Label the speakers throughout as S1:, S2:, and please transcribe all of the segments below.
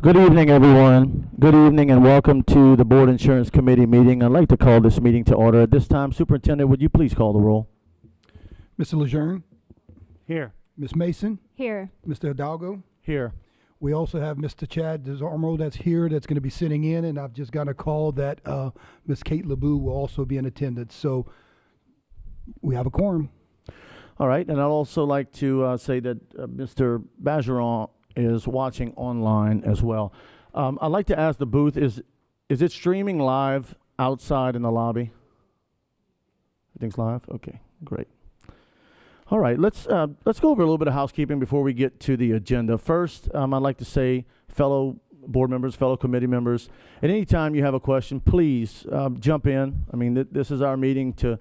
S1: Good evening, everyone. Good evening and welcome to the Board Insurance Committee meeting. I'd like to call this meeting to order. At this time, Superintendent, would you please call the roll?
S2: Mr. Lejeune,
S1: Here.
S2: Ms. Mason,
S3: Here.
S2: Mr. Hidalgo.
S1: Here.
S2: We also have Mr. Chad Desarmo that's here that's going to be sitting in, and I've just got a call that Ms. Kate LeBou will also be in attendance. So we have a quorum.
S1: All right, and I'd also like to say that Mr. Bajeron is watching online as well. I'd like to ask the booth, is it streaming live outside in the lobby? Everything's live? Okay, great. All right, let's go over a little bit of housekeeping before we get to the agenda. First, I'd like to say, fellow board members, fellow committee members, at any time you have a question, please jump in. I mean, this is our meeting to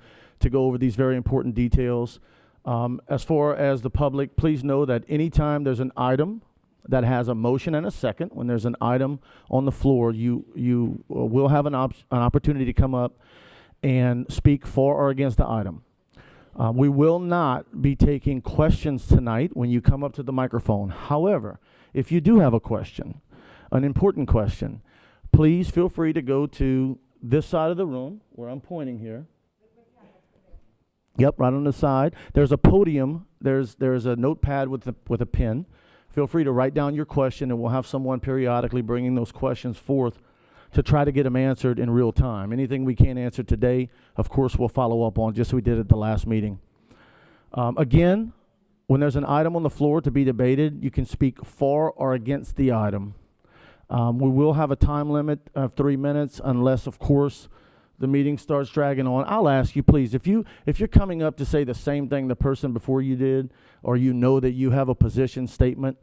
S1: go over these very important details. As far as the public, please know that anytime there's an item that has a motion and a second, when there's an item on the floor, you will have an opportunity to come up and speak for or against the item. We will not be taking questions tonight when you come up to the microphone. However, if you do have a question, an important question, please feel free to go to this side of the room where I'm pointing here. Yep, right on the side. There's a podium. There's a notepad with a pen. Feel free to write down your question, and we'll have someone periodically bringing those questions forth to try to get them answered in real time. Anything we can't answer today, of course, we'll follow up on, just as we did at the last meeting. Again, when there's an item on the floor to be debated, you can speak for or against the item. We will have a time limit of 3 minutes, unless, of course, the meeting starts dragging on. I'll ask you, please, if you're coming up to say the same thing the person before you did, or you know that you have a position statement,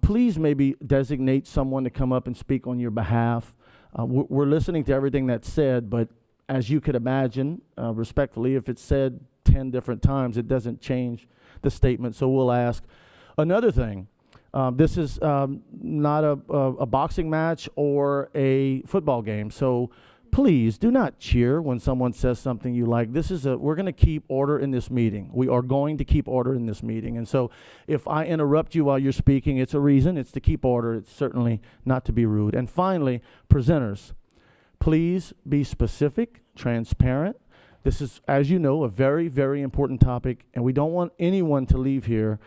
S1: please maybe designate someone to come up and speak on your behalf. We're listening to everything that's said, but as you could imagine, respectfully, if it's said 10 different times, it doesn't change the statement, so we'll ask. Another thing, this is not a boxing match or a football game, so please do not cheer when someone says something you like. We're going to keep order in this meeting. We are going to keep order in this meeting. And so if I interrupt you while you're speaking, it's a reason. It's to keep order. It's certainly not to be rude. And finally, presenters, please be specific, transparent. This is, as you know, a very, very important topic, and we don't want anyone to leave here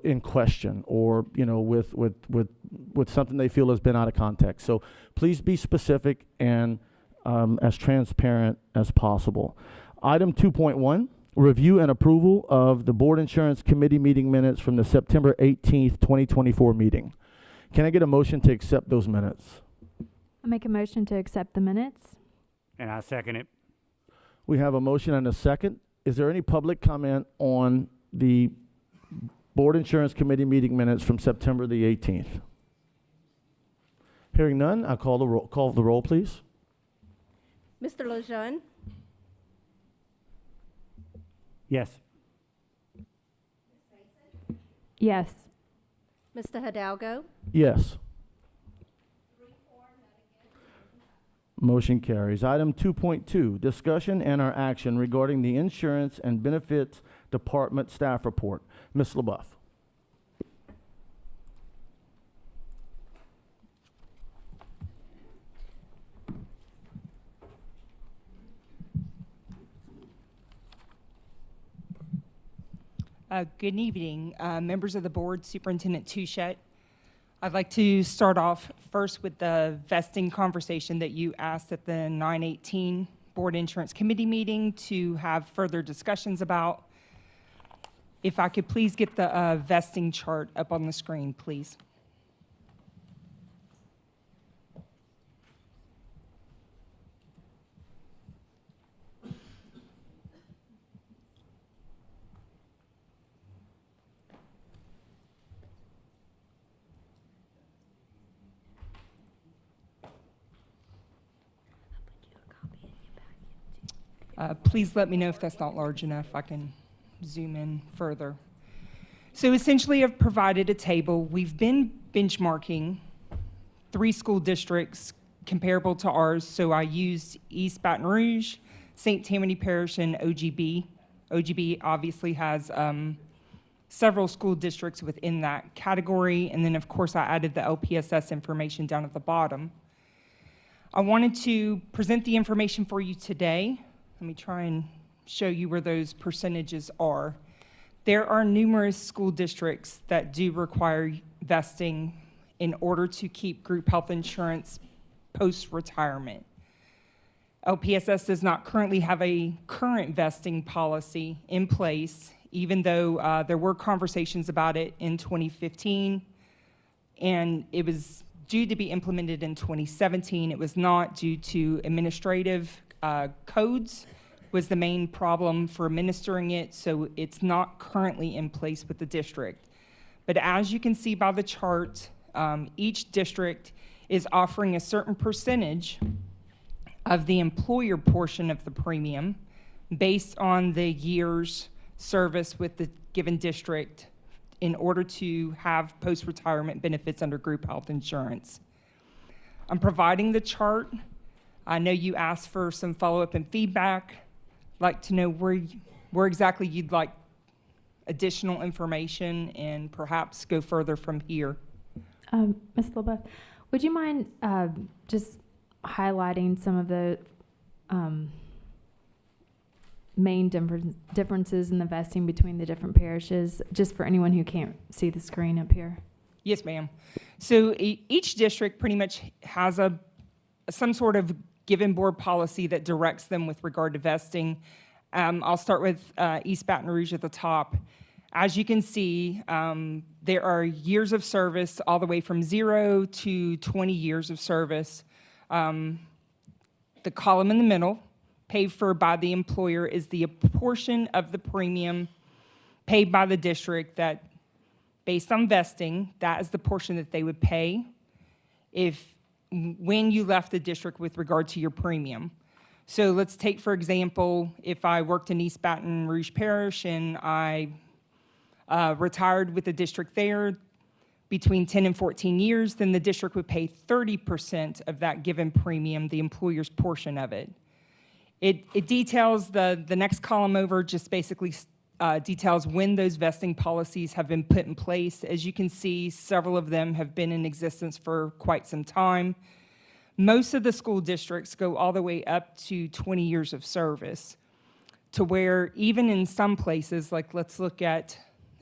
S1: in question, or with something they feel has been out of context. So please be specific and as transparent as possible. Item 2.1, review and approval of the Board Insurance Committee meeting minutes from the September 18th, 2024 meeting. Can I get a motion to accept those minutes?
S3: I make a motion to accept the minutes.
S4: And I second it.
S1: We have a motion and a second. Is there any public comment on the Board Insurance Committee meeting minutes from September the 18th? Hearing none, I'll call the roll, please.
S5: Mr. Lejeune,
S4: Yes.
S3: Yes.
S5: Mr. Hidalgo,
S1: Yes. Motion carries. Item 2.2, discussion and our action regarding the Insurance and Benefits Department staff report. Ms. LeBeouf.
S6: Good evening, members of the board, Superintendent Touchette. I'd like to start off first with the vesting conversation that you asked at the 9/18 Board Insurance Committee meeting to have further discussions about. If I could please get the vesting chart up on the screen, please. Please let me know if that's not large enough. I can zoom in further. So essentially, I've provided a table. We've been benchmarking 3 school districts comparable to ours. So I used East Baton Rouge, St. Tammany Parish, and OGB. OGB obviously has several school districts within that category, and then of course I added the LPSS information down at the bottom. I wanted to present the information for you today. Let me try and show you where those percentages are. There are numerous school districts that do require vesting in order to keep group health insurance post-retirement. LPSS does not currently have a current vesting policy in place, even though there were conversations about it in 2015, and it was due to be implemented in 2017. It was not, due to administrative codes was the main problem for administering it, so it's not currently in place with the district. But as you can see by the chart, each district is offering a certain percentage of the employer portion of the premium based on the year's service with the given district in order to have post-retirement benefits under group health insurance. I'm providing the chart. I know you asked for some follow-up and feedback. I'd like to know where exactly you'd like additional information and perhaps go further from here.
S3: Ms. LaBeouf, would you mind just highlighting some of the main differences in the vesting between the different parishes, just for anyone who can't see the screen up here?
S6: Yes, ma'am. So each district pretty much has some sort of given board policy that directs them with regard to vesting. I'll start with East Baton Rouge at the top. As you can see, there are years of service all the way from 0 to 20 years of service. The column in the middle, paid for by the employer, is the portion of the premium paid by the district that, based on vesting, that is the portion that they would pay when you left the district with regard to your premium. So let's take, for example, if I worked in East Baton Rouge Parish and I retired with the district there between 10 and 14 years, then the district would pay 30% of that given premium, the employer's portion of it. It details, the next column over just basically details when those vesting policies have been put in place. As you can see, several of them have been in existence for quite some time. Most of the school districts go all the way up to 20 years of service, to where even in some places, like let's look at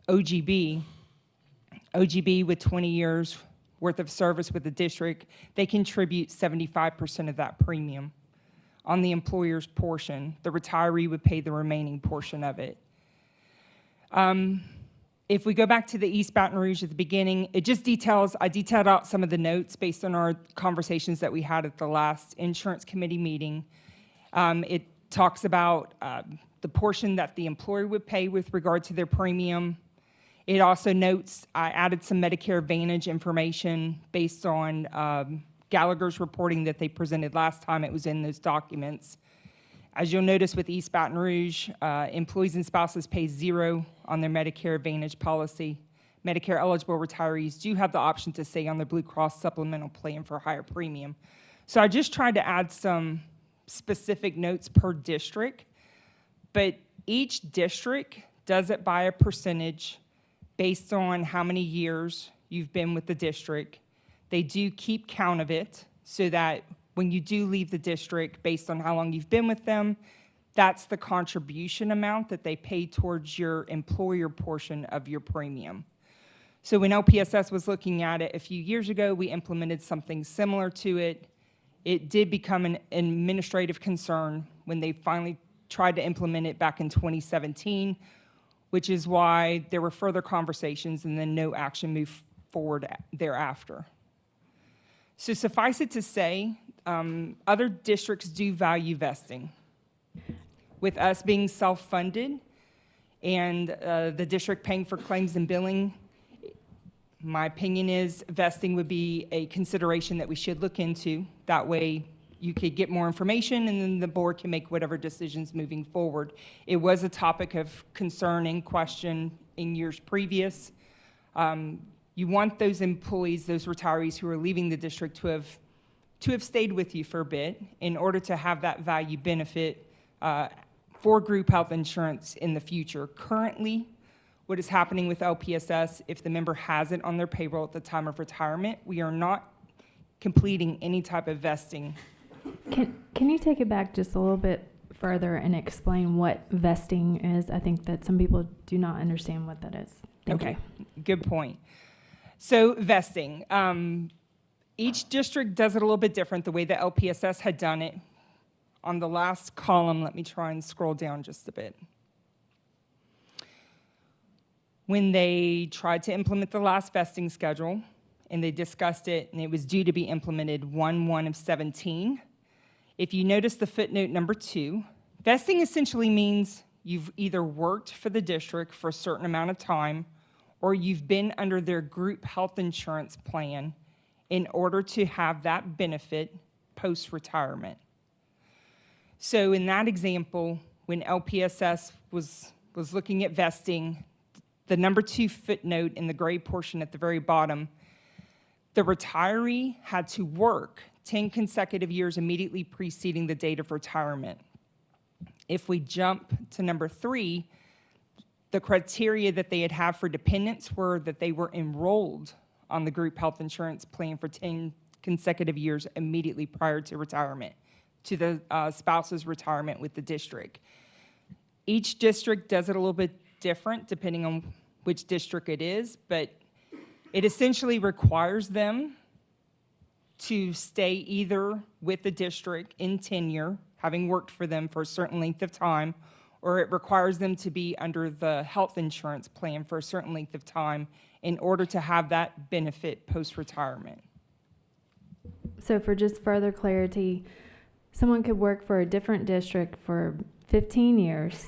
S6: OGB with 20 years worth of service with the district, they contribute 75% of that premium on the employer's portion. The retiree would pay the remaining portion of it. If we go back to the East Baton Rouge at the beginning, it just I detailed out some of the notes based on our conversations that we had at the last insurance committee meeting. It talks about the portion that the employer would pay with regard to their premium. It also notes, I added some Medicare Advantage information based on Gallagher's reporting that they presented last time. It was in those documents. As you'll notice with East Baton Rouge, employees and spouses pay 0 on their Medicare Advantage policy. Medicare eligible retirees do have the option to stay on their Blue Cross supplemental plan for a higher premium. So I just tried to add some specific notes per district, but each district does it by a percentage based on how many years you've been with the district. They do keep count of it so that when you do leave the district, based on how long you've been with them, that's the contribution amount that they pay towards your employer portion of your premium. So when LPSS was looking at it a few years ago, we implemented something similar to it. It did become an administrative concern when they finally tried to implement it back in 2017, which is why there were further conversations and then no action moved forward thereafter. So suffice it to say, other districts do value vesting. With us being self-funded and the district paying for claims and billing, my opinion is vesting would be a consideration that we should look into. That way you could get more information and then the board can make whatever decisions moving forward. It was a topic of concern and question in years previous. You want those employees, those retirees who are leaving the district to have stayed with you for a bit in order to have that value benefit for group health insurance in the future. Currently, what is happening with LPSS if the member has it on their payroll at the time of retirement. We are not completing any type of vesting.
S3: Can you take it back just a little bit further and explain what vesting is? I think that some people do not understand what that is. Thank you.
S6: Okay, good point. So vesting, each district does it a little bit different, the way that LPSS had done it. On the last column, let me try and scroll down just a bit. When they tried to implement the last vesting schedule, and they discussed it, and it was due to be implemented 1/1/17. If you notice the footnote number 2, vesting essentially means you've either worked for the district for a certain amount of time, or you've been under their group health insurance plan in order to have that benefit post-retirement. So in that example, when LPSS was looking at vesting, the number 2 footnote in the gray portion at the very bottom, the retiree had to work 10 consecutive years immediately preceding the date of retirement. If we jump to number 3, the criteria that they had for dependents were that they were enrolled on the group health insurance plan for 10 consecutive years immediately prior to retirement, to the spouse's retirement with the district. Each district does it a little bit different depending on which district it is, but it essentially requires them to stay either with the district in tenure, having worked for them for a certain length of time, or it requires them to be under the health insurance plan for a certain length of time in order to have that benefit post-retirement.
S3: So for just further clarity, someone could work for a different district for 15 years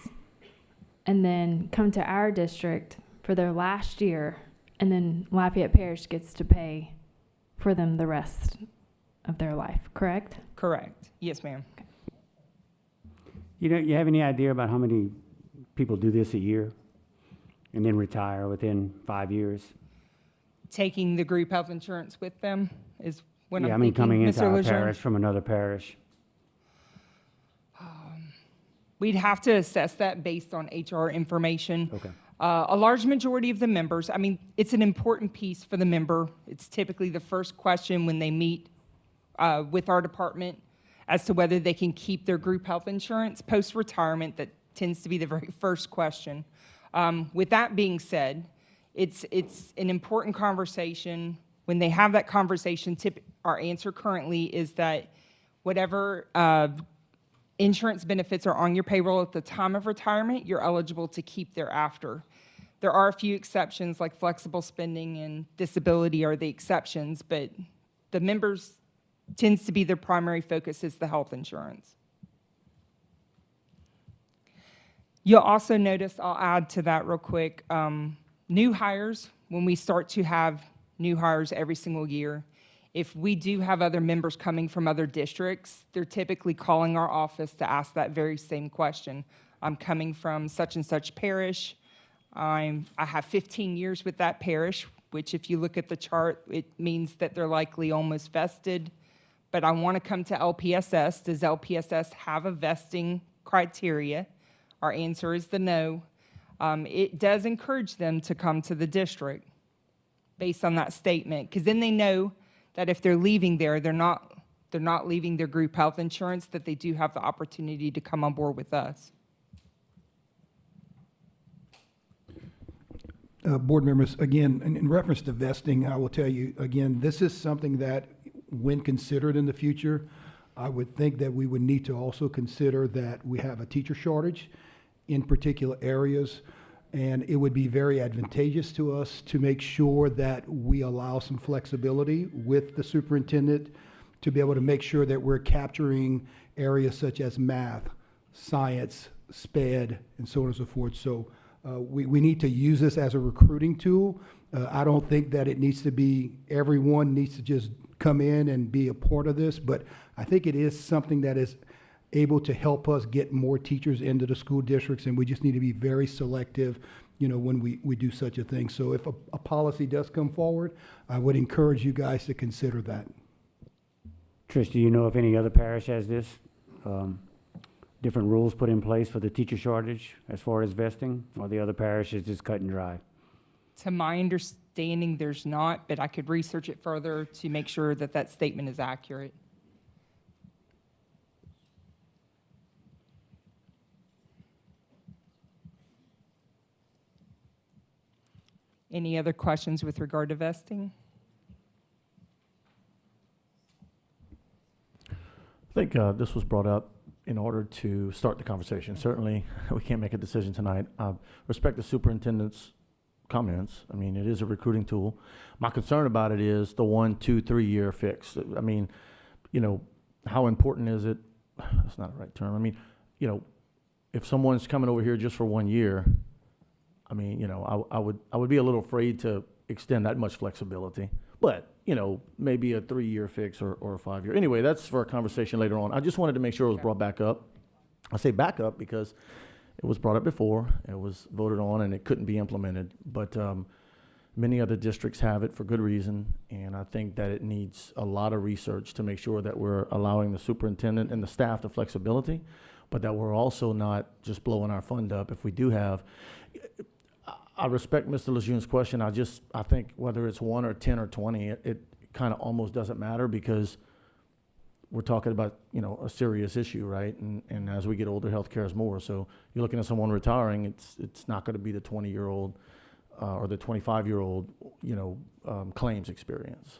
S3: and then come to our district for their last year, and then Lafayette Parish gets to pay for them the rest of their life, correct?
S6: Correct. Yes, ma'am.
S4: You have any idea about how many people do this a year and then retire within 5 years?
S6: Taking the group health insurance with them is what
S4: Yeah,
S6: I'm thinking,
S4: coming into
S6: Mr.
S4: our
S6: Lejeune.
S4: parish from another parish.
S6: We'd have to assess that based on HR information.
S4: Okay.
S6: A large majority of the members, I mean, it's an important piece for the member. It's typically the first question when they meet with our department as to whether they can keep their group health insurance post-retirement. That tends to be the very first question. With that being said, it's an important conversation. When they have that conversation, our answer currently is that whatever insurance benefits are on your payroll at the time of retirement, you're eligible to keep thereafter. There are a few exceptions, like flexible spending and disability are the exceptions, but the members tends to be their primary focus is the health insurance. You'll also notice, I'll add to that real quick, new hires, when we start to have new hires every single year, if we do have other members coming from other districts, they're typically calling our office to ask that very same question. I'm coming from such and such parish. I have 15 years with that parish, which if you look at the chart, it means that they're likely almost vested. But I want to come to LPSS. Does LPSS have a vesting criteria? Our answer is the no. It does encourage them to come to the district based on that statement, because then they know that if they're leaving there, they're not leaving their group health insurance, that they do have the opportunity to come on board with us.
S2: Board members, again, in reference to vesting, I will tell you, again, this is something that, when considered in the future, I would think that we would need to also consider that we have a teacher shortage in particular areas, and it would be very advantageous to us to make sure that we allow some flexibility with the superintendent to be able to make sure that we're capturing areas such as math, science, SPED, and so on and so forth. So we need to use this as a recruiting tool. I don't think that it needs to be, everyone needs to just come in and be a part of this, but I think it is something that is able to help us get more teachers into the school districts, and we just need to be very selective, when we do such a thing. So if a policy does come forward, I would encourage you guys to consider that.
S4: Trish, do you know if any other parish has this? different rules put in place for the teacher shortage as far as vesting, or the other parishes just cut and dry?
S6: To my understanding, there's not, but I could research it further to make sure that that statement is accurate. Any other questions with regard to vesting?
S1: I think this was brought up in order to start the conversation. Certainly, we can't make a decision tonight. Respect the superintendent's comments. I mean, it is a recruiting tool. My concern about it is the 1, 2, 3 year fix. I mean, you know, how important is it? That's not the right term. I mean, you know, if someone's coming over here just for 1 year, I mean, you know, I would be a little afraid to extend that much flexibility. But, you know, maybe a 3 year fix or a 5 year. Anyway, that's for a conversation later on. I just wanted to make sure it was brought back up. I say back up because it was brought up before, it was voted on, and it couldn't be implemented. But many other districts have it for good reason, and I think that it needs a lot of research to make sure that we're allowing the superintendent and the staff the flexibility, but that we're also not just blowing our fund up if we do have. I respect Mr. Lejeune's question. I think whether it's 1 or 10 or 20, it kind of almost doesn't matter, because we're talking about, you know, a serious issue, right? And as we get older, healthcare is more. So you're looking at someone retiring, it's not going to be the 20-year-old or the 25-year-old, you know, claims experience.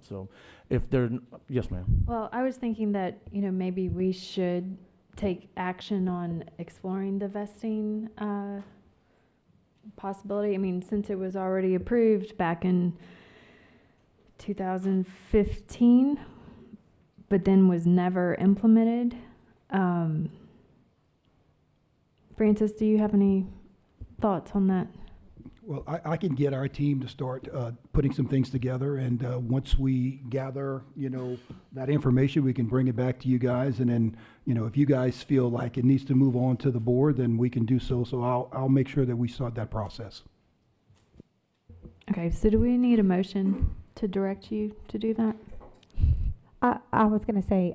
S1: So if they're, yes, ma'am.
S3: Well, I was thinking that, you know, maybe we should take action on exploring the vesting possibility. I mean, since it was already approved back in 2015, but then was never implemented. Francis, do you have any thoughts on that?
S2: Well, I can get our team to start putting some things together, and once we gather, you know, that information, we can bring it back to you guys, and then, you know, if you guys feel like it needs to move on to the board, then we can do so. So I'll make sure that we start that process.
S3: Okay, so do we need a motion to direct you to do that?
S7: I was going to say,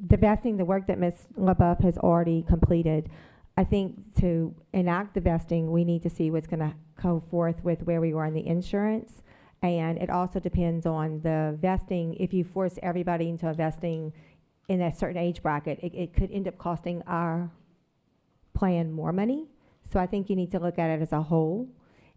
S7: the vesting, the work that Ms. LaBeouf has already completed, I think to enact the vesting, we need to see what's going to go forth with where we are in the insurance. And it also depends on the vesting. If you force everybody into a vesting in a certain age bracket, it could end up costing our plan more money. So I think you need to look at it as a whole.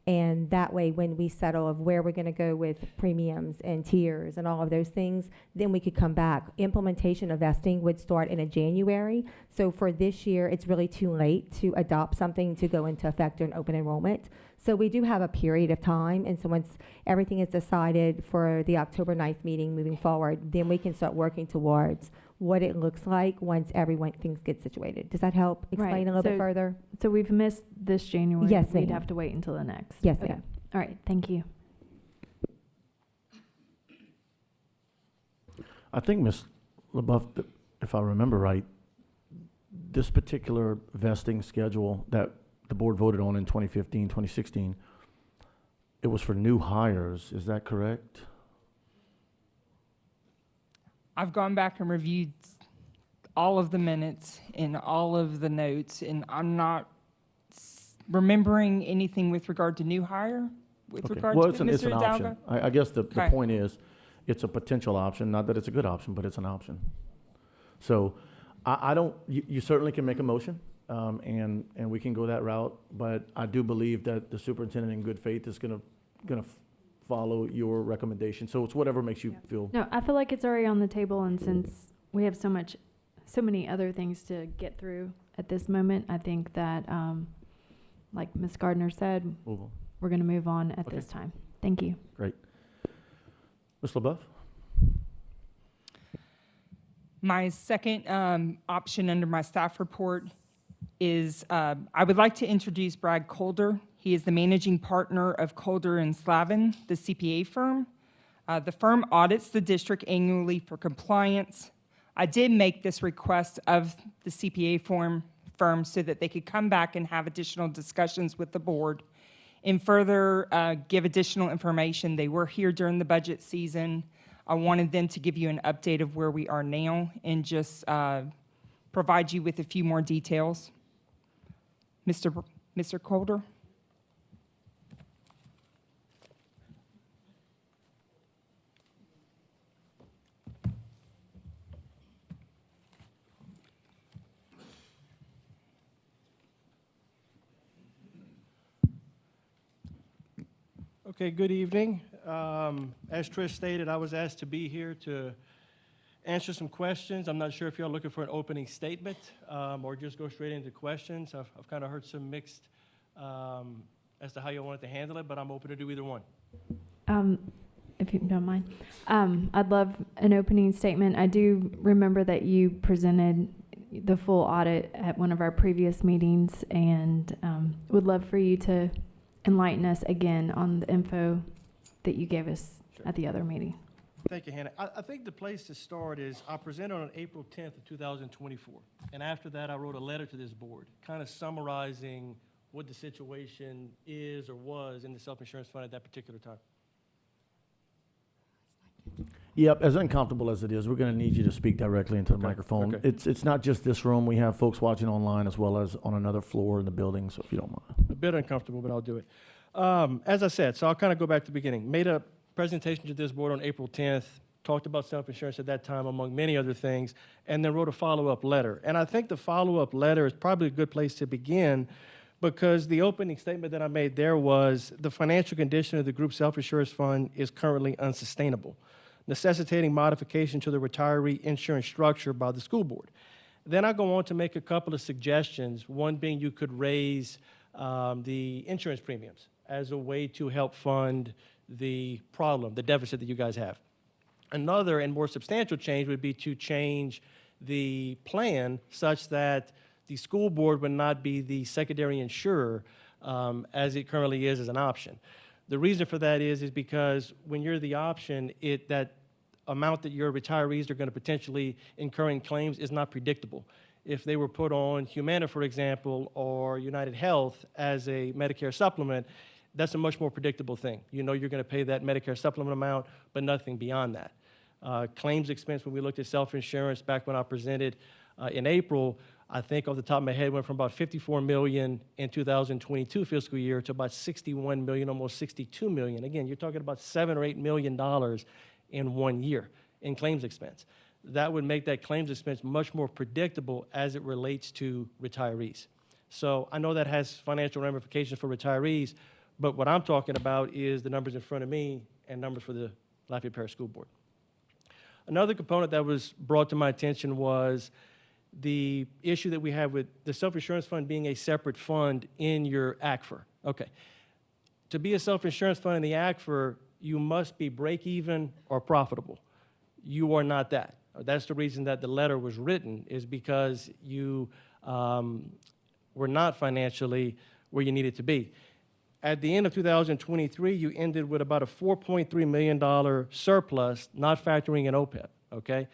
S7: And that way, when we settle of where we're going to go with premiums and tiers and all of those things, then we could come back. Implementation of vesting would start in January. So for this year, it's really too late to adopt something to go into effect during open enrollment. So we do have a period of time. And so once everything is decided for the October 9th meeting moving forward, then we can start working towards what it looks like once things get situated. Does that help explain
S3: Right.
S7: a little bit further?
S3: So we've missed this January.
S7: Yes,
S3: We'd
S7: ma'am.
S3: have to wait until the next.
S7: Yes,
S3: Okay.
S7: ma'am.
S3: All right, thank you.
S1: I think, Ms. LaBeouf, if I remember right, this particular vesting schedule that the board voted on in 2015, 2016, it was for new hires. Is that correct?
S6: I've gone back and reviewed all of the minutes and all of the notes, and I'm not remembering anything with regard to new hire, with
S1: Okay.
S6: regard
S1: Well,
S6: to
S1: it's
S6: Mr.
S1: an option.
S6: Hidalgo.
S1: I guess the
S6: Okay.
S1: point is, it's a potential option, not that it's a good option, but it's an option. So I don't, you certainly can make a motion, and we can go that route, but I do believe that the superintendent in good faith is gonna follow your recommendation. So it's whatever makes you feel.
S3: No, I feel like it's already on the table, and since we have so many other things to get through at this moment, I think that, like Ms. Gardner said,
S1: Move on.
S3: we're going to move on at
S1: Okay.
S3: this time. Thank you.
S1: Great. Ms. LaBeouf?
S6: My second option under my staff report is I would like to introduce Brad Calder. He is the managing partner of Calder and Slavin, the CPA firm. The firm audits the district annually for compliance. I did make this request of the CPA firm so that they could come back and have additional discussions with the board and further give additional information. They were here during the budget season. I wanted them to give you an update of where we are now and just provide you with a few more details. Mr. Calder?
S8: Okay, good evening. As Trish stated, I was asked to be here to answer some questions. I'm not sure if you're looking for an opening statement or just go straight into questions. I've kind of heard some mixed as to how you wanted to handle it, but I'm open to do either one.
S3: If you don't mind. I'd love an opening statement. I do remember that you presented the full audit at one of our previous meetings, and would love for you to enlighten us again on the info that you gave us at the other meeting.
S8: Thank you, Hannah. I think the place to start is I presented on April 10th of 2024, and after that I wrote a letter to this board, kind of summarizing what the situation is or was in the self-insurance fund at that particular time.
S1: Yep, as uncomfortable as it is, we're going to need you to speak directly into the microphone.
S8: okay.
S1: It's not just this room. We have folks watching online as well as on another floor in the building, so if you don't mind.
S8: A bit uncomfortable, but I'll do it. As I said, so I'll kind of go back to the beginning. Made a presentation to this board on April 10th, talked about self-insurance at that time, among many other things, and then wrote a follow-up letter. And I think the follow-up letter is probably a good place to begin because the opening statement that I made there was the financial condition of the group self-insurance fund is currently unsustainable, necessitating modification to the retiree insurance structure by the school board. Then I go on to make a couple of suggestions, one being you could raise the insurance premiums as a way to help fund the problem, the deficit that you guys have. Another and more substantial change would be to change the plan such that the school board would not be the secondary insurer as it currently is as an option. The reason for that is because when you're the option, that amount that your retirees are going to potentially incur in claims is not predictable. If they were put on Humana, for example, or United Health as a Medicare supplement, that's a much more predictable thing. You know you're going to pay that Medicare supplement amount, but nothing beyond that. Claims expense, when we looked at self-insurance back when I presented in April, I think off the top of my head went from about $54 million in 2022 fiscal year to about $61 million, almost $62 million. Again, you're talking about $7 or $8 million in 1 year in claims expense. That would make that claims expense much more predictable as it relates to retirees. So I know that has financial ramifications for retirees, but what I'm talking about is the numbers in front of me and numbers for the Lafayette Parish School Board. Another component that was brought to my attention was the issue that we have with the self-insurance fund being a separate fund in your ACFR. Okay. To be a self-insurance fund in the ACFR, you must be break-even or profitable. You are not that. That's the reason that the letter was written, is because you were not financially where you needed to be. At the end of 2023, you ended with about a $4.3 million surplus, not factoring in OPEB, okay?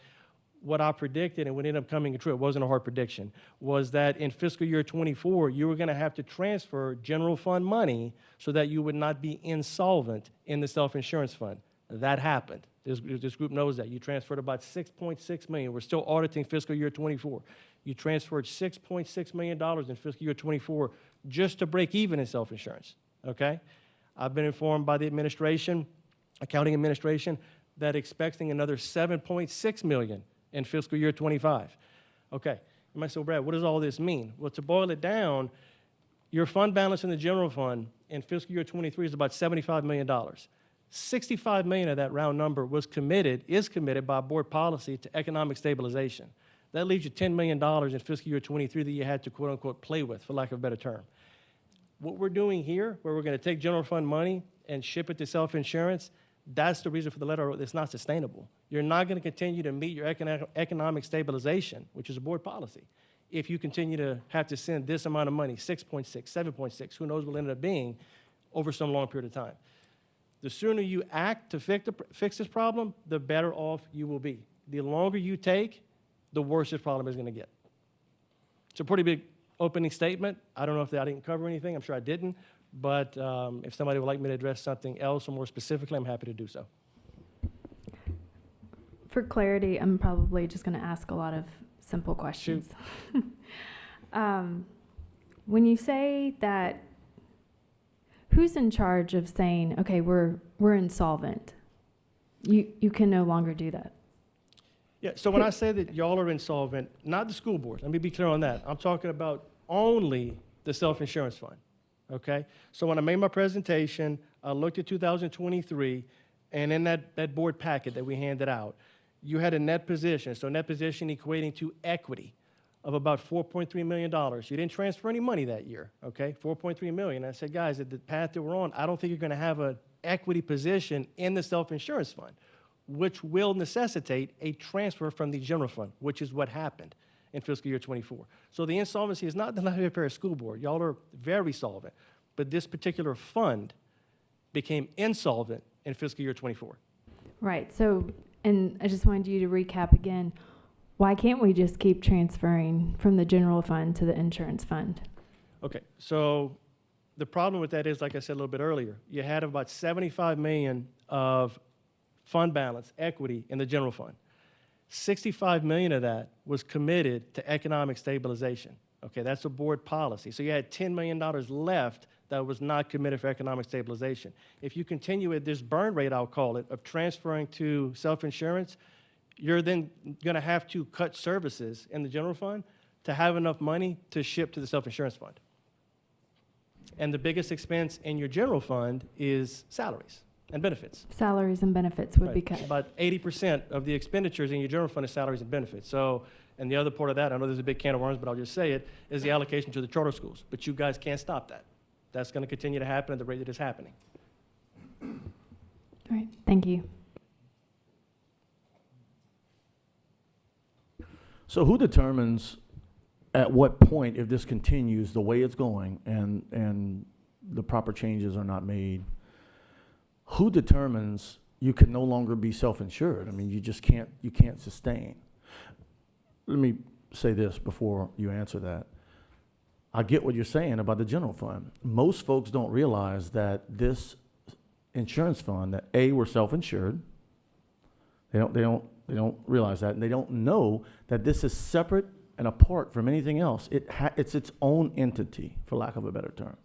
S8: What I predicted, and what ended up coming true, it wasn't a hard prediction, was that in fiscal year 24, you were going to have to transfer general fund money so that you would not be insolvent in the self-insurance fund. That happened. This group knows that. You transferred about $6.6 million. We're still auditing fiscal year 24. You transferred $6.6 million in fiscal year 24 just to break even in self-insurance, okay? I've been informed by the administration, accounting administration, that expecting another $7.6 million in fiscal year 25. Okay, you might say, well, Brad, what does all this mean? Well, to boil it down, your fund balance in the general fund in fiscal year 23 is about $75 million. $65 million of that round number is committed by board policy to economic stabilization. That leaves you $10 million in fiscal year 23 that you had to quote unquote play with, for lack of a better term. What we're doing here, where we're going to take general fund money and ship it to self-insurance, that's the reason for the letter. It's not sustainable. You're not going to continue to meet your economic stabilization, which is a board policy, if you continue to have to send this amount of money, 6.6, 7.6, who knows what it ended up being, over some long period of time. The sooner you act to fix this problem, the better off you will be. The longer you take, the worse this problem is going to get. It's a pretty big opening statement. I don't know if I didn't cover anything. I'm sure I didn't. But if somebody would like me to address something else or more specifically, I'm happy to do so.
S3: For clarity, I'm probably just going to ask a lot of simple questions. When you say that, who's in charge of saying, okay, we're insolvent? You can no longer do that.
S8: Yeah, so when I say that y'all are insolvent, not the school board, let me be clear on that. I'm talking about only the self-insurance fund, okay? So when I made my presentation, I looked at 2023, and in that board packet that we handed out, you had a net position, so net position equating to equity of about $4.3 million. You didn't transfer any money that year, okay? $4.3 million. I said, guys, at the path that we're on, I don't think you're gonna have an equity position in the self-insurance fund, which will necessitate a transfer from the general fund, which is what happened in fiscal year 24. So the insolvency is not the Lafayette Parish School Board. Y'all are very solvent. But this particular fund became insolvent in fiscal year 24.
S3: Right. So, and I just wanted you to recap again. Why can't we just keep transferring from the general fund to the insurance fund?
S8: Okay, so the problem with that is, like I said a little bit earlier, you had about $75 million of fund balance, equity in the general fund. $65 million of that was committed to economic stabilization. Okay, that's a board policy. So you had $10 million left that was not committed for economic stabilization. If you continue at this burn rate, I'll call it, of transferring to self-insurance, you're then gonna have to cut services in the general fund to have enough money to ship to the self-insurance fund. And the biggest expense in your general fund is salaries and benefits.
S3: Salaries and benefits would be
S8: Right.
S3: cut.
S8: About 80% of the expenditures in your general fund is salaries and benefits. So, and the other part of that, I know there's a big can of worms, but I'll just say it, is the allocation to the charter schools. But you guys can't stop that. That's going to continue to happen at the rate that it's happening.
S3: All right. Thank you.
S1: So who determines at what point, if this continues the way it's going and the proper changes are not made, who determines you can no longer be self-insured? I mean, you can't sustain. Let me say this before you answer that. I get what you're saying about the general fund. Most folks don't realize that this insurance fund, that A, we're self-insured. They don't realize that, and they don't know that this is separate and apart from anything else. It's its own entity, for lack of a better term.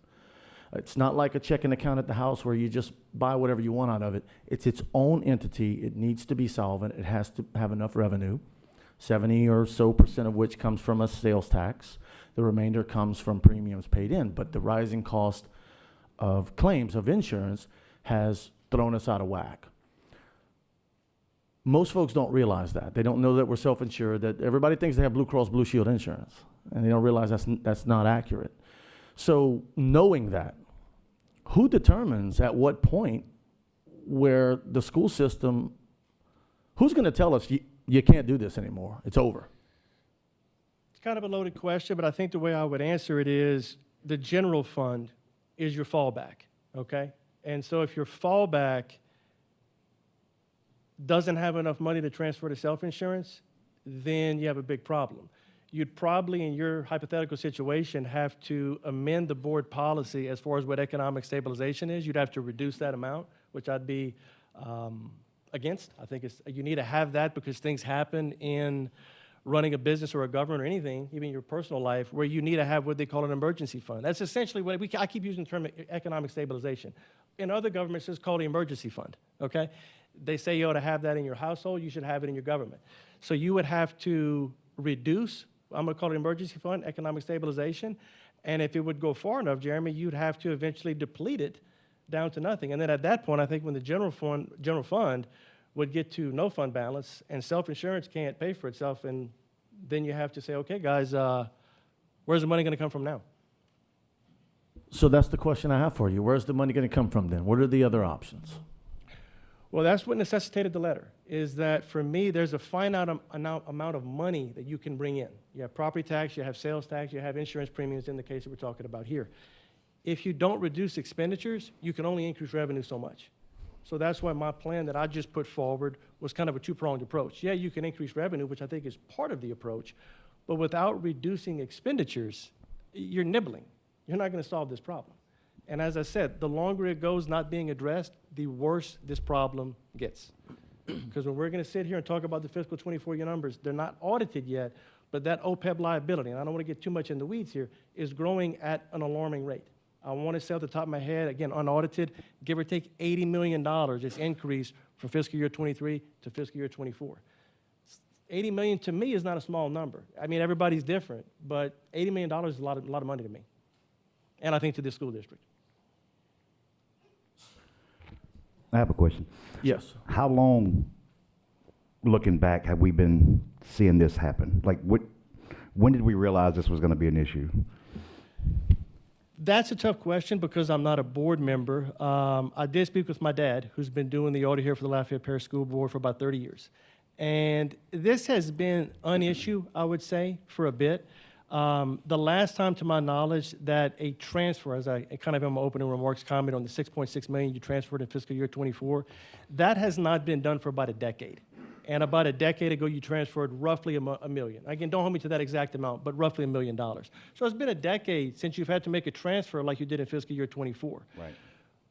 S1: It's not like a checking account at the house where you just buy whatever you want out of it. It's its own entity. It needs to be solvent. It has to have enough revenue, 70% or so of which comes from a sales tax. The remainder comes from premiums paid in. But the rising cost of claims of insurance has thrown us out of whack. Most folks don't realize that. They don't know that we're self-insured, that everybody thinks they have Blue Cross Blue Shield insurance, and they don't realize that's not accurate. So knowing that, who determines at what point where the school system, who's going to tell us you can't do this anymore, it's over?
S8: It's kind of a loaded question, but I think the way I would answer it is the general fund is your fallback, okay? And so if your fallback doesn't have enough money to transfer to self-insurance, then you have a big problem. You'd probably, in your hypothetical situation, have to amend the board policy as far as what economic stabilization is. You'd have to reduce that amount, which I'd be against. I think you need to have that because things happen in running a business or a government or anything, even your personal life, where you need to have what they call an emergency fund. That's essentially what I keep using the term economic stabilization. In other governments, it's called the emergency fund, okay? They say you ought to have that in your household, you should have it in your government. So you would have to reduce, I'm gonna call it emergency fund, economic stabilization, and if it would go far enough, Jeremy, you'd have to eventually deplete it down to nothing. And then at that point, I think when the general fund would get to no fund balance and self-insurance can't pay for itself, and then you have to say, okay, guys, where's the money gonna come from now?
S1: So that's the question I have for you. Where's the money going to come from then? What are the other options?
S8: Well, that's what necessitated the letter, is that for me, there's a finite amount of money that you can bring in. You have property tax, you have sales tax, you have insurance premiums in the case that we're talking about here. If you don't reduce expenditures, you can only increase revenue so much. So that's why my plan that I just put forward was kind of a two-pronged approach. Yeah, you can increase revenue, which I think is part of the approach, but without reducing expenditures, you're nibbling. You're not going to solve this problem. And as I said, the longer it goes not being addressed, the worse this problem gets. Because when we're going to sit here and talk about the fiscal 24 year numbers, they're not audited yet, but that OPEB liability, and I don't want to get too much in the weeds here, is growing at an alarming rate. I want to say off the top of my head, again, unaudited, give or take $80 million is increased from fiscal year 23 to fiscal year 24. 80 million to me is not a small number. I mean, everybody's different, but $80 million is a lot of money to me, and I think to this school district.
S9: I have a question.
S1: Yes.
S9: How long, looking back, have we been seeing this happen? Like, when did we realize this was going to be an issue?
S8: That's a tough question because I'm not a board member. I did speak with my dad, who's been doing the audit here for the Lafayette Parish School Board for about 30 years. And this has been an issue, I would say, for a bit. The last time, to my knowledge, that a transfer, as I kind of in my opening remarks comment on the $6.6 million you transferred in fiscal year 24, that has not been done for about a decade. And about a decade ago, you transferred roughly a million. Again, don't hold me to that exact amount, but roughly $1 million. So it's been a decade since you've had to make a transfer like you did in fiscal year 24.
S9: Right.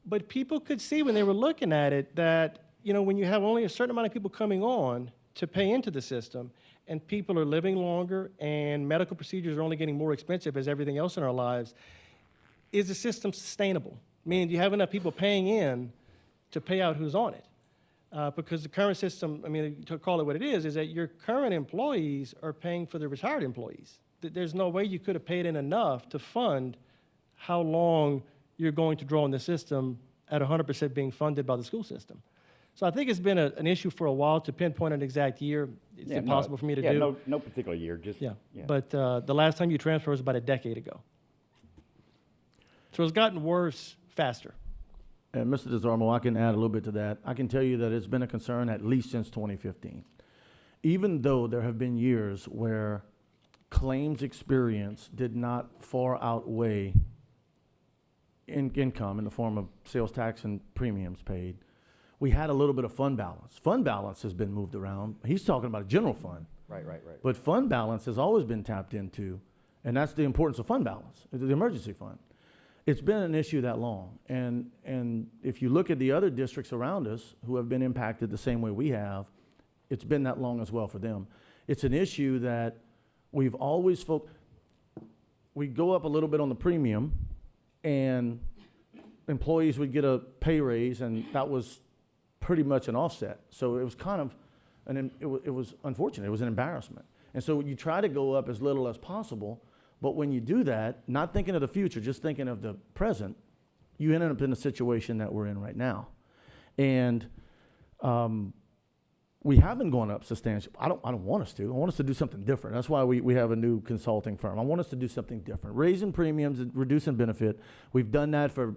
S8: But people could see when they were looking at it that, you know, when you have only a certain amount of people coming on to pay into the system, and people are living longer, and medical procedures are only getting more expensive as everything else in our lives, is the system sustainable? Meaning, do you have enough people paying in to pay out who's on it? Because the current system, I mean, to call it what it is that your current employees are paying for the retired employees. There's no way you could have paid in enough to fund how long you're going to draw on the system at 100% being funded by the school system. So I think it's been an issue for a while. To pinpoint an exact year, it's impossible for me to do.
S9: No particular year, just.
S8: Yeah. But the last time you transferred was about a decade ago. So it's gotten worse faster.
S1: And Mr. DeZarmo, I can add a little bit to that. I can tell you that it's been a concern at least since 2015. Even though there have been years where claims experience did not far outweigh income in the form of sales tax and premiums paid, we had a little bit of fund balance. Fund balance has been moved around. He's talking about a general fund.
S9: Right.
S1: But fund balance has always been tapped into, and that's the importance of fund balance, the emergency fund. It's been an issue that long, and if you look at the other districts around us who have been impacted the same way we have, it's been that long as well for them. It's an issue that we've always we go up a little bit on the premium, and employees would get a pay raise, and that was pretty much an offset. So it was kind of, it was unfortunate. It was an embarrassment. And so you try to go up as little as possible, but when you do that, not thinking of the future, just thinking of the present, you end up in the situation that we're in right now. And we haven't gone up substantially. I don't want us to. I want us to do something different. That's why we have a new consulting firm. I want us to do something different. Raising premiums and reducing benefit, we've done that for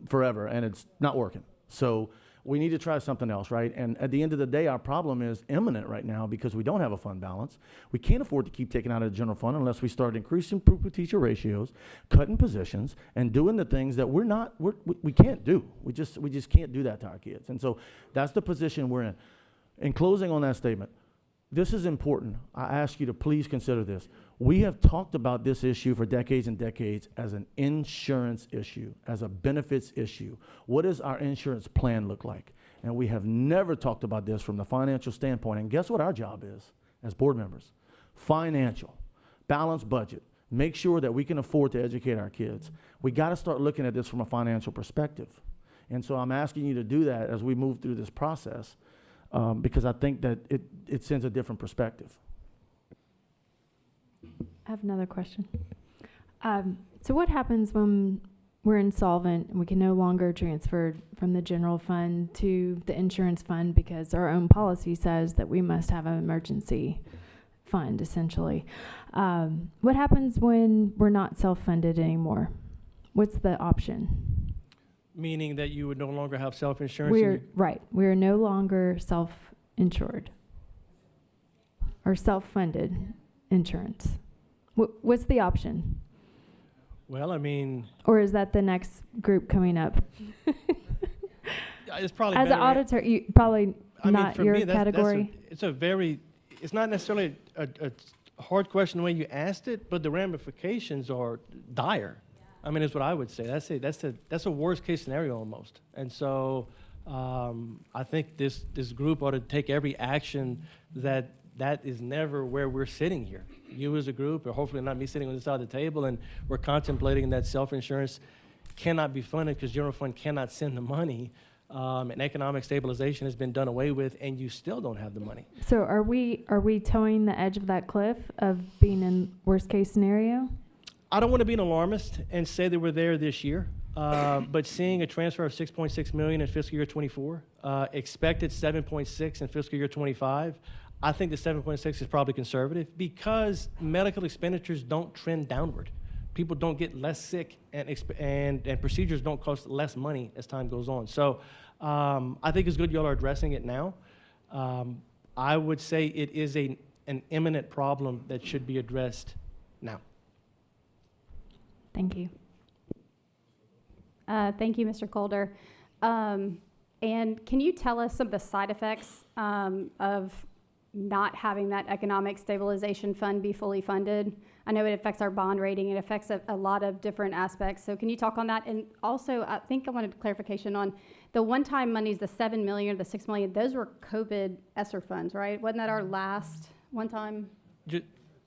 S1: forever, and it's not working. So we need to try something else, right? And at the end of the day, our problem is imminent right now because we don't have a fund balance. We can't afford to keep taking out of the general fund unless we start increasing pupil-teacher ratios, cutting positions, and doing the things that we can't do. We just can't do that to our kids. And so that's the position we're in. In closing on that statement, this is important. I ask you to please consider this. We have talked about this issue for decades and decades as an insurance issue, as a benefits issue. What does our insurance plan look like? And we have never talked about this from the financial standpoint. And guess what our job is as board members? Financial, balanced budget, make sure that we can afford to educate our kids. We got to start looking at this from a financial perspective. And so I'm asking you to do that as we move through this process because I think that it sends a different perspective.
S3: I have another question. So what happens when we're insolvent and we can no longer transfer from the general fund to the insurance fund because our own policy says that we must have an emergency fund, essentially? What happens when we're not self-funded anymore? What's the option?
S8: Meaning that you would no longer have self-insurance?
S3: We are no longer self-insured or self-funded insurance. What's the option?
S8: Well, I mean,
S3: Or is that the next group coming up?
S8: it's probably
S3: As an
S8: better-
S3: auditor, you probably
S8: I mean,
S3: not
S8: for
S3: your
S8: me,
S3: category.
S8: it's not necessarily a hard question the way you asked it, but the ramifications are dire. I mean, that's what I would say. That's a worst case scenario almost. And so I think this group ought to take every action that is never where we're sitting here. You as a group, or hopefully not me sitting on this side of the table, and we're contemplating that self-insurance cannot be funded because general fund cannot send the money, and economic stabilization has been done away with, and you still don't have the money.
S3: So are we towing the edge of that cliff of being in worst case scenario?
S8: I don't want to be an alarmist and say that we're there this year, but seeing a transfer of $6.6 million in fiscal year '24, expected $7.6 in fiscal year '25, I think the 7.6 is probably conservative because medical expenditures don't trend downward. People don't get less sick, and procedures don't cost less money as time goes on. So I think it's good y'all are addressing it now. I would say it is an imminent problem that should be addressed now.
S3: Thank you.
S10: Thank you, Mr. Calder. And can you tell us some of the side effects of not having that economic stabilization fund be fully funded? I know it affects our bond rating. It affects a lot of different aspects. So can you talk on that? And also, I think I wanted clarification on the one-time monies, the $7 million or the $6 million. Those were COVID ESSER funds, right? Wasn't that our last one-time?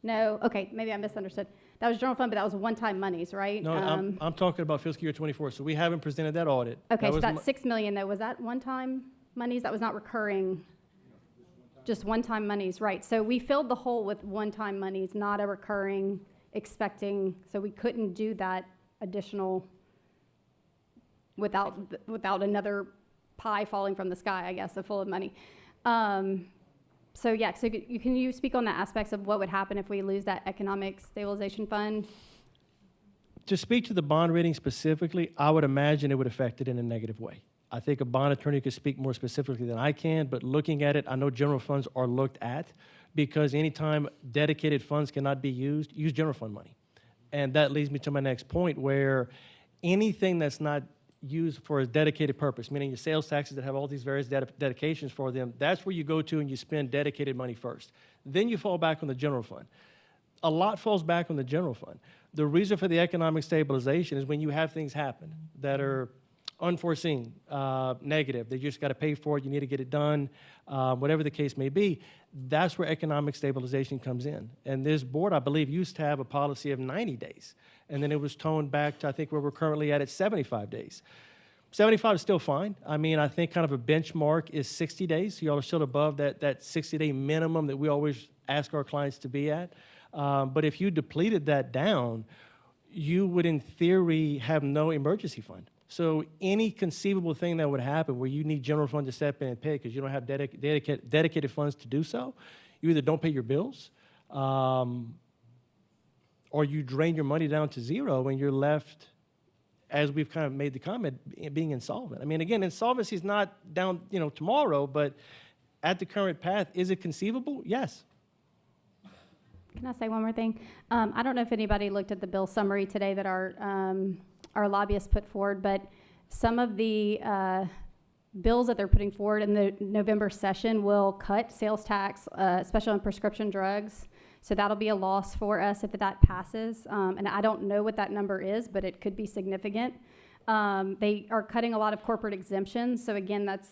S10: No? Okay, maybe I misunderstood. That was general fund, but that was one-time monies, right?
S8: No, I'm talking about fiscal year '24, so we haven't presented that audit.
S10: Okay, so that $6 million, though, was that one-time monies? That was not recurring? Just one-time monies, right. So we filled the hole with one-time monies, not a recurring expecting, so we couldn't do that additional without another pie falling from the sky, I guess, so full of money. So yeah, so can you speak on the aspects of what would happen if we lose that economic stabilization fund?
S8: To speak to the bond rating specifically, I would imagine it would affect it in a negative way. I think a bond attorney could speak more specifically than I can, but looking at it, I know general funds are looked at because anytime dedicated funds cannot be used, use general fund money. And that leads me to my next point where anything that's not used for a dedicated purpose, meaning your sales taxes that have all these various dedications for them, that's where you go to and you spend dedicated money first. Then you fall back on the general fund. A lot falls back on the general fund. The reason for the economic stabilization is when you have things happen that are unforeseen, negative, they just got to pay for it, you need to get it done, whatever the case may be, that's where economic stabilization comes in. And this board, I believe, used to have a policy of 90 days, and then it was toned back to, I think, where we're currently at 75 days. 75 is still fine. I mean, I think kind of a benchmark is 60 days, so y'all are still above that 60-day minimum that we always ask our clients to be at. But if you depleted that down, you would, in theory, have no emergency fund. So any conceivable thing that would happen where you need general fund to step in and pay because you don't have dedicated funds to do so, you either don't pay your bills or you drain your money down to zero and you're left, as we've kind of made the comment, being insolvent. I mean, again, insolvency is not down, tomorrow, but at the current path, is it conceivable? Yes.
S10: Can I say one more thing? I don't know if anybody looked at the bill summary today that our lobbyists put forward, but some of the bills that they're putting forward in the November session will cut sales tax, especially on prescription drugs. So that'll be a loss for us if that passes. And I don't know what that number is, but it could be significant. They are cutting a lot of corporate exemptions. So again, that's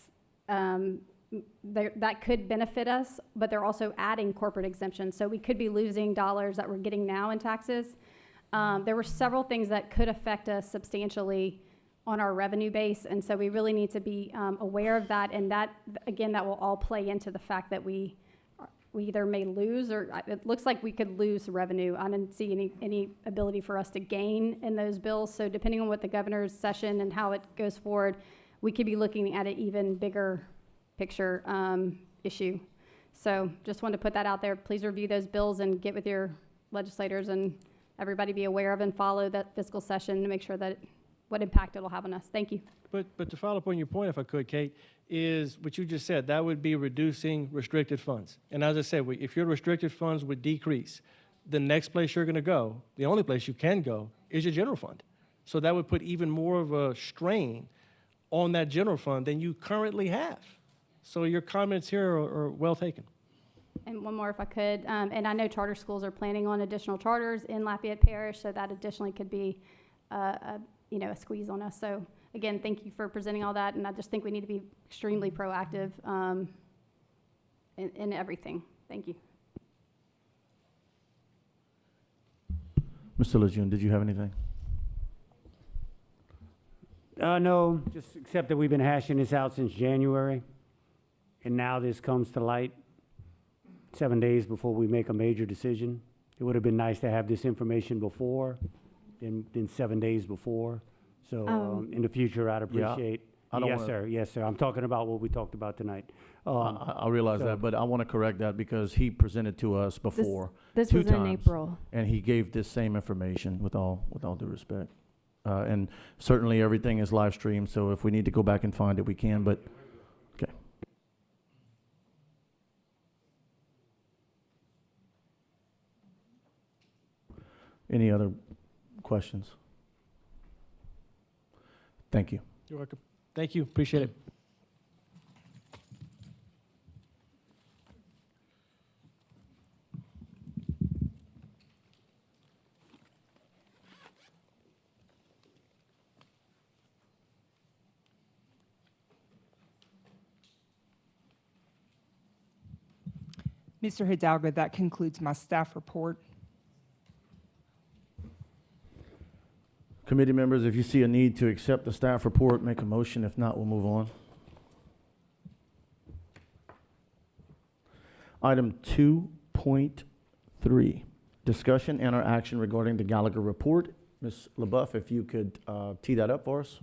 S10: that could benefit us, but they're also adding corporate exemptions. So we could be losing dollars that we're getting now in taxes. There were several things that could affect us substantially on our revenue base, and so we really need to be aware of that, and that, again, that will all play into the fact that we either may lose, or it looks like we could lose revenue. I didn't see any ability for us to gain in those bills, so depending on what the governor's session and how it goes forward, we could be looking at an even bigger picture issue. So just wanted to put that out there. Please review those bills and get with your legislators and everybody be aware of and follow that fiscal session to make sure that what impact it'll have on us. Thank you.
S8: But to follow up on your point, if I could, Kate, is what you just said, that would be reducing restricted funds. And as I said, if your restricted funds would decrease, the next place you're going to go, the only place you can go, is your general fund. So that would put even more of a strain on that general fund than you currently have. So your comments here are well taken.
S10: And one more if I could, and I know charter schools are planning on additional charters in Lafayette Parish, so that additionally could be a squeeze on us. So again, thank you for presenting all that, and I just think we need to be extremely proactive in everything. Thank you.
S1: Mr. Lejeune, did you have anything?
S4: No, just except that we've been hashing this out since January, and now this comes to light 7 days before we make a major decision. It would have been nice to have this information before, than 7 days before. So in the future, I'd
S1: Yeah,
S4: appreciate.
S1: I don't
S4: Yes,
S1: wanna-
S4: sir. Yes, sir. I'm talking about what we talked about tonight.
S1: I realize
S4: so-
S1: that, but I want to correct that because he presented to us before.
S3: This
S1: two
S3: was in
S1: times,
S3: April.
S1: And he gave this same information with all due respect. And certainly everything is live streamed, so if we need to go back and find it, we can, but, okay. Any other questions? Thank you.
S8: You're welcome. Thank you, appreciate it.
S6: Mr. Hidalgo, that concludes my staff report.
S1: Committee members, if you see a need to accept the staff report, make a motion. If not, we'll move on. Item 2.3, discussion and or action regarding the Gallagher report. Ms. LaBeouf, if you could tee that up for us.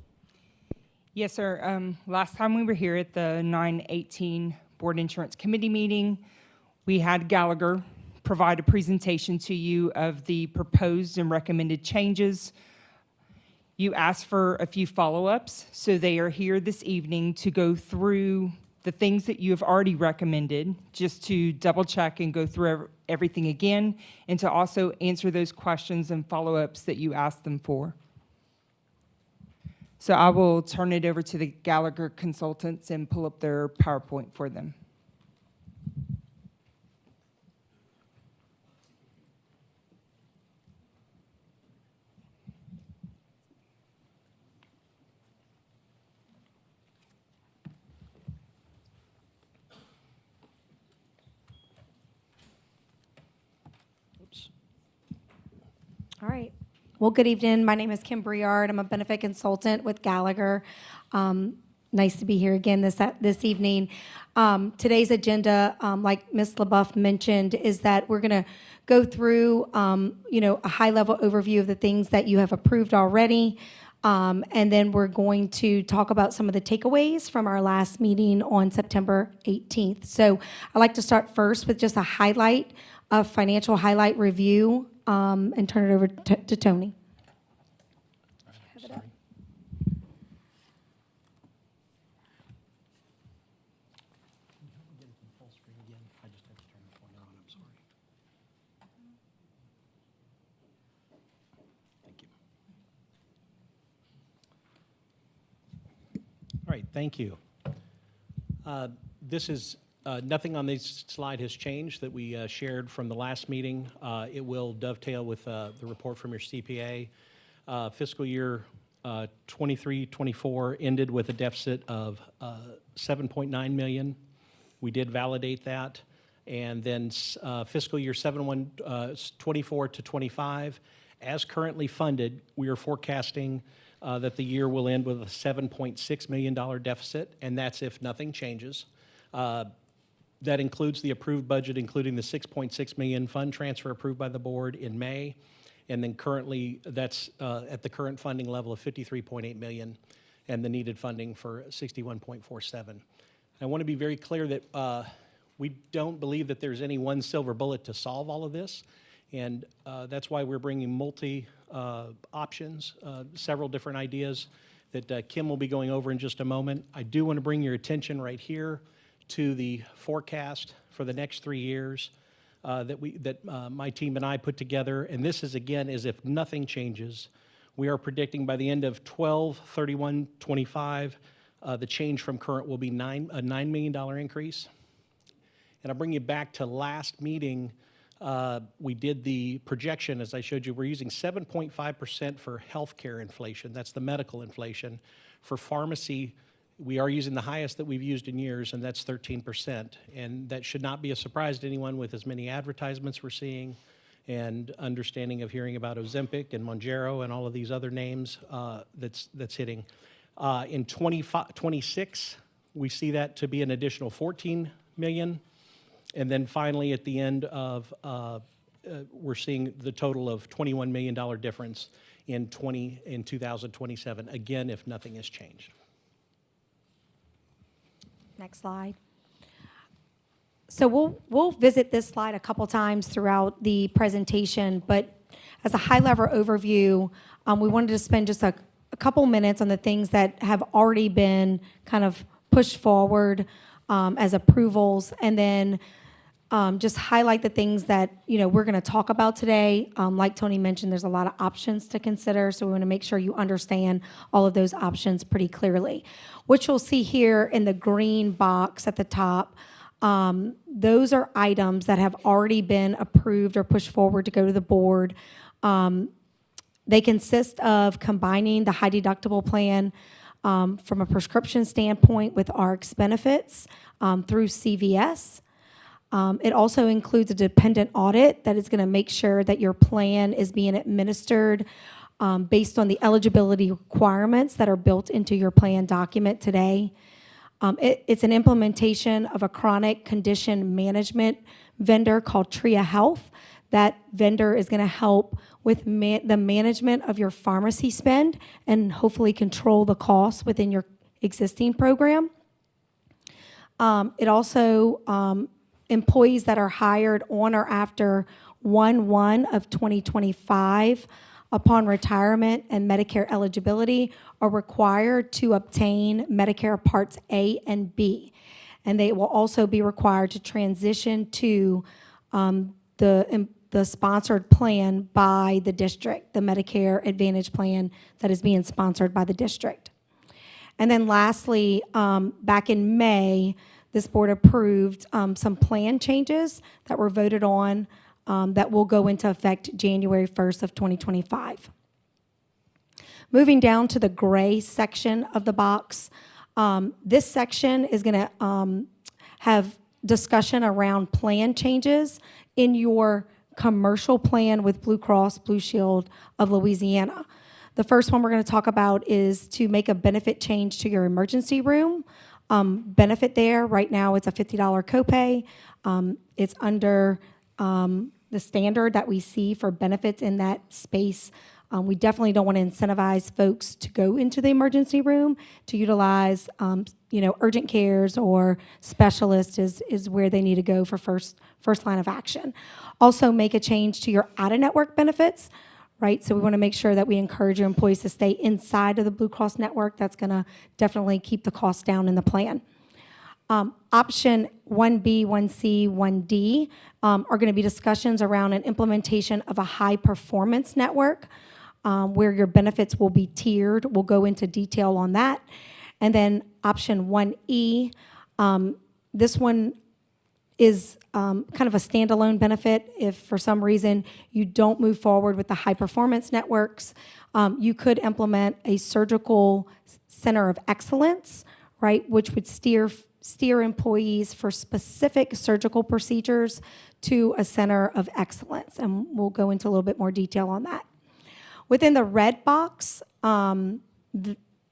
S6: Yes, sir. Last time we were here at the 9/18 Board Insurance Committee meeting, we had Gallagher provide a presentation to you of the proposed and recommended changes. You asked for a few follow-ups, so they are here this evening to go through the things that you have already recommended, just to double-check and go through everything again, and to also answer those questions and follow-ups that you asked them for. So I will turn it over to the Gallagher consultants and pull up their PowerPoint for them.
S11: All right. Well, good evening. My name is Kim Briard. I'm a benefit consultant with Gallagher. Nice to be here again this evening. Today's agenda, like Ms. LaBeouf mentioned, is that we're going to go through, a high-level overview of the things that you have approved already, and then we're going to talk about some of the takeaways from our last meeting on September 18th. So I'd like to start first with just a financial highlight review, and turn it over to Tony.
S12: All right, thank you. This is, nothing on this slide has changed that we shared from the last meeting. It will dovetail with the report from your CPA. Fiscal year 23-24 ended with a deficit of 7.9 million. We did validate that. And then fiscal year 24 to 25, as currently funded, we are forecasting that the year will end with a $7.6 million deficit, and that's if nothing changes. That includes the approved budget, including the $6.6 million fund transfer approved by the board in May, and then currently that's at the current funding level of $53.8 million, and the needed funding for $61.47. I want to be very clear that we don't believe that there's any one silver bullet to solve all of this, and that's why we're bringing multi options, several different ideas that Kim will be going over in just a moment. I do want to bring your attention right here to the forecast for the next 3 years that my team and I put together. And this is, again, as if nothing changes. We are predicting by the end of 12/31/25, the change from current will be a $9 million increase. And I'll bring you back to last meeting. We did the projection, as I showed you. We're using 7.5% for healthcare inflation. That's the medical inflation For pharmacy, we are using the highest that we've used in years, and that's 13%. And that should not be a surprise to anyone with as many advertisements we're seeing and understanding of hearing about Ozempic and Mounjaro and all of these other names that's hitting. In 26, we see that to be an additional 14 million. And then finally, at the end of, we're seeing the total of $21 million difference in 2027, again, if nothing has changed.
S11: Next slide. So we'll visit this slide a couple times throughout the presentation, but as a high-level overview, we wanted to spend just a couple minutes on the things that have already been kind of pushed forward as approvals, and then just highlight the things that we're going to talk about today. Like Tony mentioned, there's a lot of options to consider, so we want to make sure you understand all of those options pretty clearly. What you'll see here in the green box at the top, those are items that have already been approved or pushed forward to go to the board. They consist of combining the high deductible plan from a prescription standpoint with RX benefits through CVS. It also includes a dependent audit that is going to make sure that your plan is being administered based on the eligibility requirements that are built into your plan document today. It's an implementation of a chronic condition management vendor called Tria Health. That vendor is going to help with the management of your pharmacy spend and hopefully control the costs within your existing program. It also, employees that are hired on or after 1/1 of 2025 upon retirement and Medicare eligibility are required to obtain Medicare Parts A and B. And they will also be required to transition to the sponsored plan by the district, the Medicare Advantage plan that is being sponsored by the district. And then lastly, back in May, this board approved some plan changes that were voted on that will go into effect January 1st of 2025. Moving down to the gray section of the box, this section is going to have discussion around plan changes in your commercial plan with Blue Cross Blue Shield of Louisiana. The first one we're going to talk about is to make a benefit change to your emergency room. Benefit there, right now it's a $50 copay. It's under the standard that we see for benefits in that space. We definitely don't want to incentivize folks to go into the emergency room to utilize, urgent cares or specialists is where they need to go for first line of action. Also, make a change to your out-of-network benefits, right? So we want to make sure that we encourage your employees to stay inside of the Blue Cross network. That's going to definitely keep the costs down in the plan. Option 1B, 1C, 1D are going to be discussions around an implementation of a high-performance network where your benefits will be tiered. We'll go into detail on that. And then option 1E, this one is kind of a standalone benefit. If for some reason you don't move forward with the high-performance networks, you could implement a surgical center of excellence, right, which would steer employees for specific surgical procedures to a center of excellence. And we'll go into a little bit more detail on that. Within the red box,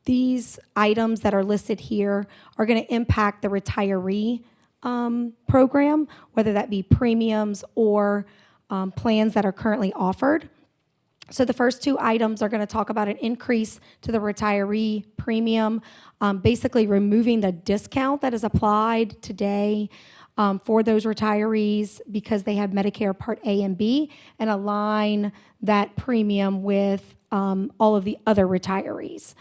S11: these items that are listed here are going to impact the retiree program, whether that be premiums or plans that are currently offered. So the first two items are going to talk about an increase to the retiree premium, basically removing the discount that is applied today for those retirees because they have Medicare Part A and B, and align that premium with all of the other retirees.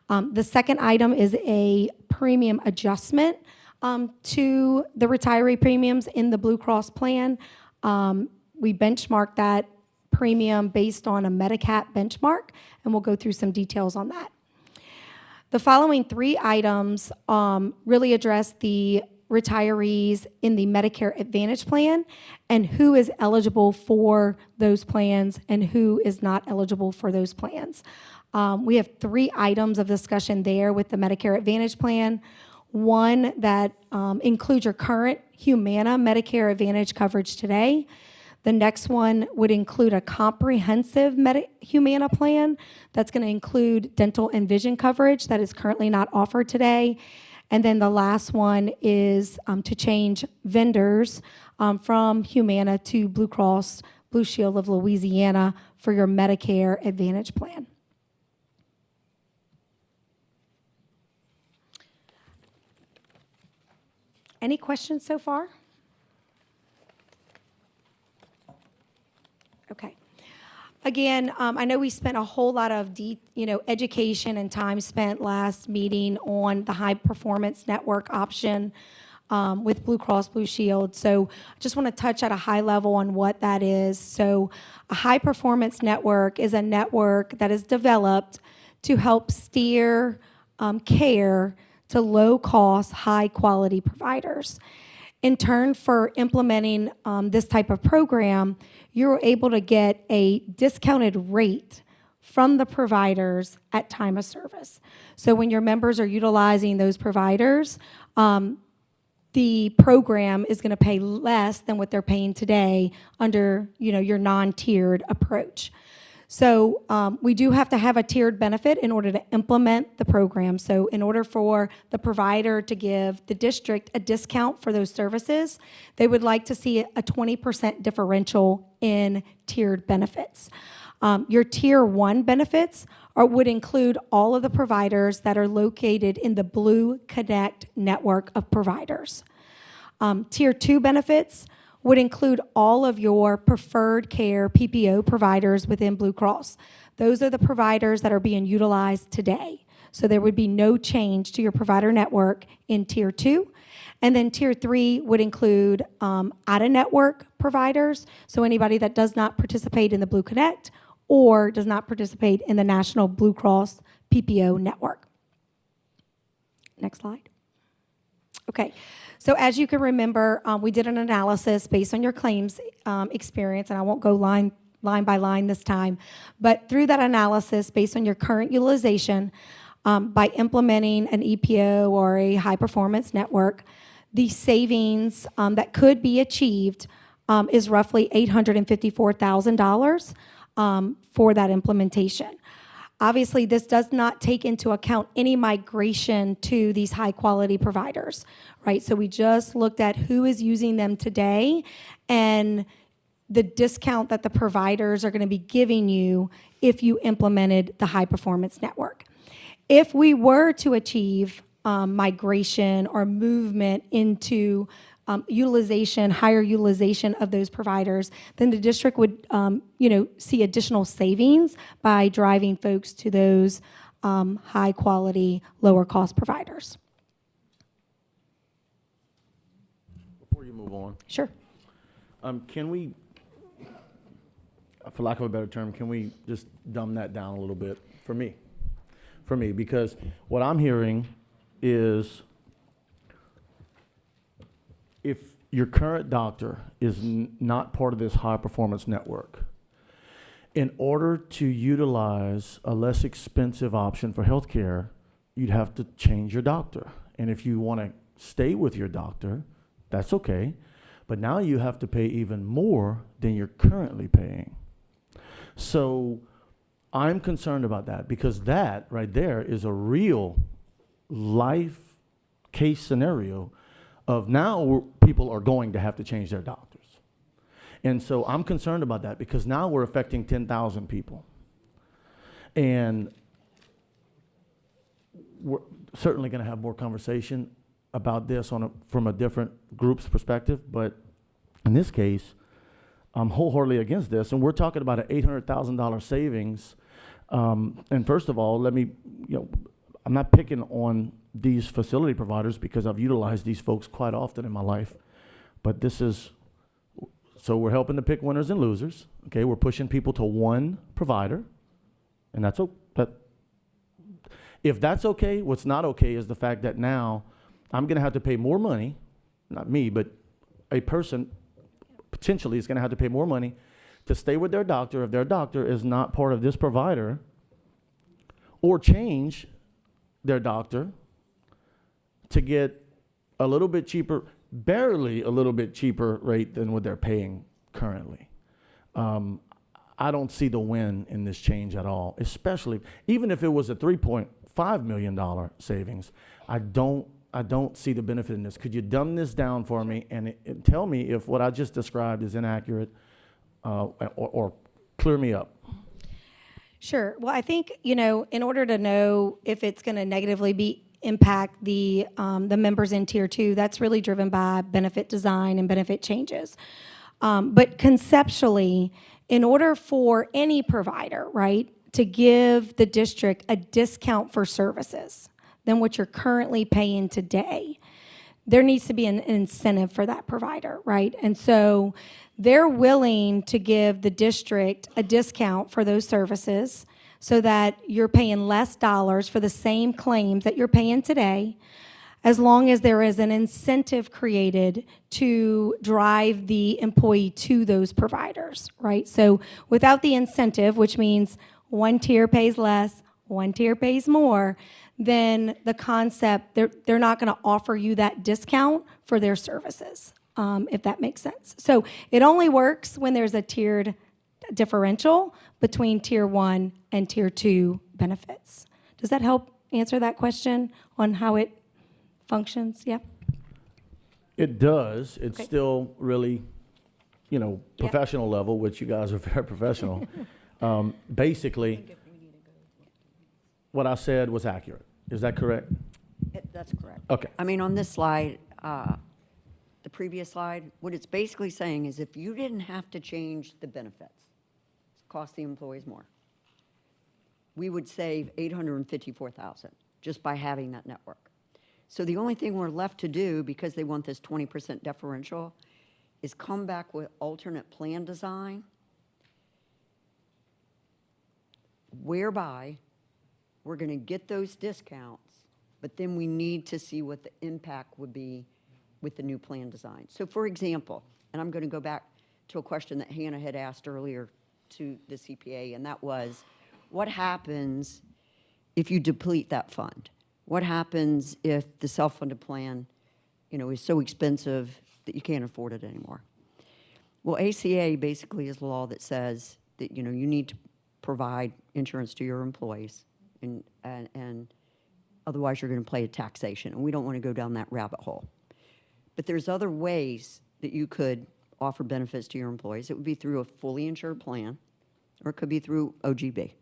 S11: The second item is a premium adjustment to the retiree premiums in the Blue Cross plan. We benchmark that premium based on a Medicap benchmark, and we'll go through some details on that. The following three items really address the retirees in the Medicare Advantage plan and who is eligible for those plans and who is not eligible for those plans. We have 3 items of discussion there with the Medicare Advantage plan. One that includes your current Humana Medicare Advantage coverage today. The next one would include a comprehensive Humana plan that's going to include dental and vision coverage that is currently not offered today. And then the last one is to change vendors from Humana to Blue Cross Blue Shield of Louisiana for your Medicare Advantage plan. Any questions so far? Okay. Again, I know we spent a whole lot of education and time spent last meeting on the high performance network option with Blue Cross Blue Shield. So I just want to touch at a high level on what that is. So a high performance network is a network that is developed to help steer care to low cost, high quality providers. In turn, for implementing this type of program, you're able to get a discounted rate from the providers at time of service. So when your members are utilizing those providers, the program is going to pay less than what they're paying today under your non-tiered approach. So we do have to have a tiered benefit in order to implement the program. So in order for the provider to give the district a discount for those services, they would like to see a 20% differential in tiered benefits. Your Tier 1 benefits would include all of the providers that are located in the Blue Connect network of providers. Tier 2 benefits would include all of your preferred care PPO providers within Blue Cross. Those are the providers that are being utilized today. So there would be no change to your provider network in Tier 2. And then Tier 3 would include out-of-network providers, so anybody that does not participate in the Blue Connect or does not participate in the National Blue Cross PPO network. Next slide. Okay. So as you can remember, we did an analysis based on your claims experience, and I won't go line by line this time, but through that analysis, based on your current utilization, by implementing an EPO or a high-performance network, the savings that could be achieved is roughly $854,000 for that implementation. Obviously, this does not take into account any migration to these high-quality providers, right? So we just looked at who is using them today and the discount that the providers are going to be giving you if you implemented the high-performance network. If we were to achieve migration or movement into higher utilization of those providers, then the district would, see additional savings by driving folks to those high quality, lower cost providers.
S1: Before you move on,
S11: Sure.
S1: can we, for lack of a better term, can we just dumb that down a little bit for me? Because what I'm hearing is if your current doctor is not part of this high-performance network, in order to utilize a less expensive option for healthcare, you'd have to change your doctor. And if you want to stay with your doctor, that's okay. But now you have to pay even more than you're currently paying. So I'm concerned about that because that right there is a real life case scenario of now people are going to have to change their doctors. And so I'm concerned about that because now we're affecting 10,000 people. And we're certainly going to have more conversation about this from a different group's perspective, but in this case, I'm wholeheartedly against this, and we're talking about an $800,000 savings. And first of all, I'm not picking on these facility providers because I've utilized these folks quite often in my life, but so we're helping to pick winners and losers. Okay, we're pushing people to one provider, and if that's okay, what's not okay is the fact that now I'm going to have to pay more money, not me, but a person potentially is going to have to pay more money to stay with their doctor if their doctor is not part of this provider or change their doctor to get a little bit cheaper, barely a little bit cheaper rate than what they're paying currently. I don't see the win in this change at all, especially even if it was a $3.5 million savings. I don't see the benefit in this. Could you dumb this down for me and tell me if what I just described is inaccurate, or clear me up?
S11: Sure. Well, I think, in order to know if it's going to negatively impact the members in Tier 2, that's really driven by benefit design and benefit changes. But conceptually, in order for any provider, right, to give the district a discount for services than what you're currently paying today, there needs to be an incentive for that provider, right? And so they're willing to give the district a discount for those services so that you're paying less dollars for the same claims that you're paying today, as long as there is an incentive created to drive the employee to those providers, right? So without the incentive, which means one tier pays less, one tier pays more, then the concept, they're not going to offer you that discount for their services, if that makes sense. So it only works when there's a tiered differential between Tier 1 and Tier 2 benefits. Does that help answer that question on how it functions? Yeah.
S1: It does. It's
S11: Okay.
S1: still really, professional level, which you guys are very professional. Basically, what I said was accurate. Is that correct?
S13: That's correct.
S1: Okay.
S13: I mean, on this slide, the previous slide, what it's basically saying is if you didn't have to change the benefits, cost the employees more, we would save $854,000 just by having that network. So the only thing we're left to do, because they want this 20% differential, is come back with alternate plan design whereby we're going to get those discounts, but then we need to see what the impact would be with the new plan design. So for example, and I'm going to go back to a question that Hannah had asked earlier to the CPA, and that was, what happens if you deplete that fund? What happens if the self-funded plan, is so expensive that you can't afford it anymore? Well, ACA basically is the law that says that, you need to provide insurance to your employees, and otherwise you're going to pay a taxation, and we don't want to go down that rabbit hole. But there's other ways that you could offer benefits to your employees. It would be through a fully insured plan, or it could be through OGB.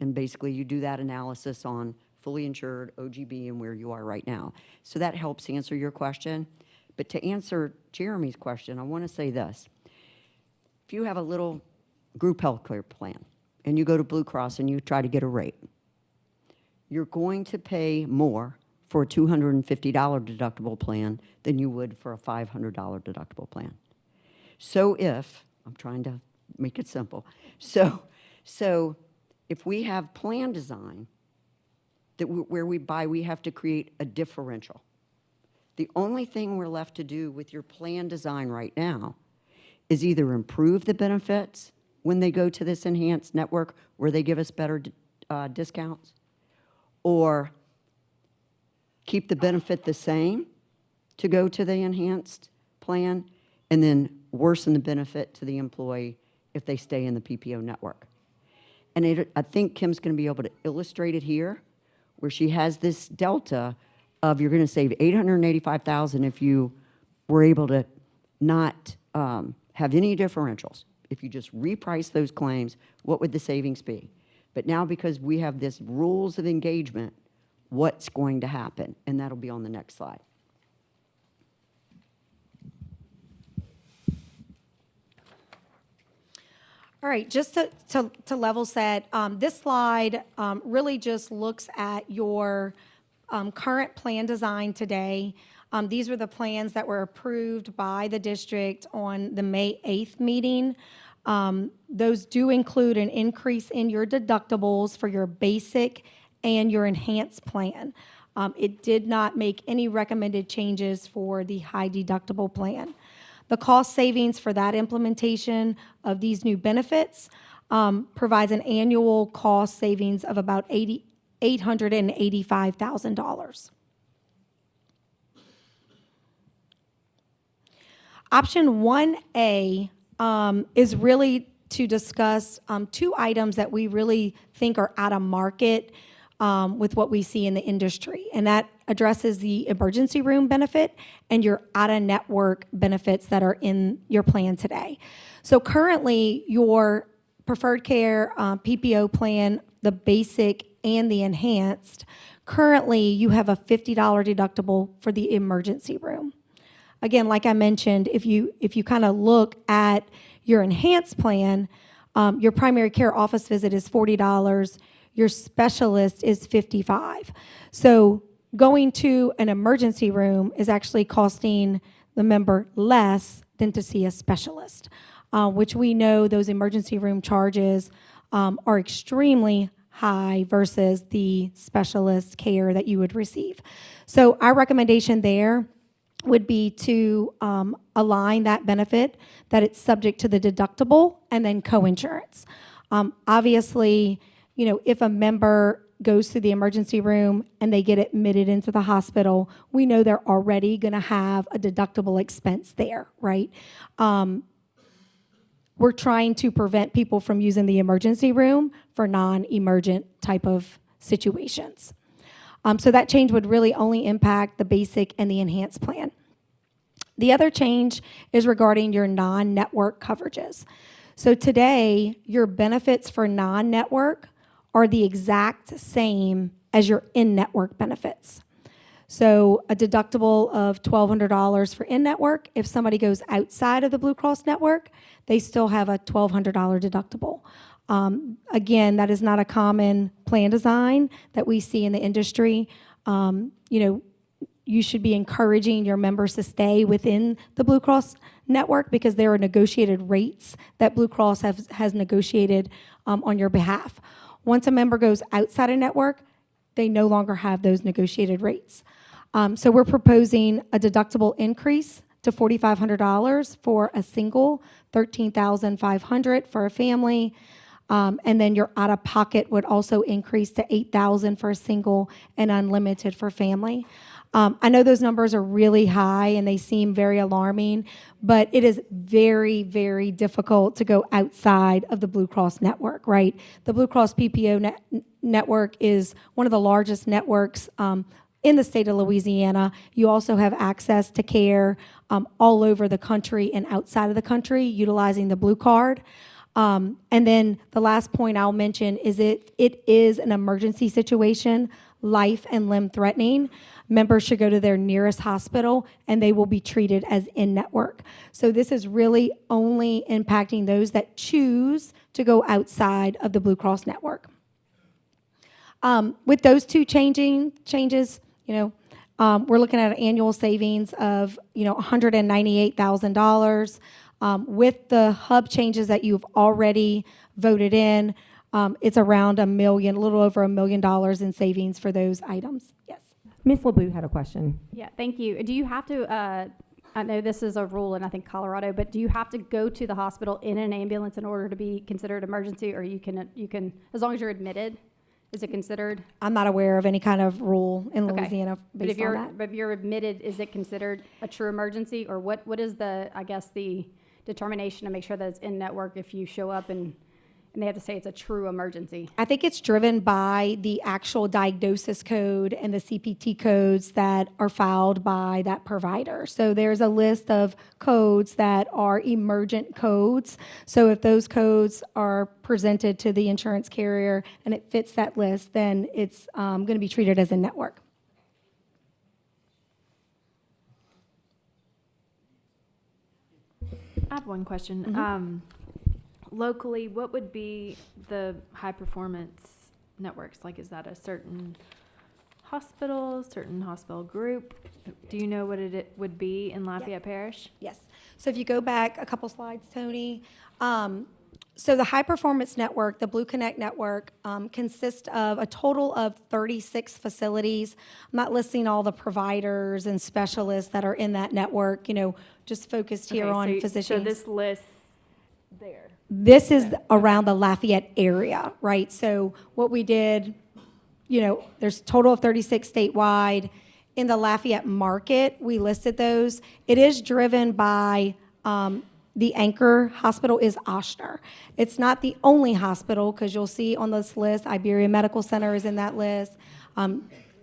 S13: And basically you do that analysis on fully insured, OGB, and where you are right now. So that helps answer your question. But to answer Jeremy's question, I want to say this. If you have a little group health care plan and you go to Blue Cross and you try to get a rate, you're going to pay more for a $250 deductible plan than you would for a $500 deductible plan. So I'm trying to make it simple. So if we have plan design that we have to create a differential. The only thing we're left to do with your plan design right now is either improve the benefits when they go to this enhanced network where they give us better discounts, or keep the benefit the same to go to the enhanced plan, and then worsen the benefit to the employee if they stay in the PPO network. And I think Kim's going to be able to illustrate it here, where she has this delta of you're going to save $885,000 if you were able to not have any differentials. If you just reprice those claims, what would the savings be? But now, because we have this rules of engagement, what's going to happen? And that'll be on the next slide.
S11: All right, just to level set, this slide really just looks at your current plan design today. These were the plans that were approved by the district on the May 8th meeting. Those do include an increase in your deductibles for your basic and your enhanced plan. It did not make any recommended changes for the high deductible plan. The cost savings for that implementation of these new benefits provides an annual cost savings of about $885,000. Option 1A is really to discuss two items that we really think are out of market with what we see in the industry, and that addresses the emergency room benefit and your out-of-network benefits that are in your plan today. So currently, your preferred care PPO plan, the basic and the enhanced, currently you have a $50 deductible for the emergency room. Again, like I mentioned, if you kind of look at your enhanced plan, your primary care office visit is $40, your specialist is $55. So going to an emergency room is actually costing the member less than to see a specialist, which we know those emergency room charges are extremely high versus the specialist care that you would receive. So our recommendation there would be to align that benefit, that it's subject to the deductible and then coinsurance. Obviously, you know, if a member goes to the emergency room and they get admitted into the hospital, we know they're already going to have a deductible expense there, right? We're trying to prevent people from using the emergency room for non-emergent type of situations. So that change would really only impact the basic and the enhanced plan. The other change is regarding your non-network coverages. So today, your benefits for non-network are the exact same as your in-network benefits. So a deductible of $1,200 for in-network. If somebody goes outside of the Blue Cross network, they still have a $1,200 deductible. Again, that is not a common plan design that we see in the industry. You know, you should be encouraging your members to stay within the Blue Cross network because there are negotiated rates that Blue Cross has negotiated on your behalf. Once a member goes outside a network, they no longer have those negotiated rates. So we're proposing a deductible increase to $4,500 for a single, $13,500 for a family, and then your out-of-pocket would also increase to $8,000 for a single and unlimited for family. I know those numbers are really high and they seem very alarming, but it is very, very difficult to go outside of the Blue Cross network, right? The Blue Cross PPO network is one of the largest networks in the state of Louisiana. You also have access to care all over the country and outside of the country utilizing the Blue Card. And then the last point I'll mention is it is an emergency situation, life and limb threatening. Members should go to their nearest hospital and they will be treated as in-network. So this is really only impacting those that choose to go outside of the Blue Cross network. With those two changes, you know, we're looking at an annual savings of, you know, $198,000. With the hub changes that you've already voted in, it's around a little over $1 million in savings for those items. Yes.
S7: Ms. LeBou had a question.
S10: Yeah, thank you. Do you have to, I know this is a rule in, I think, Colorado, but do you have to go to the hospital in an ambulance in order to be considered emergency, or you can, as long as you're admitted, is it considered?
S11: I'm not aware of any kind of rule in
S10: Okay.
S11: Louisiana
S10: But
S11: based on that.
S10: But if you're admitted, is it considered a true emergency, or what is the, I guess, the determination to make sure that it's in network if you show up and they have to say it's a true emergency?
S11: I think it's driven by the actual diagnosis code and the CPT codes that are filed by that provider. So there's a list of codes that are emergent codes. So if those codes are presented to the insurance carrier and it fits that list, then it's going to be treated as a network.
S3: I have one question.
S11: Mm-hmm.
S3: Locally, what would be the high performance networks? Like, is that a certain hospital group? Do you know what it would be in Lafayette Parish?
S11: Yes. So if you go back a couple slides, Tony. So the High Performance Network, the Blue Connect Network, consists of a total of 36 facilities. I'm not listing all the providers and specialists that are in that network, you know, just focused here on physicians.
S3: So this list there.
S11: This is around the Lafayette area, right? So what we did there's a total of 36 statewide. In the Lafayette market, we listed those. It is driven by the anchor hospital is Ochsner. It's not the only hospital, because you'll see on this list, Iberia Medical Center is in that list,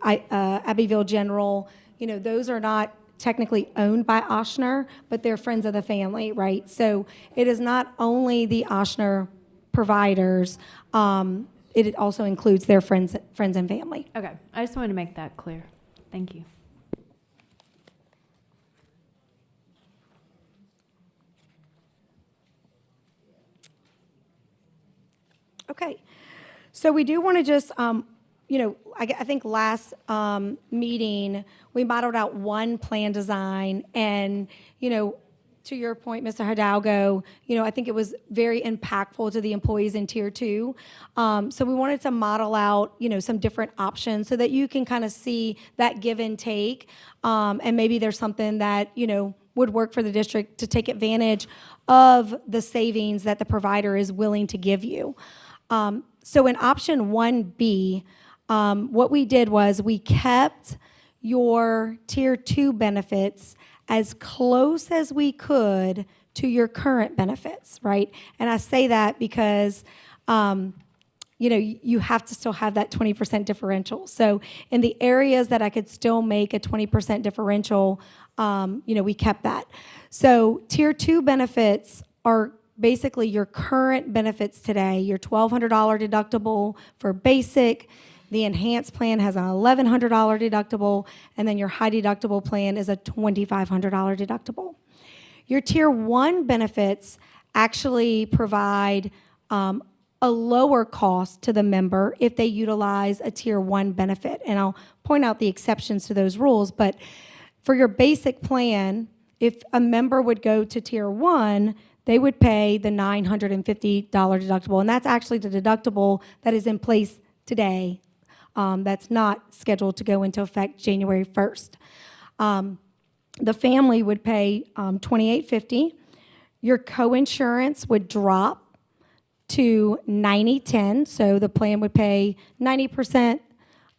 S11: Abbeville General. Those are not technically owned by Ochsner, but they're friends of the family, right? So it is not only the Ochsner providers, it also includes their friends and family.
S3: Okay, I just wanted to make that clear. Thank you.
S11: Okay, so we do want to just, I think last meeting, we modeled out one plan design, and, to your point, Mr. Hidalgo, I think it was very impactful to the employees in Tier 2. So we wanted to model out, some different options so that you can kind of see that give and take, and maybe there's something that, would work for the district to take advantage of the savings that the provider is willing to give you. So in option 1B, what we did was we kept your Tier 2 benefits as close as we could to your current benefits, right? And I say that because, you have to still have that 20% differential. So in the areas that I could still make a 20% differential, we kept that. So Tier 2 benefits are basically your current benefits today, your $1,200 deductible for basic. The enhanced plan has an $1,100 deductible, and then your high deductible plan is a $2,500 deductible. Your Tier 1 benefits actually provide a lower cost to the member if they utilize a Tier 1 benefit. And I'll point out the exceptions to those rules, but for your basic plan, if a member would go to Tier 1, they would pay the $950 deductible, and that's actually the deductible that is in place today. That's not scheduled to go into effect January 1st. The family would pay $2,850. Your coinsurance would drop to 90/10, so the plan would pay 90%.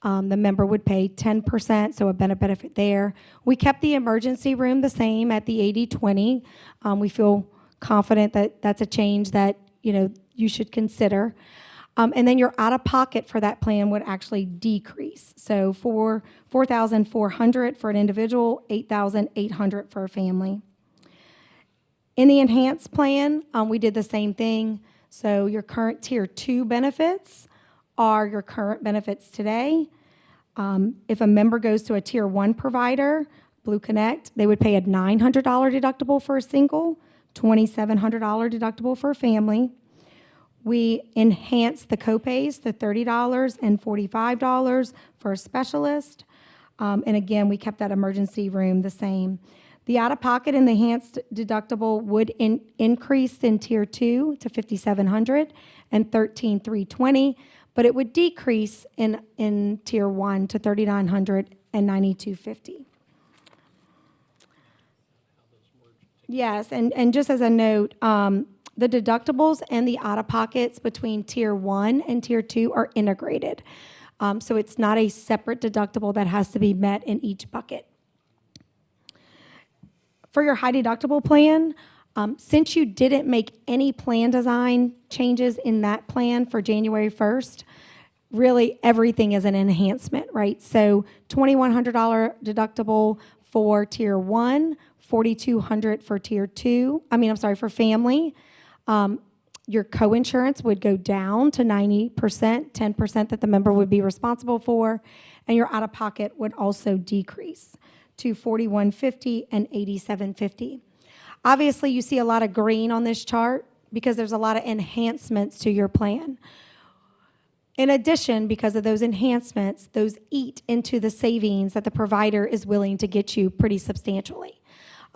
S11: The member would pay 10%, so a benefit there. We kept the emergency room the same at the 80/20. We feel confident that that's a change that you should consider. And then your out-of-pocket for that plan would actually decrease. So for $4,400 for an individual, $8,800 for a family. In the enhanced plan, we did the same thing. So your current Tier 2 benefits are your current benefits today. If a member goes to a Tier 1 provider, Blue Connect, they would pay a $900 deductible for a single, $2,700 deductible for a family. We enhanced the copays to $30 and $45 for a specialist. And again, we kept that emergency room the same. The out-of-pocket and the enhanced deductible would increase in Tier 2 to $5,700 and $13,320, but it would decrease in Tier 1 to $3,900 and $92.50. Yes, and just as a note, the deductibles and the out-of-pockets between Tier 1 and Tier 2 are integrated. So it's not a separate deductible that has to be met in each bucket. For your high deductible plan, since you didn't make any plan design changes in that plan for January 1st, really everything is an enhancement, right? So $2,100 deductible for Tier 1, $4,200 for Tier 2, for family. Your coinsurance would go down to 90%, 10% that the member would be responsible for, and your out-of-pocket would also decrease to $4,150 and $87.50. Obviously, you see a lot of green on this chart because there's a lot of enhancements to your plan. In addition, because of those enhancements, those eat into the savings that the provider is willing to get you pretty substantially.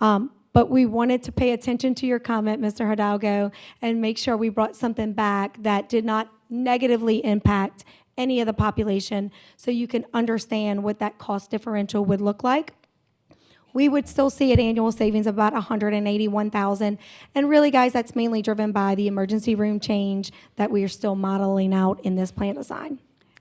S11: But we wanted to pay attention to your comment, Mr. Hidalgo, and make sure we brought something back that did not negatively impact any of the population so you can understand what that cost differential would look like. We would still see an annual savings of about $181,000. And really, guys, that's mainly driven by the emergency room change that we are still modeling out in this plan design.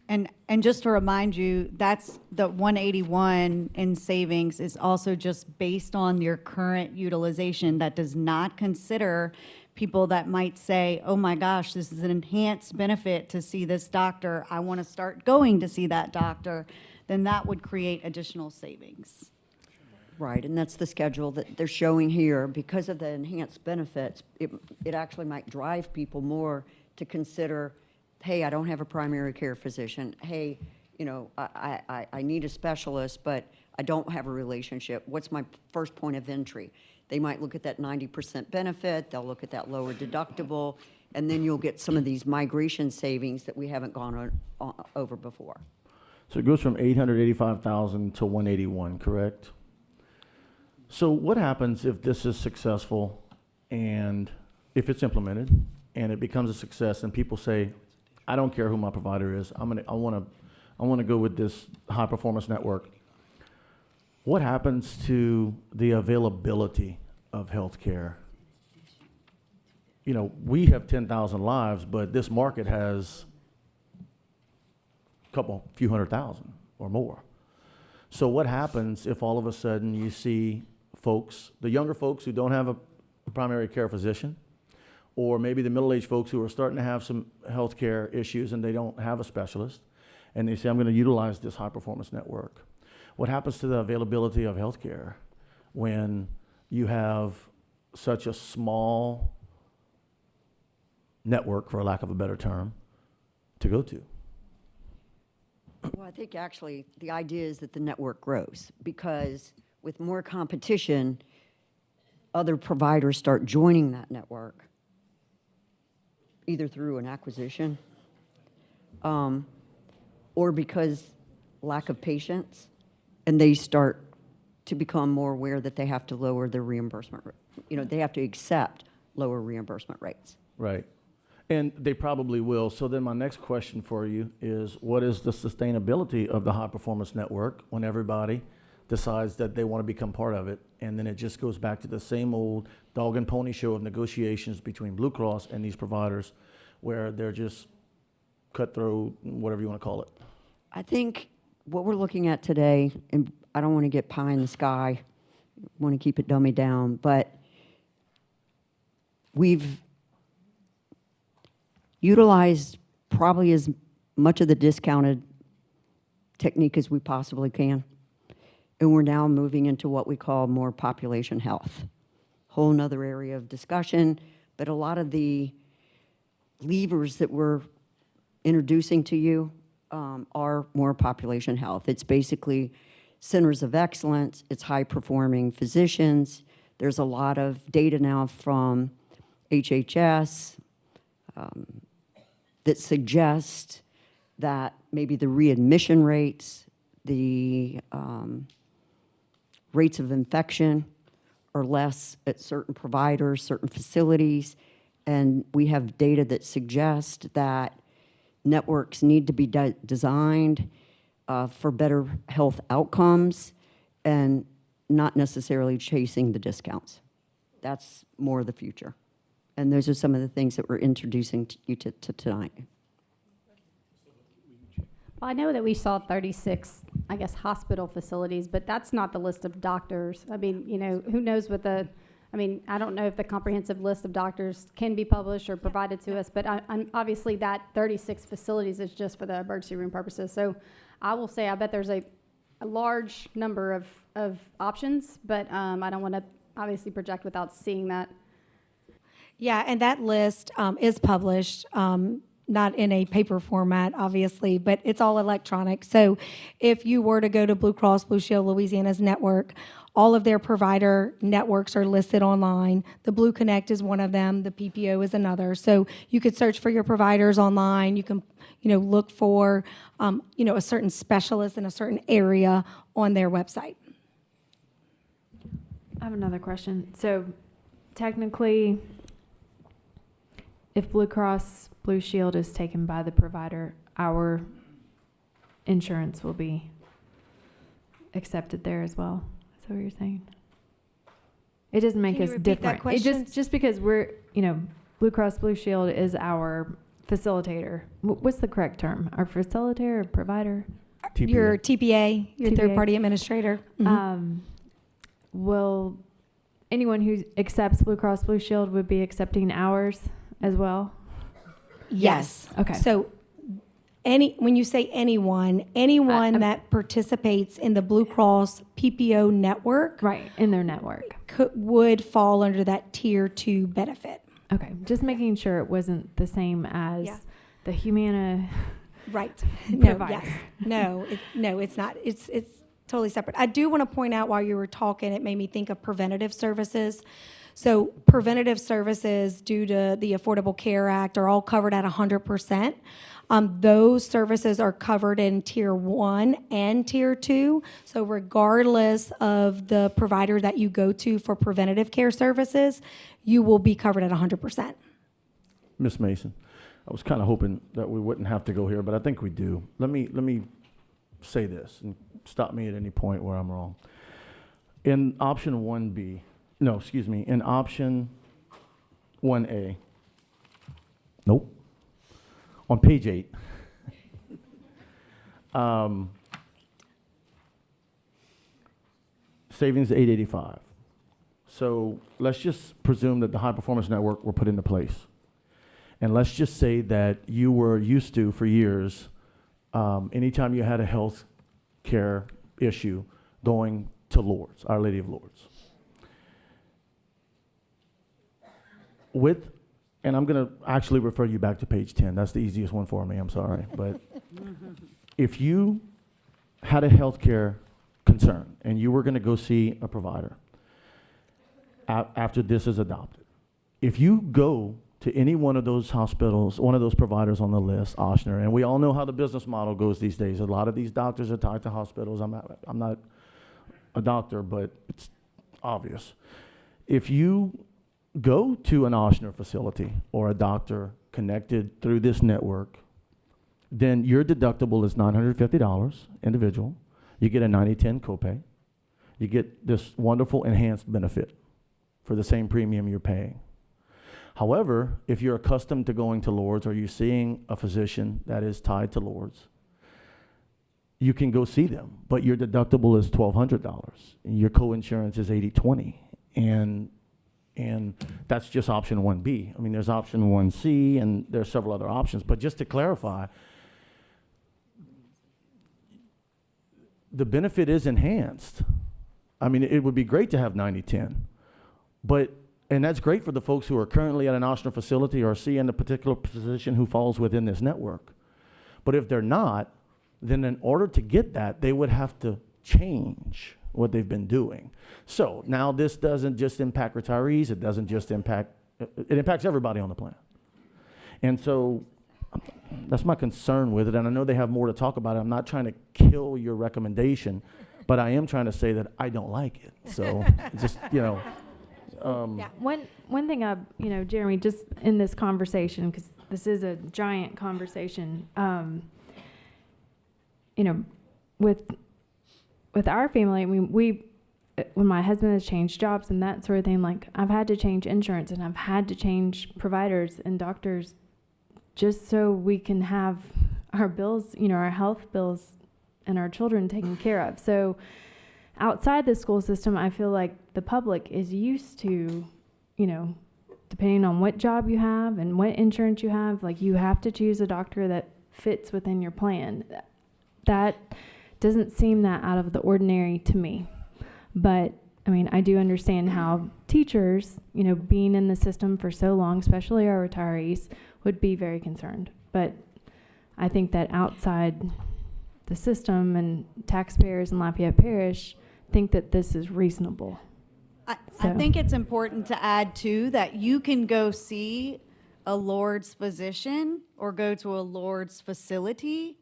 S14: And just to remind you, that's the 181 in savings is also just based on your current utilization. That does not consider people that might say, oh my gosh, this is an enhanced benefit to see this doctor. I want to start going to see that doctor. Then that would create additional savings.
S13: Right, and that's the schedule that they're showing here. Because of the enhanced benefits, it actually might drive people more to consider, hey, I don't have a primary care physician. Hey, you know, I need a specialist, but I don't have a relationship. What's my first point of entry? They might look at that 90% benefit, they'll look at that lower deductible, and then you'll get some of these migration savings that we haven't gone over before.
S1: So it goes from 885,000 to 181, correct? So what happens if this is successful and if it's implemented and it becomes a success and people say, I don't care who my provider is, I want to go with this high performance network. What happens to the availability of healthcare? You know, we have 10,000 lives, but this market has a few 100,000 or more. So what happens if all of a sudden you see folks, the younger folks who don't have a primary care physician, or maybe the middle-aged folks who are starting to have some healthcare issues and they don't have a specialist, and they say, I'm going to utilize this high-performance network. What happens to the availability of healthcare when you have such a small network, for lack of a better term, to go to?
S13: Well, I think actually the idea is that the network grows because with more competition, other providers start joining that network, either through an acquisition or because lack of patients, and they start to become more aware that they have to lower their reimbursement. You know, they have to accept lower reimbursement rates.
S1: Right. And they probably will. So then my next question for you is, what is the sustainability of the high performance network when everybody decides that they want to become part of it? And then it just goes back to the same old dog and pony show of negotiations between Blue Cross and these providers where they're just cutthroat, whatever you want to call it.
S13: I think what we're looking at today, and I don't want to get pie in the sky, want to keep it dummy down, but we've utilized probably as much of the discounted technique as we possibly can. And we're now moving into what we call more population health. Whole nother area of discussion, but a lot of the levers that we're introducing to you are more population health. It's basically centers of excellence, it's high-performing physicians. There's a lot of data now from HHS that suggest that maybe the readmission rates, the rates of infection are less at certain providers, certain facilities, and we have data that suggest that networks need to be designed for better health outcomes and not necessarily chasing the discounts. That's more the future. And those are some of the things that we're introducing to you to tonight.
S10: Well, I know that we saw 36, I guess, hospital facilities, but that's not the list of doctors. I mean, you know, who knows what the, I mean, I don't know if the comprehensive list of doctors can be published or provided to us, but I'm obviously that 36 facilities is just for the emergency room purposes. So I will say I bet there's a large number of options, but I don't want to obviously project without seeing that.
S11: Yeah, and that list is published, not in a paper format, obviously, but it's all electronic. So if you were to go to Blue Cross Blue Shield Louisiana's network, all of their provider networks are listed online. The Blue Connect is one of them. The PPO is another. So you could search for your providers online. You can, you know, look for, you know, a certain specialist in a certain area on their website.
S3: I have another question. So technically, if Blue Cross Blue Shield is taken by the provider, our insurance will be accepted there as well. Is that what you're saying? It doesn't make
S11: Can you
S3: us
S11: repeat that
S3: different. It
S11: question?
S3: just because we're, you know, Blue Cross Blue Shield is our facilitator. What's the correct term? Our facilitator or provider?
S1: TPA.
S11: Your TPA, your
S3: TPA.
S11: third-party administrator. Mhm.
S3: Will anyone who accepts Blue Cross Blue Shield would be accepting ours as well?
S11: Yes.
S3: Okay.
S11: So when you say anyone that participates in the Blue Cross PPO network
S3: Right, in their network.
S11: would fall under that tier 2 benefit.
S3: Okay, just making sure it wasn't the same as
S11: Yeah.
S3: the Humana.
S11: Right. No,
S3: Provider.
S11: yes. No, it's not. It's totally separate. I do want to point out while you were talking, it made me think of preventative services. So preventative services, due to the Affordable Care Act, are all covered at 100%. Those services are covered in Tier 1 and Tier 2. So regardless of the provider that you go to for preventative care services, you will be covered at 100%.
S1: Ms. Mason, I was kind of hoping that we wouldn't have to go here, but I think we do. Let me say this, and stop me at any point where I'm wrong. In option 1B, in option 1A, nope, on page 8, savings 885. So let's just presume that the high performance network were put into place. And let's just say that you were used to, for years, anytime you had a health care issue, going to Lourdes, Our Lady of Lourdes. And I'm going to actually refer you back to page 10. That's the easiest one for me, I'm sorry. But if you had a health care concern and you were going to go see a provider after this is adopted, if you go to any one of those hospitals, one of those providers on the list, Ochsner, and we all know how the business model goes these days. A lot of these doctors are tied to hospitals. I'm not a doctor, but it's obvious. If you go to an Ochsner facility or a doctor connected through this network, then your deductible is $950 individual. You get a 90/10 copay. You get this wonderful enhanced benefit for the same premium you're paying. However, if you're accustomed to going to Lourdes or you're seeing a physician that is tied to Lourdes, you can go see them, but your deductible is $1,200 and your co-insurance is 80/20, and that's just option 1B. I mean, there's option 1C and there's several other options, but just to clarify, the benefit is enhanced. I mean, it would be great to have 90/10, and that's great for the folks who are currently at an Ochsner facility or seeing a particular physician who falls within this network. But if they're not, then in order to get that, they would have to change what they've been doing. So now this doesn't just impact retirees, it doesn't just impact, it impacts everybody on the plan. And so that's my concern with it, and I know they have more to talk about it. I'm not trying to kill your recommendation, but I am trying to say that I don't like it. So just,
S3: Yeah. One thing Jeremy, just in this conversation, because this is a giant conversation, with our family, I mean, when my husband has changed jobs and that sort of thing, like, I've had to change insurance and I've had to change providers and doctors just so we can have our bills, our health bills and our children taken care of. So outside the school system, I feel like the public is used to, depending on what job you have and what insurance you have, like, you have to choose a doctor that fits within your plan. That doesn't seem that out of the ordinary to me. But, I mean, I do understand how teachers, being in the system for so long, especially our retirees, would be very concerned. But I think that outside the system and taxpayers in Lafayette Parish think that this is reasonable.
S14: I think it's important to add, too, that you can go see a Lourdes physician or go to a Lourdes facility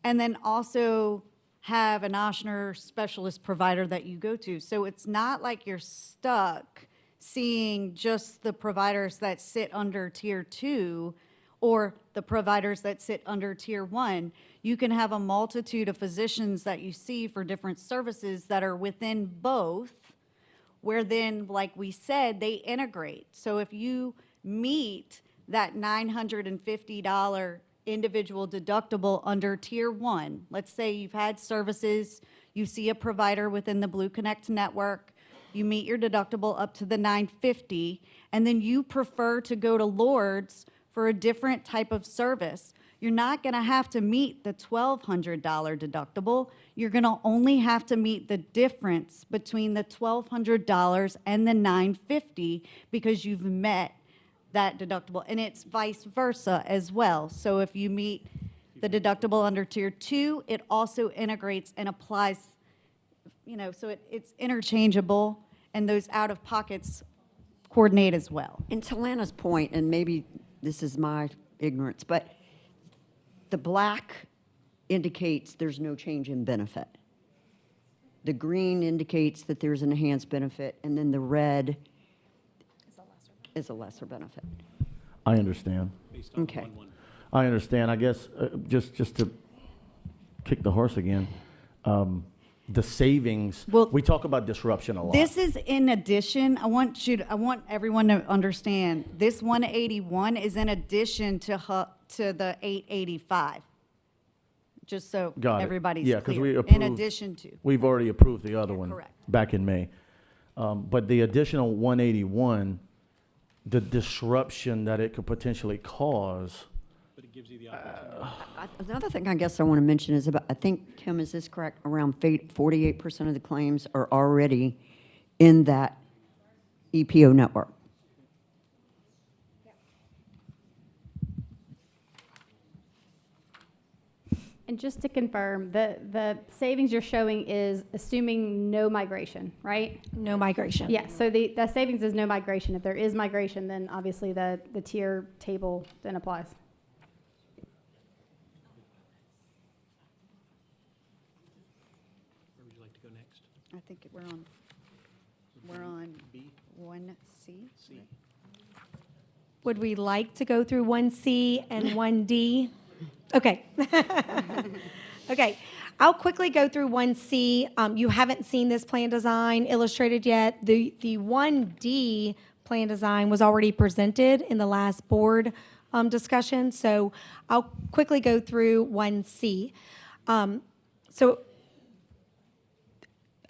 S14: and then also have an Ochsner specialist provider that you go to. So it's not like you're stuck seeing just the providers that sit under Tier 2 or the providers that sit under Tier 1. You can have a multitude of physicians that you see for different services that are within both, where then, like we said, they integrate. So if you meet that $950 individual deductible under Tier 1. Let's say you've had services, you see a provider within the Blue Connect network, you meet your deductible up to the $950, and then you prefer to go to Lord's for a different type of service. You're not going to have to meet the $1,200 deductible. You're going to only have to meet the difference between the $1,200 and the $950 because you've met that deductible. And it's vice versa as well. So if you meet the deductible under Tier 2, it also integrates and applies, so it's interchangeable, and those out-of-pockets coordinate as well.
S13: And to Lana's point, and maybe this is my ignorance, but the black indicates there's no change in benefit. The green indicates that there's an enhanced benefit, and then the red is a lesser benefit.
S1: I understand.
S13: Okay.
S1: I understand. I guess just to kick the horse again, the savings.
S14: Well,
S1: we talk about disruption a lot.
S14: This is in addition. I want everyone to understand. This 181 is in addition to the 885. Just so
S1: Got it.
S14: everybody's
S1: Yeah, 'cause
S14: clear.
S1: we
S14: In
S1: approved-
S14: addition to.
S1: We've already approved the other one
S14: correct.
S1: back in May. But the additional 181, the disruption that it could potentially cause.
S12: But it gives you the opportunity.
S13: Another thing I guess I want to mention is I think, Kim, is this correct? Around 48% of the claims are already in that EPO network.
S10: And just to confirm, the savings you're showing is assuming no migration, right?
S11: No migration.
S10: Yeah, so the savings is no migration. If there is migration, then obviously the tier table then applies.
S12: Where would you like to go next?
S14: I think we're on
S12: B?
S14: 1C.
S12: C?
S11: Would we like to go through 1C and 1D? Okay. Okay. I'll quickly go through 1C. You haven't seen this plan design illustrated yet. The 1D plan design was already presented in the last board discussion, so I'll quickly go through 1C. So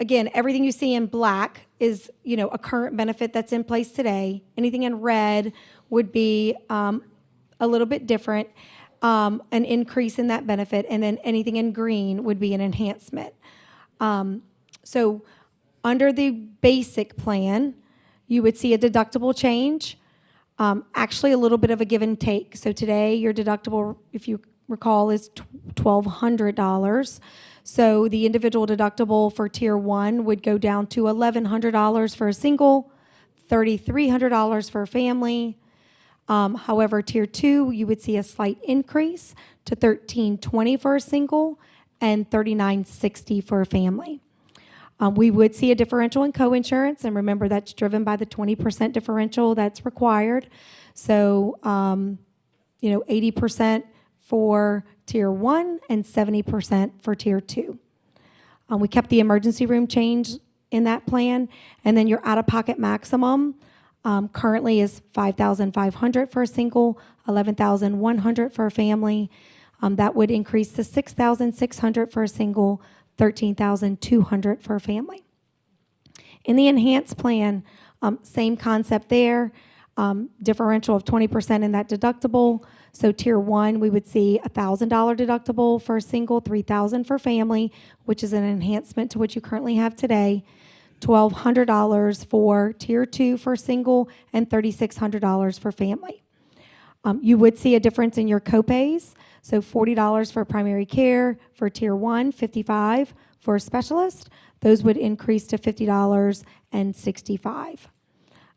S11: again, everything you see in black is, a current benefit that's in place today. Anything in red would be a little bit different, an increase in that benefit, and then anything in green would be an enhancement. So under the basic plan, you would see a deductible change, actually a little bit of a give and take. So today, your deductible, if you recall, is $1,200. So the individual deductible for Tier 1 would go down to $1,100 for a single, $3,300 for a family. However, Tier 2, you would see a slight increase to $1,320 for a single and $3,960 for a family. We would see a differential in coinsurance, and remember that's driven by the 20% differential that's required. So, 80% for Tier 1 and 70% for Tier 2. We kept the emergency room change in that plan, and then your out-of-pocket maximum currently is $5,500 for a single, $11,100 for a family. That would increase to $6,600 for a single, $13,200 for a family. In the enhanced plan, same concept there, differential of 20% in that deductible. So Tier 1, we would see a $1,000 deductible for a single, $3,000 for family, which is an enhancement to what you currently have today. $1,200 for Tier 2 for single, and $3,600 for family. You would see a difference in your copays. So $40 for primary care for Tier 1, $55 for a specialist. Those would increase to $50 and $65.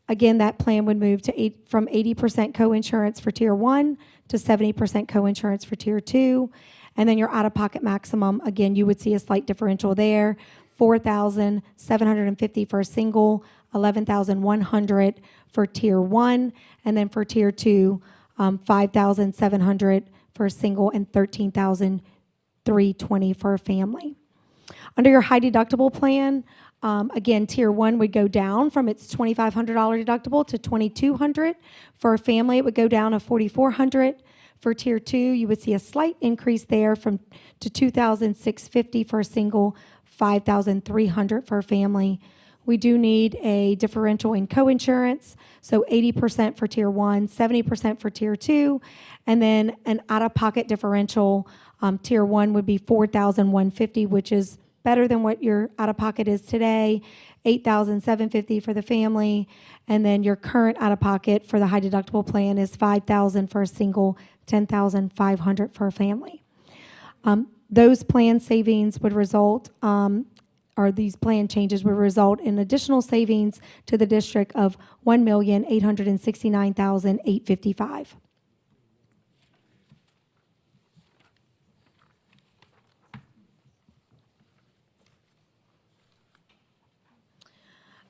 S11: Again, that plan would move to from 80% coinsurance for Tier 1 to 70% coinsurance for Tier 2. And then your out-of-pocket maximum, again, you would see a slight differential there. $4,750 for a single, $11,100 for Tier 1, and then for Tier 2, $5,700 for a single and $13,320 for a family. Under your high deductible plan, Again, tier one would go down from its $2,500 deductible to $2,200. For a family, it would go down to $4,400. For tier two, you would see a slight increase there to $2,650 for a single, $5,300 for a family. We do need a differential in coinsurance, so 80% for tier one, 70% for tier two, and then an out-of-pocket differential. Tier one would be $4,150, which is better than what your out-of-pocket is today, $8,750 for the family, and then your current out-of-pocket for the high deductible plan is $5,000 for a single, $10,500 for a family. Those plan savings would result, or these plan changes would result in additional savings to the district of $1,869,855.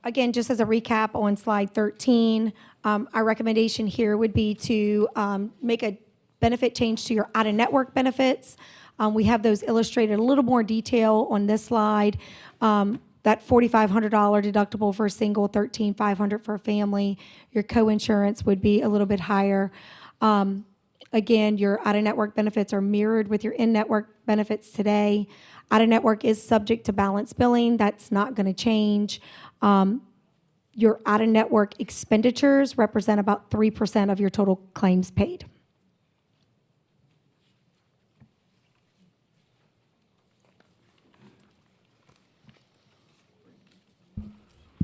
S11: Again, just as a recap on slide 13, our recommendation here would be to make a benefit change to your out-of-network benefits. We have those illustrated a little more detail on this slide. That $4,500 deductible for a single, $13,500 for a family. Your coinsurance would be a little bit higher. Again, your out-of-network benefits are mirrored with your in-network benefits today. Out-of-network is subject to balance billing. That's not going to change. Your out-of-network expenditures represent about 3% of your total claims paid.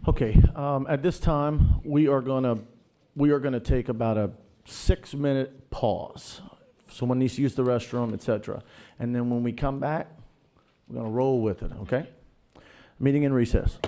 S1: Okay, at this time, we are gonna take about a 6-minute pause. Someone needs to use the restroom, etc. And then when we come back, we're gonna roll with it, okay? Meeting in recess.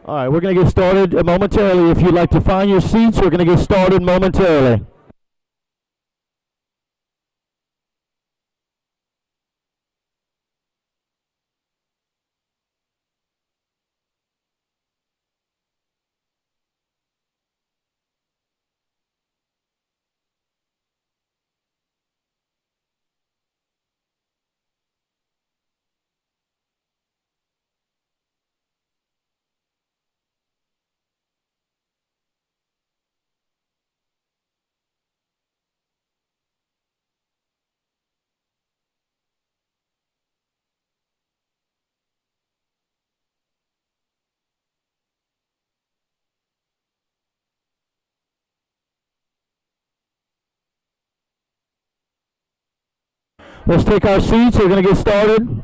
S1: All right, we're going to get started momentarily. If you'd like to find your seats, we're going to get started momentarily. Let's take our seats. We're going to get started.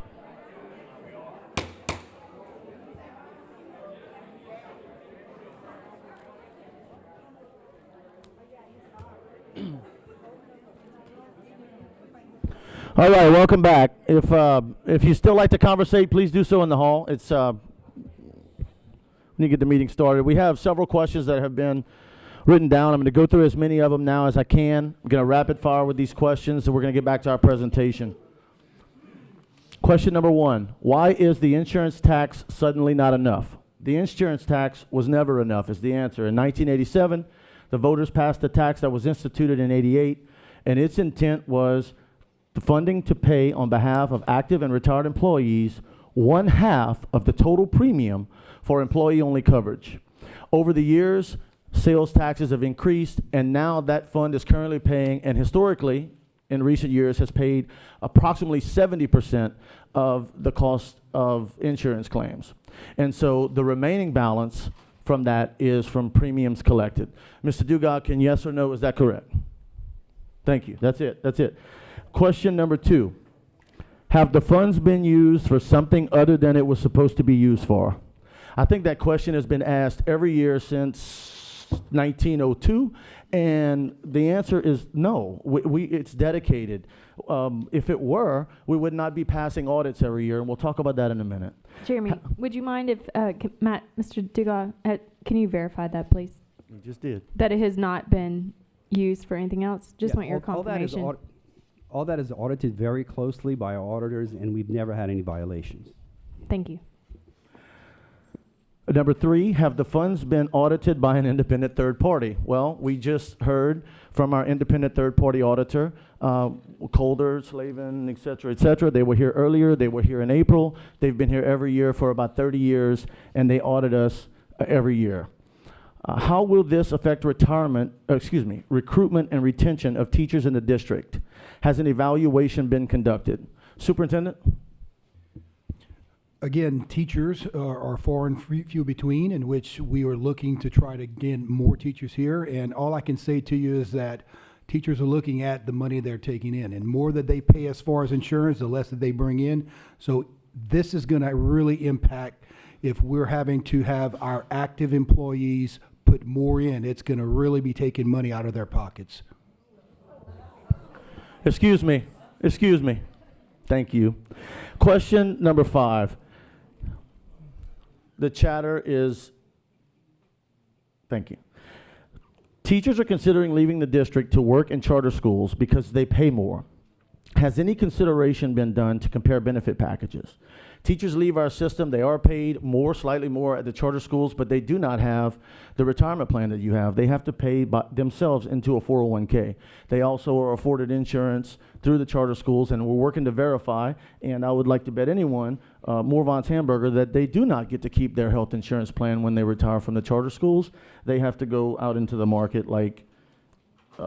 S1: All right, welcome back. If you still like to conversate, please do so in the hall. It's when you get the meeting started. We have several questions that have been written down. I'm going to go through as many of them now as I can. I'm going to rapid fire with these questions, and we're going to get back to our presentation. Question number 1, why is the insurance tax suddenly not enough? The insurance tax was never enough is the answer. In 1987, the voters passed a tax that was instituted in 88, and its intent was the funding to pay on behalf of active and retired employees 1/2 of the total premium for employee-only coverage. Over the years, sales taxes have increased, and now that fund is currently paying, and historically, in recent years, has paid approximately 70% of the cost of insurance claims. And so the remaining balance from that is from premiums collected. Mr. Dugas, can yes or no, is that correct? Thank you. That's it. That's it. Question number 2. Have the funds been used for something other than it was supposed to be used for? I think that question has been asked every year since 1902, and the answer is no. It's dedicated. If it were, we would not be passing audits every year, and we'll talk about that in a minute.
S3: Jeremy, would you mind if, Mr. Dugas, can you verify that, please?
S1: You just did.
S3: That it has not been used for anything else? Just want your confirmation.
S15: All that is audited very closely by our auditors, and we've never had any violations.
S3: Thank you.
S1: Number 3, have the funds been audited by an independent third party? Well, we just heard from our independent third party auditor, Calder, Slavin, et cetera, et cetera. They were here earlier. They were here in April. They've been here every year for about 30 years, and they audit us every year. How will this affect recruitment and retention of teachers in the district? Has an evaluation been conducted? Superintendent?
S2: Again, teachers are far and few between, in which we are looking to try to get more teachers here. And all I can say to you is that teachers are looking at the money they're taking in, and more that they pay as far as insurance, the less that they bring in. So this is going to really impact if we're having to have our active employees put more in. It's going to really be taking money out of their pockets.
S1: Excuse me. Thank you. Question number 5. The chatter is, thank you. Teachers are considering leaving the district to work in charter schools because they pay more. Has any consideration been done to compare benefit packages? Teachers leave our system. They are paid more, slightly more at the charter schools, but they do not have the retirement plan that you have. They have to pay by themselves into a 401k. They also are afforded insurance through the charter schools, and we're working to verify, and I would like to bet anyone, Morvant's Hamburger, that they do not get to keep their health insurance plan when they retire from the charter schools. They have to go out into the market like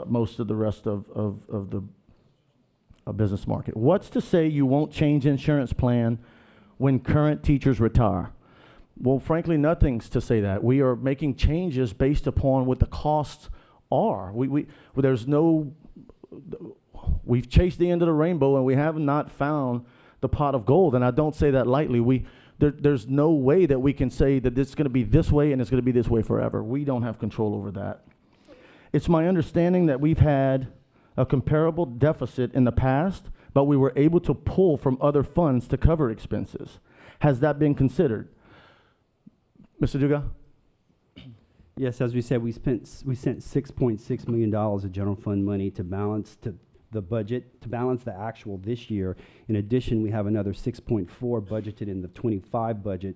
S1: most of the rest of the business market. What's to say you won't change insurance plan when current teachers retire? Well, frankly, nothing's to say that. We are making changes based upon what the costs are. We've chased the end of the rainbow, and we have not found the pot of gold, and I don't say that lightly. There's no way that we can say that it's going to be this way and it's going to be this way forever. We don't have control over that. It's my understanding that we've had a comparable deficit in the past, but we were able to pull from other funds to cover expenses. Has that been considered? Mr. Dugas?
S15: Yes, as we said, we sent $6.6 million of general fund money to balance the budget, to balance the actual this year. In addition, we have another 6.4 budgeted in the 25 budget,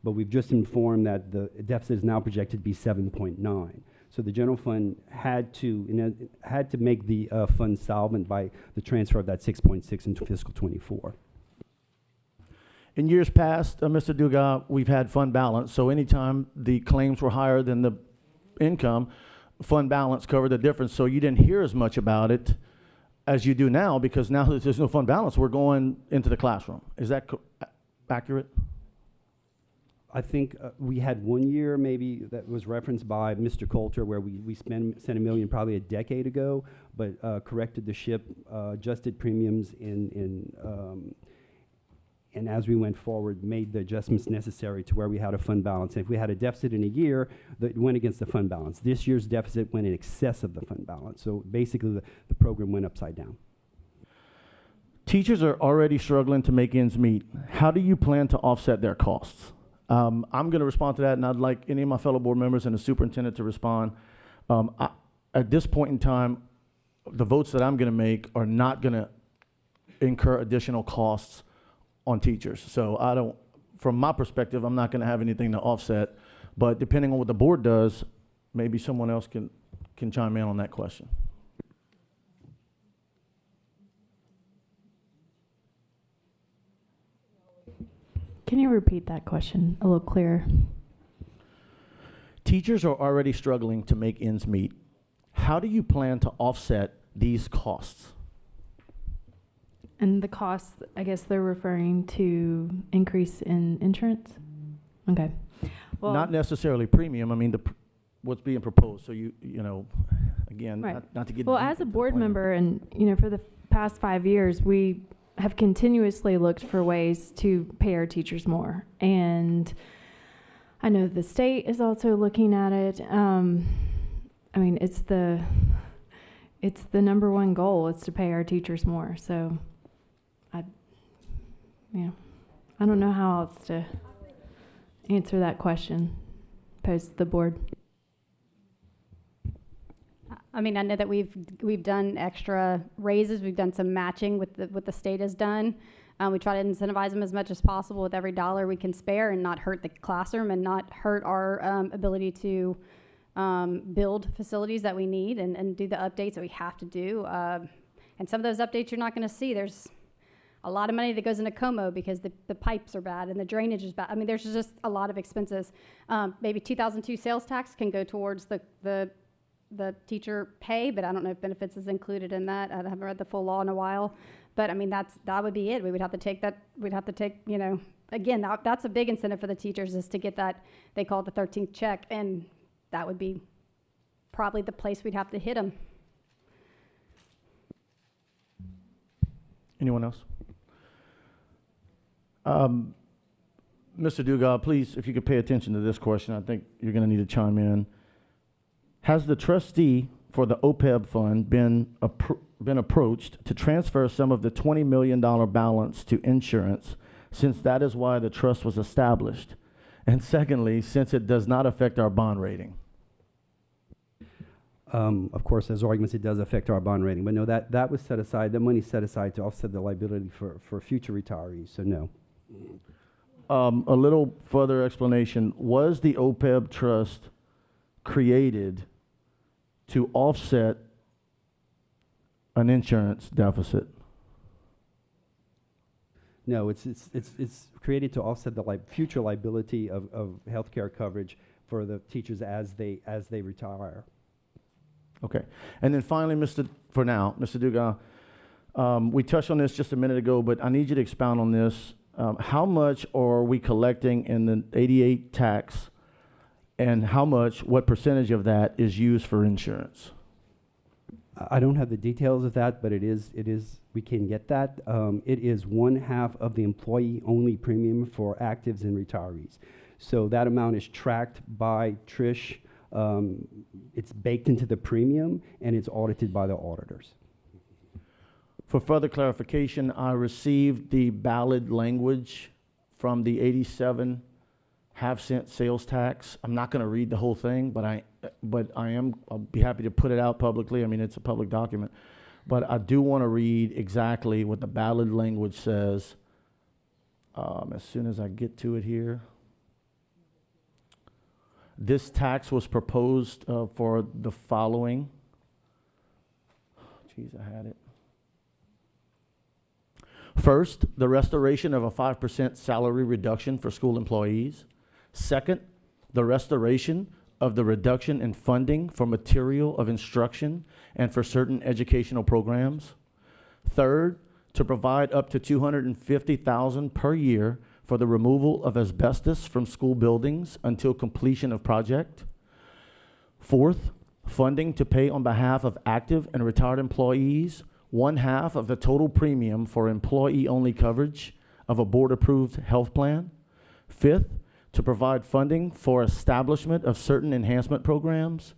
S15: but we've just informed that the deficit is now projected to be 7.9. So the general fund had to make the fund solvent by the transfer of that 6.6 into fiscal 24.
S1: In years past, Mr. Dugas, we've had fund balance, so anytime the claims were higher than the income, fund balance covered the difference, so you didn't hear as much about it as you do now, because now that there's no fund balance, we're going into the classroom. Is that accurate?
S15: I think we had 1 year maybe that was referenced by Mr. Coulter where we sent $1 million probably a decade ago, but corrected the ship, adjusted premiums and as we went forward, made the adjustments necessary to where we had a fund balance. And if we had a deficit in a year, that went against the fund balance. This year's deficit went in excess of the fund balance. So basically, the program went upside down.
S1: Teachers are already struggling to make ends meet. How do you plan to offset their costs? I'm going to respond to that, and I'd like any of my fellow board members and the superintendent to respond. At this point in time, the votes that I'm going to make are not going to incur additional costs on teachers. So from my perspective, I'm not going to have anything to offset, but depending on what the board does, maybe someone else can chime in on that question.
S3: Can you repeat that question a little clearer?
S1: Teachers are already struggling to make ends meet. How do you plan to offset these costs?
S3: And the costs, I guess they're referring to increase in insurance? Okay. Well,
S1: Not necessarily premium. I mean, what's being proposed. So you know, again,
S3: right.
S1: not to get
S3: Well,
S1: deep
S3: as a
S1: into the
S3: board
S1: plan.
S3: member, and for the past 5 years, we have continuously looked for ways to pay our teachers more. And I know the state is also looking at it. I mean, it's the number one goal is to pay our teachers more. So I don't know how else to answer that question posed to the board.
S10: I mean, I know that we've done extra raises. We've done some matching with what the state has done. We try to incentivize them as much as possible with every dollar we can spare and not hurt the classroom and not hurt our ability to build facilities that we need and do the updates that we have to do. And some of those updates you're not going to see. There's a lot of money that goes into Como because the pipes are bad and the drainage is bad. I mean, there's just a lot of expenses. Maybe 2002 sales tax can go towards the teacher pay, but I don't know if benefits is included in that. I haven't read the full law in a while, but I mean, that would be it. We would have to take that, again, that's a big incentive for the teachers is to get that, they call it the 13th check, and that would be probably the place we'd have to hit them.
S1: Anyone else? Mr. Dugas, please, if you could pay attention to this question, I think you're going to need to chime in. Has the trustee for the OPEB fund been approached to transfer some of the $20 million balance to insurance, since that is why the trust was established? And secondly, since it does not affect our bond rating?
S15: Of course, there's arguments it does affect our bond rating, but no, that was set aside, the money set aside to offset the liability for future retirees, so no.
S1: A little further explanation. Was the OPEB trust created to offset an insurance deficit?
S15: No, it's created to offset the future liability of healthcare coverage for the teachers as they retire.
S1: Okay. And then finally, Mr. Dugas, we touched on this just a minute ago, but I need you to expound on this. How much are we collecting in the 88 tax, and what percentage of that is used for insurance?
S15: I don't have the details of that, but it is, we can get that. It is 1/2 of the employee-only premium for actives and retirees. So that amount is tracked by Trish. It's baked into the premium, and it's audited by the auditors.
S1: For further clarification, I received the ballot language from the 87 half-cent sales tax. I'm not gonna read the whole thing, but I'll be happy to put it out publicly. I mean, it's a public document. But I do wanna read exactly what the ballot language says, as soon as I get to it here. This tax was proposed, for the following. Geez, I had it. First, the restoration of a 5% salary reduction for school employees. Second, the restoration of the reduction in funding for material of instruction and for certain educational programs. Third, to provide up to $250,000 per year for the removal of asbestos from school buildings until completion of project. Fourth, funding to pay on behalf of active and retired employees 1/2 of the total premium for employee-only coverage of a board-approved health plan. Fifth, to provide funding for establishment of certain enhancement programs.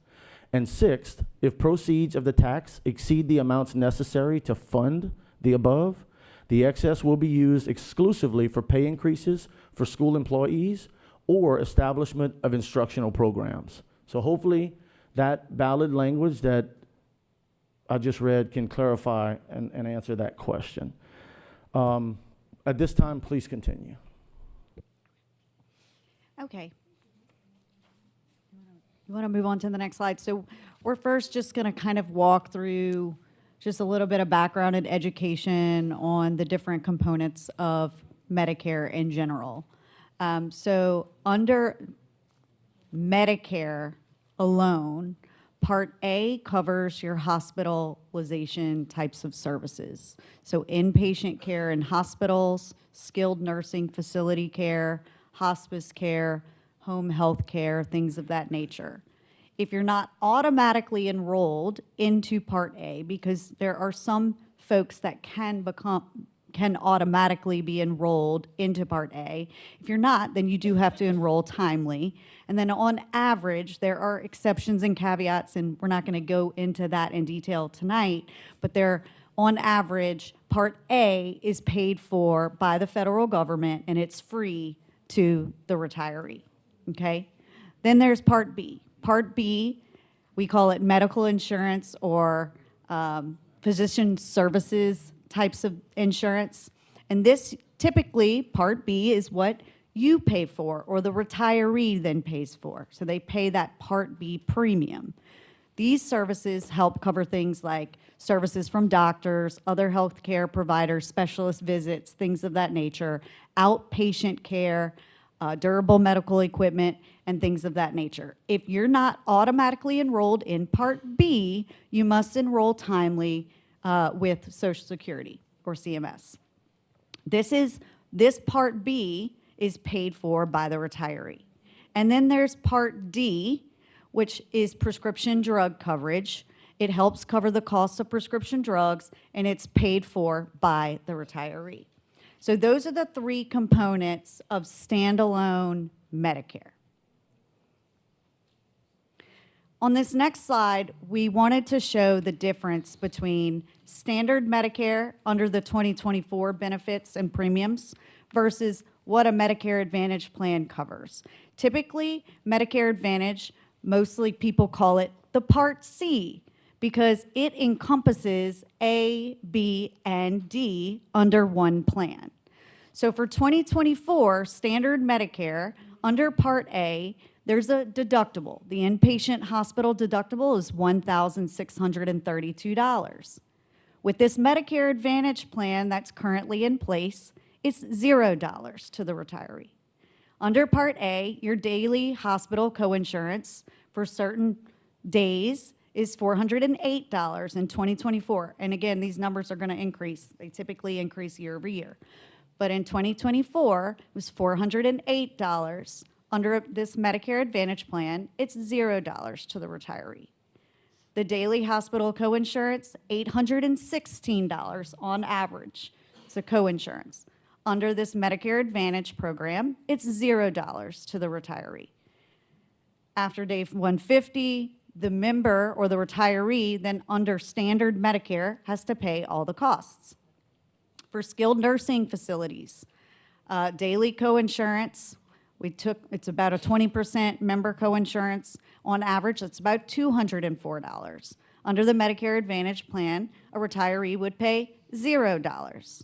S1: And sixth, if proceeds of the tax exceed the amounts necessary to fund the above, the excess will be used exclusively for pay increases for school employees or establishment of instructional programs. So hopefully that ballot language that I just read can clarify and answer that question. At this time, please continue.
S14: Okay. You want to move on to the next slide? So we're first just going to kind of walk through just a little bit of background and education on the different components of Medicare in general. So under Medicare alone, Part A covers your hospitalization types of services. So inpatient care in hospitals, skilled nursing facility care, hospice care, home health care, things of that nature. If you're not automatically enrolled into Part A, because there are some folks that can automatically be enrolled into Part A. If you're not, then you do have to enroll timely. And then on average, there are exceptions and caveats, and we're not going to go into that in detail tonight, but on average, Part A is paid for by the federal government, and it's free to the retiree, okay? Then there's Part B. Part B, we call it medical insurance or physician services types of insurance. And this typically, Part B is what you pay for or the retiree then pays for. So they pay that Part B premium. These services help cover things like services from doctors, other healthcare providers, specialist visits, things of that nature, outpatient care, durable medical equipment, and things of that nature. If you're not automatically enrolled in Part B, you must enroll timely with Social Security or CMS. This Part B is paid for by the retiree. And then there's Part D, which is prescription drug coverage. It helps cover the cost of prescription drugs, and it's paid for by the retiree. So those are the three components of standalone Medicare. On this next slide, we wanted to show the difference between standard Medicare under the 2024 benefits and premiums versus what a Medicare Advantage plan covers. Typically, Medicare Advantage, mostly people call it the Part C because it encompasses A, B, and D under one plan. So for 2024 standard Medicare, under Part A, there's a deductible. The inpatient hospital deductible is $1,632. With this Medicare Advantage plan that's currently in place, it's $0 to the retiree. Under Part A, your daily hospital coinsurance for certain days is $408 in 2024. And again, these numbers are going to increase. They typically increase year over year. But in 2024, it was $408. Under this Medicare Advantage plan, it's $0 to the retiree. The daily hospital coinsurance, $816 on average. It's a coinsurance. Under this Medicare Advantage program, it's $0 to the retiree. After day 150, the member or the retiree then under standard Medicare has to pay all the costs. For skilled nursing facilities, daily coinsurance, It's about a 20% member coinsurance. On average, that's about $204. Under the Medicare Advantage plan, a retiree would pay $0.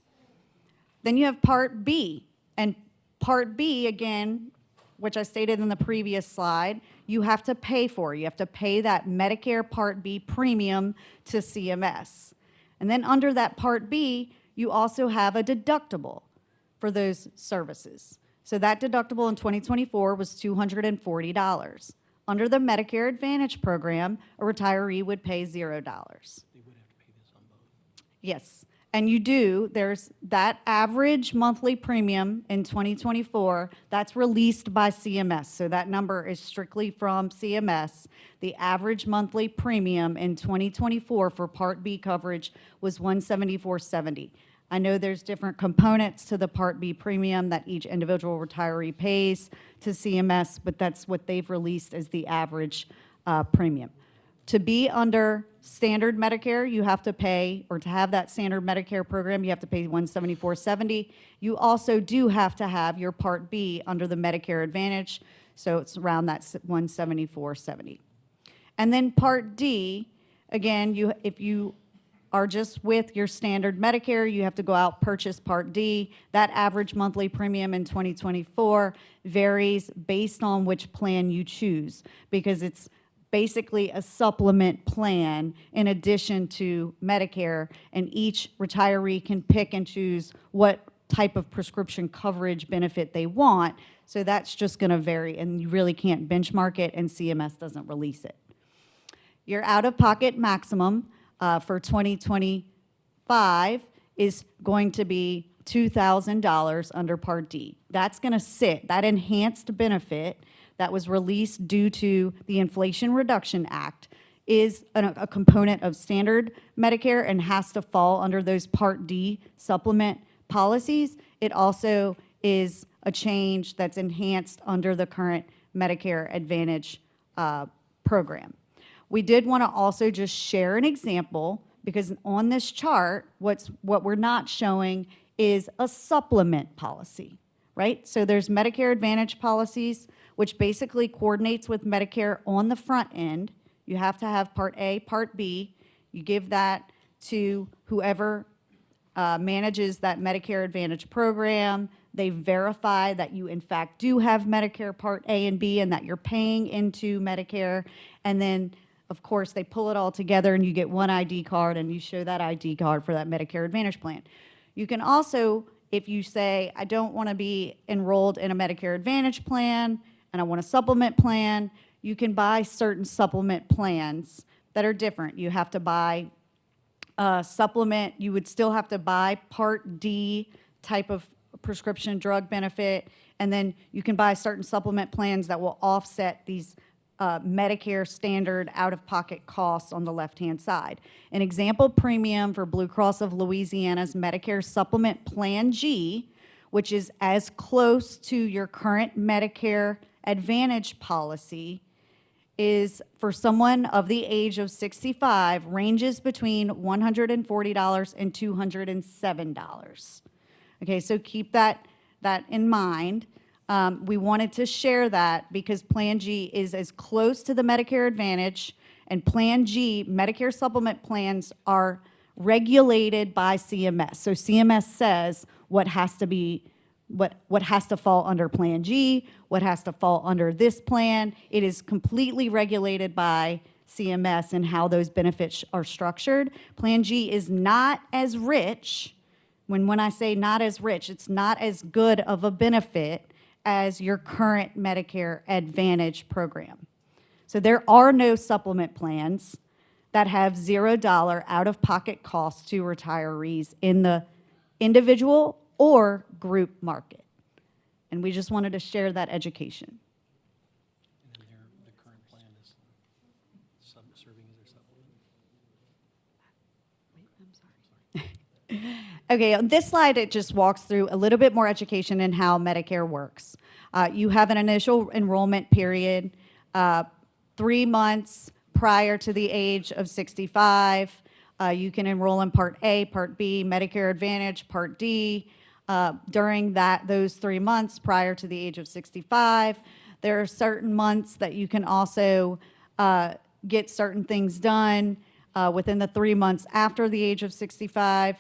S14: Then you have Part B. And Part B, again, which I stated in the previous slide, you have to pay for. You have to pay that Medicare Part B premium to CMS. And then under that Part B, you also have a deductible for those services. So that deductible in 2024 was $240. Under the Medicare Advantage program, a retiree would pay $0.
S12: They would have to pay this on both.
S14: Yes, and you do. There's that average monthly premium in 2024, that's released by CMS. So that number is strictly from CMS. The average monthly premium in 2024 for Part B coverage was $174.70. I know there's different components to the Part B premium that each individual retiree pays to CMS, but that's what they've released as the average premium. To be under standard Medicare, you have to pay, or to have that standard Medicare program, you have to pay $174.70. You also do have to have your Part B under the Medicare Advantage, so it's around that $174.70. And then Part D, again, if you are just with your standard Medicare, you have to go out, purchase Part D. That average monthly premium in 2024 varies based on which plan you choose, because it's basically a supplement plan in addition to Medicare, and each retiree can pick and choose what type of prescription coverage benefit they want. So that's just going to vary, and you really can't benchmark it, and CMS doesn't release it. Your out-of-pocket maximum for 2025 is going to be $2,000 under Part D. That's going to sit, that enhanced benefit that was released due to the Inflation Reduction Act is a component of standard Medicare and has to fall under those Part D supplement policies. It also is a change that's enhanced under the current Medicare Advantage program. We did want to also just share an example, because on this chart, what we're not showing is a supplement policy, right? So there's Medicare Advantage policies, which basically coordinates with Medicare on the front end. You have to have Part A, Part B. You give that to whoever manages that Medicare Advantage program. They verify that you, in fact, do have Medicare Part A and B and that you're paying into Medicare. And then, of course, they pull it all together and you get one ID card and you show that ID card for that Medicare Advantage plan. You can also, if you say, I don't want to be enrolled in a Medicare Advantage plan and I want a supplement plan, you can buy certain supplement plans that are different. You have to buy supplement, you would still have to buy Part D type of prescription drug benefit, and then you can buy certain supplement plans that will offset these Medicare standard out-of-pocket costs on the left-hand side. An example premium for Blue Cross of Louisiana's Medicare Supplement Plan G, which is as close to your current Medicare Advantage policy, is for someone of the age of 65, ranges between $140 and $207. Okay, so keep that in mind. We wanted to share that because Plan G is as close to the Medicare Advantage, and Plan G, Medicare supplement plans, are regulated by CMS. So CMS says what has to be, what has to fall under Plan G, what has to fall under this plan. It is completely regulated by CMS and how those benefits are structured. Plan G is not as rich. When I say not as rich, it's not as good of a benefit as your current Medicare Advantage program. So there are no supplement plans that have $0 out-of-pocket costs to retirees in the individual or group market. And we just wanted to share that education.
S12: And then the current plan is serving as their supplement.
S14: Okay, on this slide, it just walks through a little bit more education in how Medicare works. You have an initial enrollment period, 3 months prior to the age of 65. You can enroll in Part A, Part B, Medicare Advantage, Part D. during those 3 months prior to the age of 65. There are certain months that you can also get certain things done within the 3 months after the age of 65.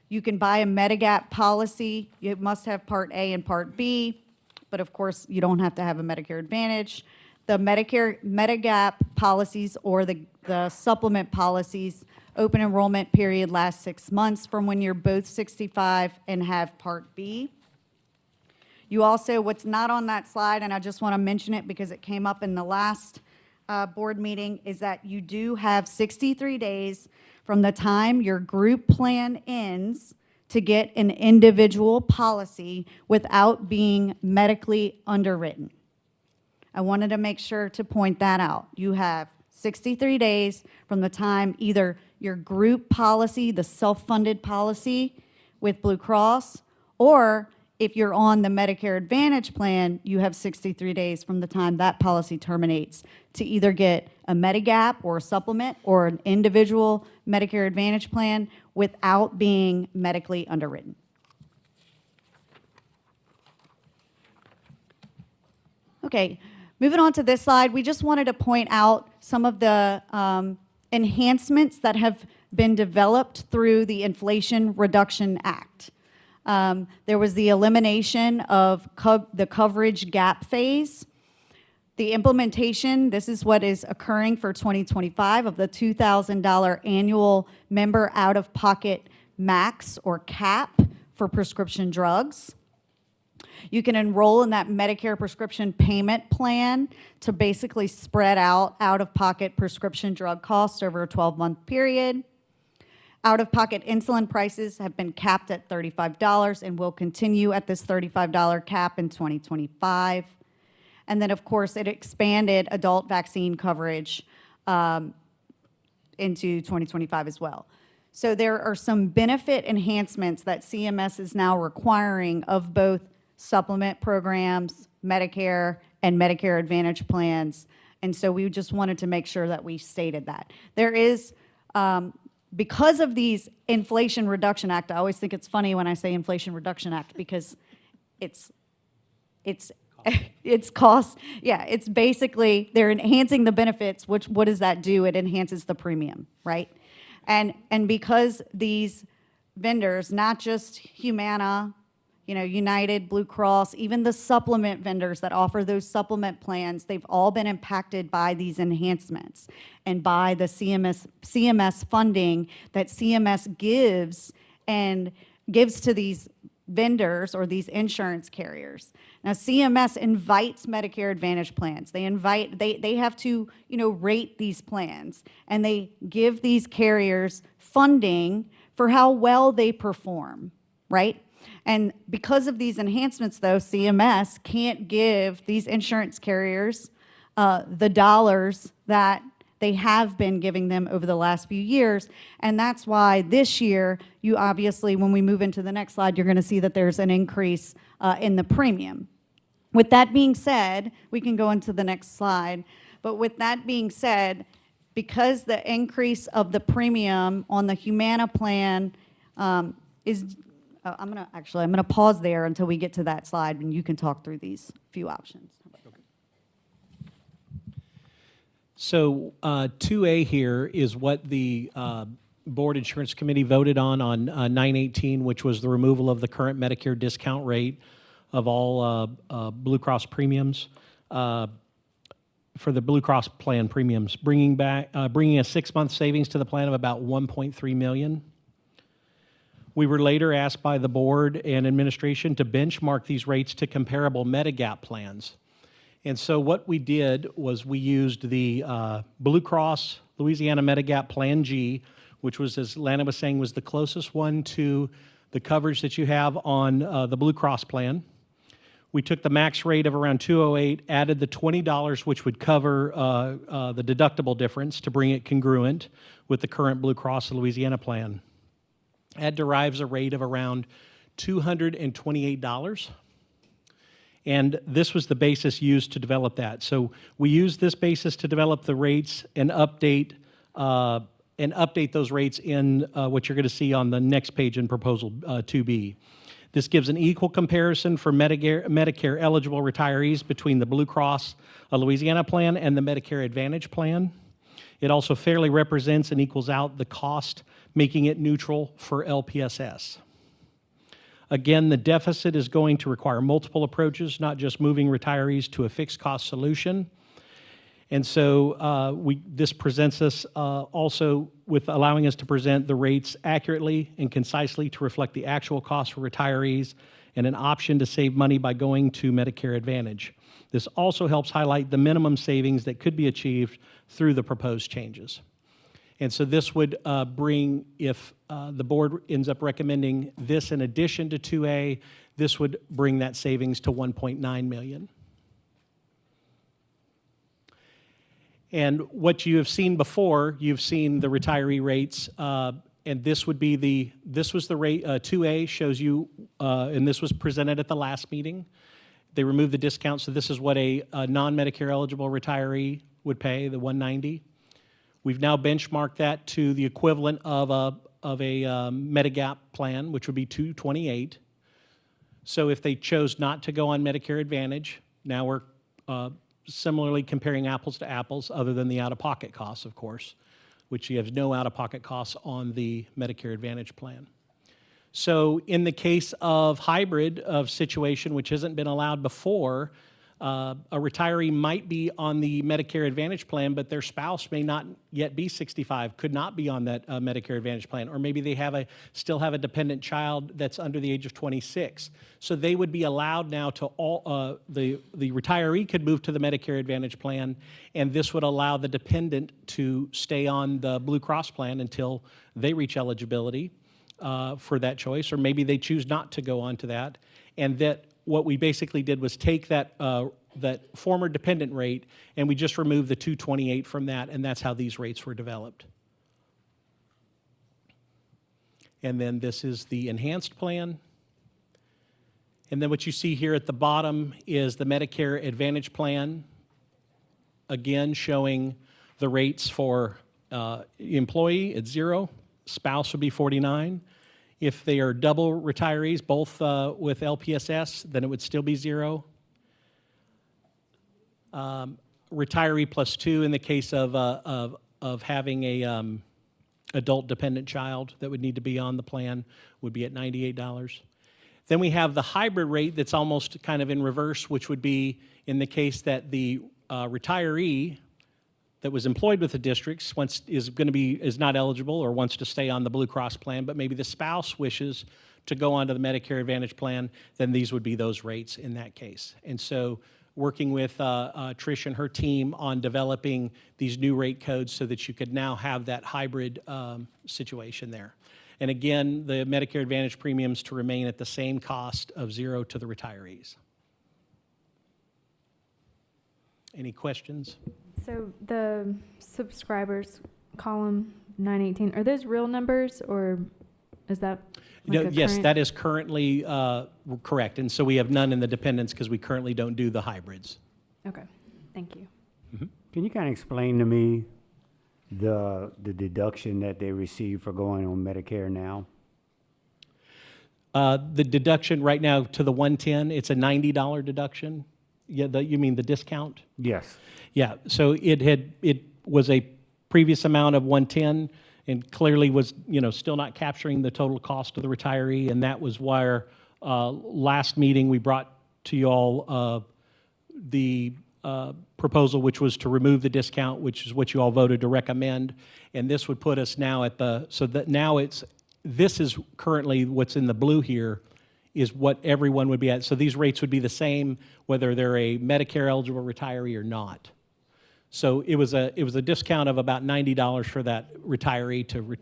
S14: You can buy a Medigap policy. You must have Part A and Part B, but of course, you don't have to have a Medicare Advantage. The Medigap policies or the supplement policies, open enrollment period lasts 6 months from when you're both 65 and have Part B. You also, what's not on that slide, and I just want to mention it because it came up in the last board meeting, is that you do have 63 days from the time your group plan ends to get an individual policy without being medically underwritten. I wanted to make sure to point that out. You have 63 days from the time either your group policy, the self-funded policy with Blue Cross, or if you're on the Medicare Advantage plan, you have 63 days from the time that policy terminates to either get a Medigap or a supplement or an individual Medicare Advantage plan without being medically underwritten. Okay, moving on to this slide, we just wanted to point out some of the enhancements that have been developed through the Inflation Reduction Act. There was the elimination of the coverage gap phase. The implementation, this is what is occurring for 2025, of the $2,000 annual member out-of-pocket max or cap for prescription drugs. You can enroll in that Medicare prescription payment plan to basically spread out-of-pocket prescription drug costs over a 12-month period. Out-of-pocket insulin prices have been capped at $35 and will continue at this $35 cap in 2025. And then, of course, it expanded adult vaccine coverage into 2025 as well. So there are some benefit enhancements that CMS is now requiring of both supplement programs, Medicare, and Medicare Advantage plans. And so we just wanted to make sure that we stated that. There is, because of these Inflation Reduction Act, I always think it's funny when I say Inflation Reduction Act because it's cost, yeah, it's basically, they're enhancing the benefits, which, what does that do? It enhances the premium, right? And because these vendors, not just Humana, United, Blue Cross, even the supplement vendors that offer those supplement plans, they've all been impacted by these enhancements and by the CMS funding that CMS gives to these vendors or these insurance carriers. Now, CMS invites Medicare Advantage plans. They have to, rate these plans, and they give these carriers funding for how well they perform, right? And because of these enhancements, though, CMS can't give these insurance carriers the dollars that they have been giving them over the last few years. And that's why this year, you obviously, when we move into the next slide, you're going to see that there's an increase in the premium. With that being said, we can go into the next slide. But with that being said, because the increase of the premium on the Humana plan is, I'm going to pause there until we get to that slide, and you can talk through these few options.
S12: So 2A here is what the Board Insurance Committee voted on 9/18, which was the removal of the current Medicare discount rate of all Blue Cross premiums for the Blue Cross plan premiums, bringing a 6-month savings to the plan of about $1.3 million. We were later asked by the board and administration to benchmark these rates to comparable Medigap plans. And so what we did was we used the Blue Cross Louisiana Medigap Plan G, which was, as Lana was saying, was the closest one to the coverage that you have on the Blue Cross plan. We took the max rate of around $208, added the $20, which would cover the deductible difference to bring it congruent with the current Blue Cross Louisiana plan. That derives a rate of around $228. And this was the basis used to develop that. So we used this basis to develop the rates and update those rates in what you're going to see on the next page in Proposal 2B. This gives an equal comparison for Medicare eligible retirees between the Blue Cross of Louisiana plan and the Medicare Advantage plan. It also fairly represents and equals out the cost, making it neutral for LPSS. Again, the deficit is going to require multiple approaches, not just moving retirees to a fixed cost solution. And so this presents us also with allowing us to present the rates accurately and concisely to reflect the actual cost for retirees and an option to save money by going to Medicare Advantage. This also helps highlight the minimum savings that could be achieved through the proposed changes. And so this would bring, if the board ends up recommending this in addition to 2A, this would bring that savings to $1.9 million. And what you have seen before, you've seen the retiree rates, and this would be this was the rate, 2A shows you, and this was presented at the last meeting. They removed the discount, so this is what a non-Medicare eligible retiree would pay, the $190. We've now benchmarked that to the equivalent of a Medigap plan, which would be $228. So if they chose not to go on Medicare Advantage, now we're similarly comparing apples to apples, other than the out-of-pocket costs, of course, which you have no out-of-pocket costs on the Medicare Advantage plan. So in the case of hybrid of situation, which hasn't been allowed before, a retiree might be on the Medicare Advantage plan, but their spouse may not yet be 65, could not be on that Medicare Advantage plan, or maybe they still have a dependent child that's under the age of 26. So they would be allowed now to the retiree could move to the Medicare Advantage plan, and this would allow the dependent to stay on the Blue Cross plan until they reach eligibility for that choice, or maybe they choose not to go on to that, and that what we basically did was take that former dependent rate, and we just removed the $228 from that, and that's how these rates were developed. And then this is the enhanced plan. And then what you see here at the bottom is the Medicare Advantage plan, again showing the rates for employee at 0, spouse would be 49. If they are double retirees, both with LPSS, then it would still be 0. Retiree plus 2 in the case of having a adult dependent child that would need to be on the plan would be at $98. Then we have the hybrid rate that's almost kind of in reverse, which would be in the case that the retiree that was employed with the districts is not eligible or wants to stay on the Blue Cross plan, but maybe the spouse wishes to go onto the Medicare Advantage plan, then these would be those rates in that case. And so working with Trish and her team on developing these new rate codes so that you could now have that hybrid situation there. And again, the Medicare Advantage premiums to remain at the same cost of 0 to the retirees. Any questions?
S3: So the subscribers column 918, are those real numbers or is that like
S12: yes,
S3: current?
S12: that is currently correct. And so we have none in the dependents because we currently don't do the hybrids.
S3: Okay, thank you.
S12: Mm-hmm.
S4: Can you kind of explain to me the deduction that they receive for going on Medicare now?
S12: The deduction right now to the 110, it's a $90 deduction. Yeah, you mean the discount?
S4: Yes.
S12: Yeah, so it was a previous amount of 110 and clearly was, still not capturing the total cost of the retiree, and that was why last meeting we brought to you all the proposal, which was to remove the discount, which is what you all voted to recommend, and this would put us now this is currently what's in the blue here, is what everyone would be at. So these rates would be the same whether they're a Medicare eligible retiree or not. So it was a discount of about $90 for that retiree to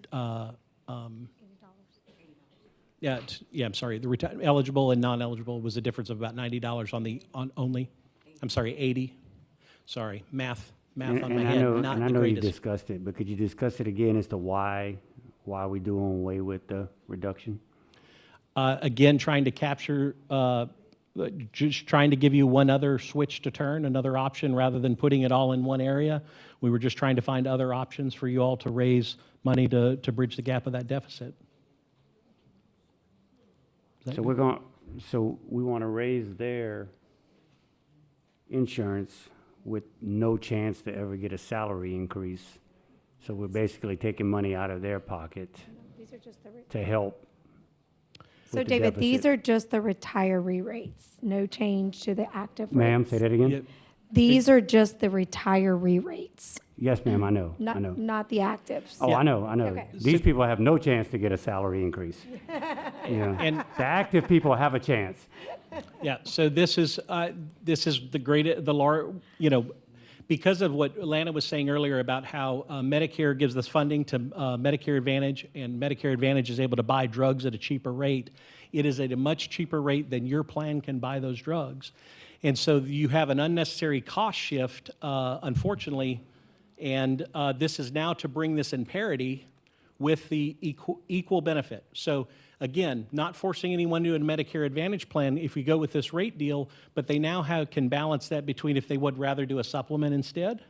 S12: I'm sorry. The eligible and non-eligible was a difference of about $90 on only. I'm sorry, 80. Sorry, math on my head.
S4: And I know you discussed it, but could you discuss it again as to why we doing away with the reduction?
S12: Again, trying to capture, just trying to give you one other switch to turn, another option, rather than putting it all in one area. We were just trying to find other options for you all to raise money to bridge the gap of that deficit.
S4: So we want to raise their insurance with no chance to ever get a salary increase. So we're basically taking money out of their pocket to help.
S11: So
S4: with the
S11: David, these
S4: deficit.
S11: are just the retiree rates, no change to the active rates.
S4: Ma'am, say that again?
S8: Yep.
S11: These are just the retiree rates,
S4: Yes, ma'am, I know.
S11: not the actives.
S4: Oh, I know.
S11: Okay.
S4: These people have no chance to get a salary increase. Yeah.
S12: And
S4: The active people have a chance.
S12: yeah, so this is the great, because of what Lana was saying earlier about how Medicare gives this funding to Medicare Advantage, and Medicare Advantage is able to buy drugs at a cheaper rate. It is at a much cheaper rate than your plan can buy those drugs. And so you have an unnecessary cost shift, unfortunately, and this is now to bring this in parity with the equal benefit. So again, not forcing anyone to a Medicare Advantage plan if we go with this rate deal, but they now can balance that between if they would rather do a supplement instead,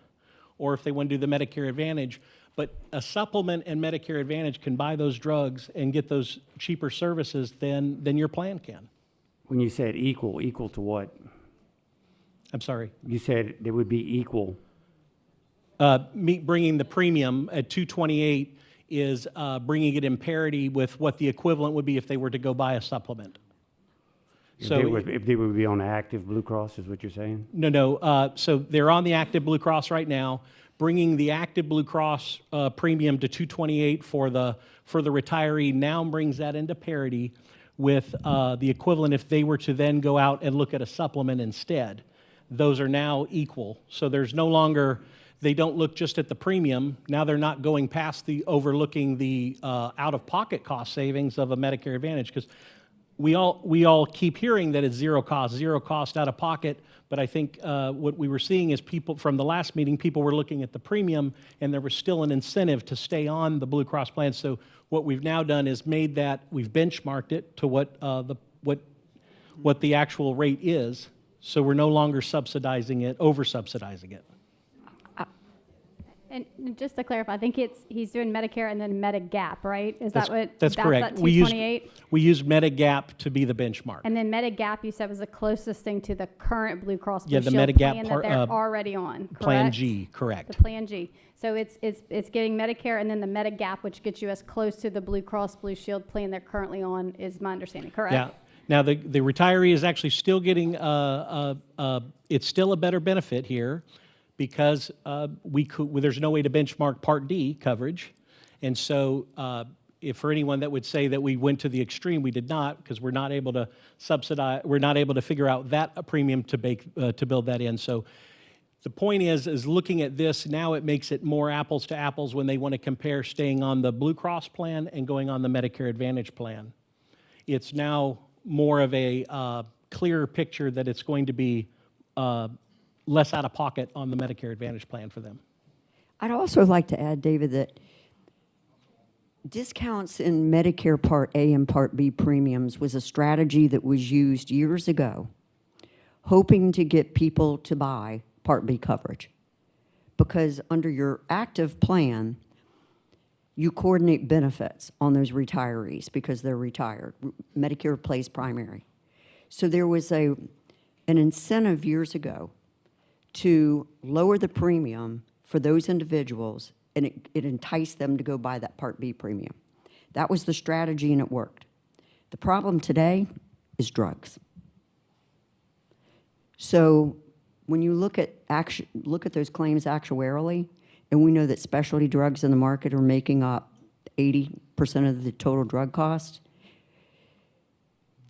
S12: or if they want to do the Medicare Advantage. But a supplement and Medicare Advantage can buy those drugs and get those cheaper services than your plan can.
S4: When you said equal to what?
S12: I'm sorry.
S4: You said they would be equal.
S12: Bringing the premium at $228 is bringing it in parity with what the equivalent would be if they were to go buy a supplement.
S4: If they would be on the active Blue Cross, is what you're saying?
S12: No. So they're on the active Blue Cross right now. Bringing the active Blue Cross premium to $228 for the retiree now brings that into parity with the equivalent if they were to then go out and look at a supplement instead. Those are now equal. So there's no longer, they don't look just at the premium. Now they're not going past overlooking the out-of-pocket cost savings of a Medicare Advantage, because we all keep hearing that it's zero cost out of pocket. But I think what we were seeing is people from the last meeting, people were looking at the premium, and there was still an incentive to stay on the Blue Cross plan. So what we've now done is we've benchmarked it to what the actual rate is. So we're no longer over-subsidizing it.
S10: And just to clarify, I think he's doing Medicare and then Medigap, right? That's correct.
S12: That
S10: 228?
S12: We used Medigap to be the benchmark.
S10: And then Medigap, you said, was the closest thing to the current Blue Cross Blue
S12: Yeah, the
S10: Shield
S12: Medigap
S10: plan that they're already on, correct?
S12: Plan G, correct.
S10: The Plan G. So it's getting Medicare and then the Medigap, which gets you as close to the Blue Cross Blue Shield plan they're currently on, is my understanding, correct?
S12: Yeah. Now, the retiree is actually still getting, it's still a better benefit here because there's no way to benchmark Part D coverage. And so if for anyone that would say that we went to the extreme, we did not, because we're not able to subsidize, we're not able to figure out that premium to build that in. So the point is looking at this, now it makes it more apples to apples when they want to compare staying on the Blue Cross plan and going on the Medicare Advantage plan. It's now more of a clearer picture that it's going to be less out of pocket on the Medicare Advantage plan for them.
S13: I'd also like to add, David, that discounts in Medicare Part A and Part B premiums was a strategy that was used years ago, hoping to get people to buy Part B coverage. Because under your active plan, you coordinate benefits on those retirees because they're retired. Medicare plays primary. So there was an incentive years ago to lower the premium for those individuals, and it enticed them to go buy that Part B premium. That was the strategy, and it worked. The problem today is drugs. So when you look at those claims actuarially, and we know that specialty drugs in the market are making up 80% of the total drug cost,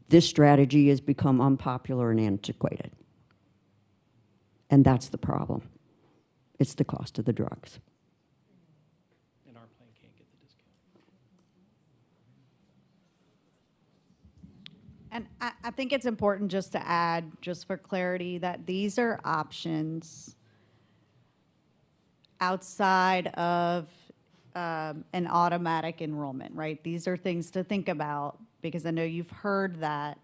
S13: this strategy has become unpopular and antiquated. And that's the problem. It's the cost of the drugs.
S12: And our plan can't get the discount.
S14: And I think it's important just to add, just for clarity, that these are options outside of an automatic enrollment, right? These are things to think about, because I know you've heard that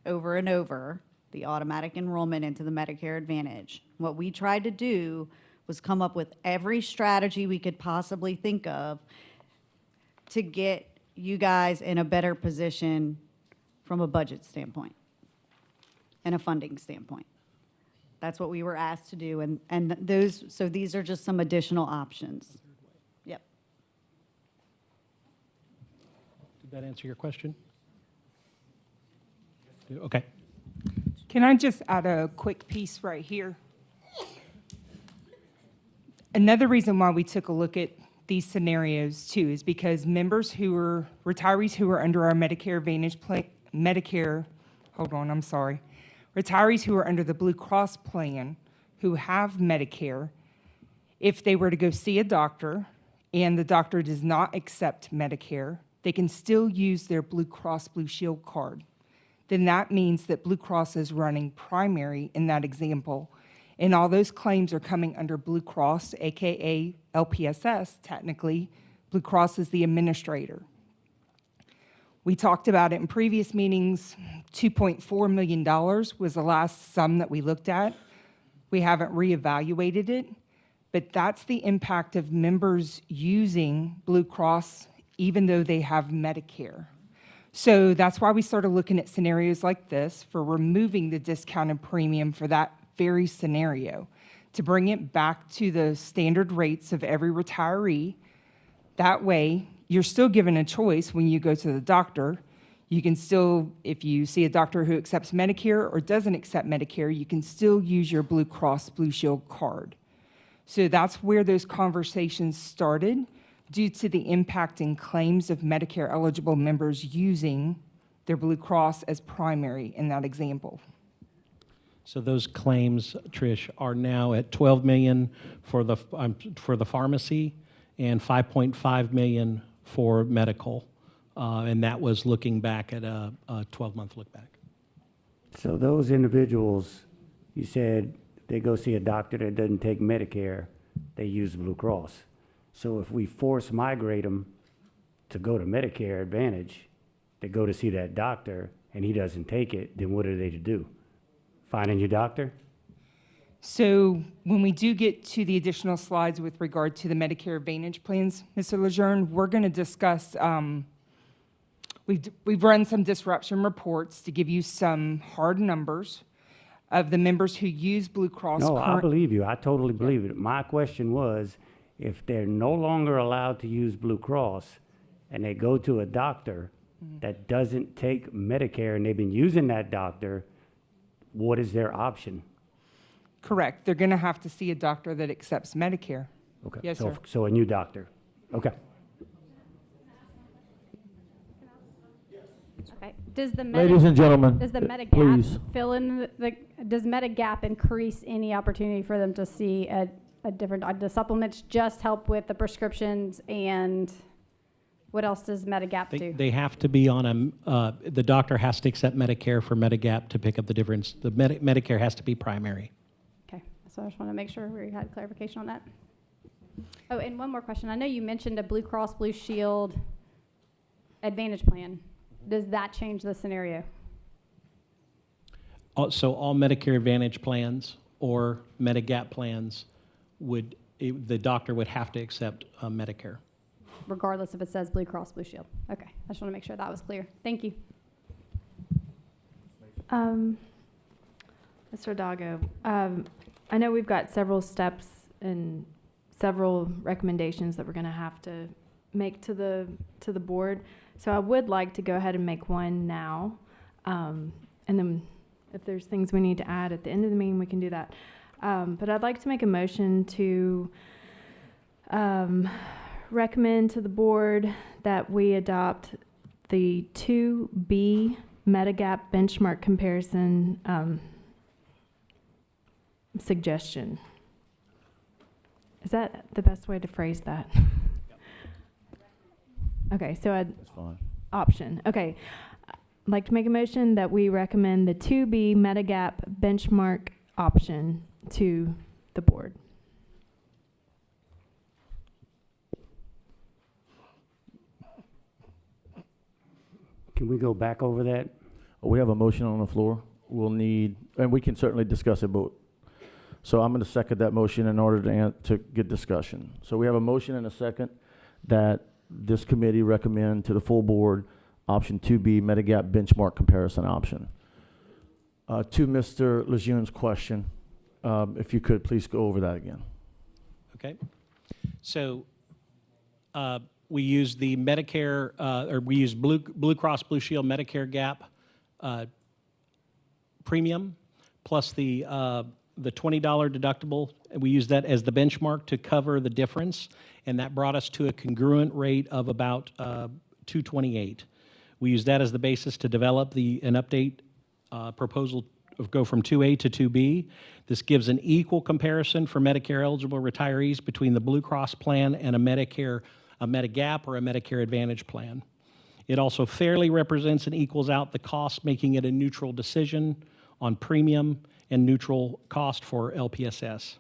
S14: over and over, the automatic enrollment into the Medicare Advantage. What we tried to do was come up with every strategy we could possibly think of to get you guys in a better position from a budget standpoint and a funding standpoint. That's what we were asked to do, and those, so these are just some additional options. Yep.
S12: Did that answer your question? Okay.
S6: Can I just add a quick piece right here? Another reason why we took a look at these scenarios too is because retirees who are under our Medicare Advantage plan, retirees who are under the Blue Cross plan who have Medicare, if they were to go see a doctor and the doctor does not accept Medicare, they can still use their Blue Cross Blue Shield card. Then that means that Blue Cross is running primary in that example. And all those claims are coming under Blue Cross, AKA LPSS, technically. Blue Cross is the administrator. We talked about it in previous meetings. $2.4 million was the last sum that we looked at. We haven't reevaluated it, but that's the impact of members using Blue Cross even though they have Medicare. So that's why we started looking at scenarios like this for removing the discounted premium for that very scenario, to bring it back to the standard rates of every retiree. That way, you're still given a choice when you go to the doctor. You can still, if you see a doctor who accepts Medicare or doesn't accept Medicare, you can still use your Blue Cross Blue Shield card. So that's where those conversations started, due to the impact in claims of Medicare eligible members using their Blue Cross as primary in that example.
S12: So those claims, Trish, are now at 12 million for the pharmacy and 5.5 million for medical, and that was looking back at a 12-month look back.
S16: So those individuals, you said they go see a doctor that doesn't take Medicare, they use Blue Cross. So if we force migrate them to go to Medicare Advantage, they go to see that doctor and he doesn't take it, then what are they to do? Find a new doctor?
S6: So when we do get to the additional slides with regard to the Medicare Advantage plans, Mr. Lejeune, we're going to discuss, we've run some disruption reports to give you some hard numbers of the members who use Blue Cross.
S16: No, I believe you. I totally believe it. My question was, if they're no longer allowed to use Blue Cross and they go to a doctor that doesn't take Medicare and they've been using that doctor, what is their option?
S6: Correct. They're going to have to see a doctor that accepts Medicare.
S16: Okay.
S6: Yes,
S16: so,
S6: sir.
S16: So a new doctor. Okay.
S10: Okay. Does the
S1: Ladies and gentlemen,
S10: does the Medigap
S1: please.
S10: fill in does Medigap increase any opportunity for them to see a different, the supplements just help with the prescriptions, and what else does Medigap do?
S12: They have to be on the doctor has to accept Medicare for Medigap to pick up the difference. The Medicare has to be primary.
S10: Okay, so I just want to make sure we had clarification on that. Oh, and one more question. I know you mentioned a Blue Cross Blue Shield Advantage plan. Does that change the scenario?
S12: So all Medicare Advantage plans or Medigap plans the doctor would have to accept Medicare.
S10: Regardless if it says Blue Cross Blue Shield. Okay, I just want to make sure that was clear. Thank you.
S3: Mr. Dago, I know we've got several steps and several recommendations that we're going to have to make to the board. So I would like to go ahead and make one now, and then if there's things we need to add at the end of the meeting, we can do that. But I'd like to make a motion to recommend to the board that we adopt the 2B Medigap benchmark comparison suggestion. Is that the best way to phrase that? Okay, so
S1: That's fine.
S3: option. Okay. I'd like to make a motion that we recommend the 2B Medigap benchmark option to the board.
S16: Can we go back over that?
S1: We have a motion on the floor. We'll need, and we can certainly discuss it, but, so I'm going to second that motion in order to get discussion. So we have a motion and a second that this committee recommend to the full board Option 2B, Medigap benchmark comparison option. To Mr. Lejeune's question, if you could please go over that again.
S12: Okay. So we use the Medicare, or we use Blue Cross Blue Shield Medicare gap premium plus the $20 deductible. We use that as the benchmark to cover the difference, and that brought us to a congruent rate of about $228. We use that as the basis to develop an update proposal of go from 2A to 2B. This gives an equal comparison for Medicare eligible retirees between the Blue Cross plan and a Medigap or a Medicare Advantage plan. It also fairly represents and equals out the cost, making it a neutral decision on premium and neutral cost for LPSS.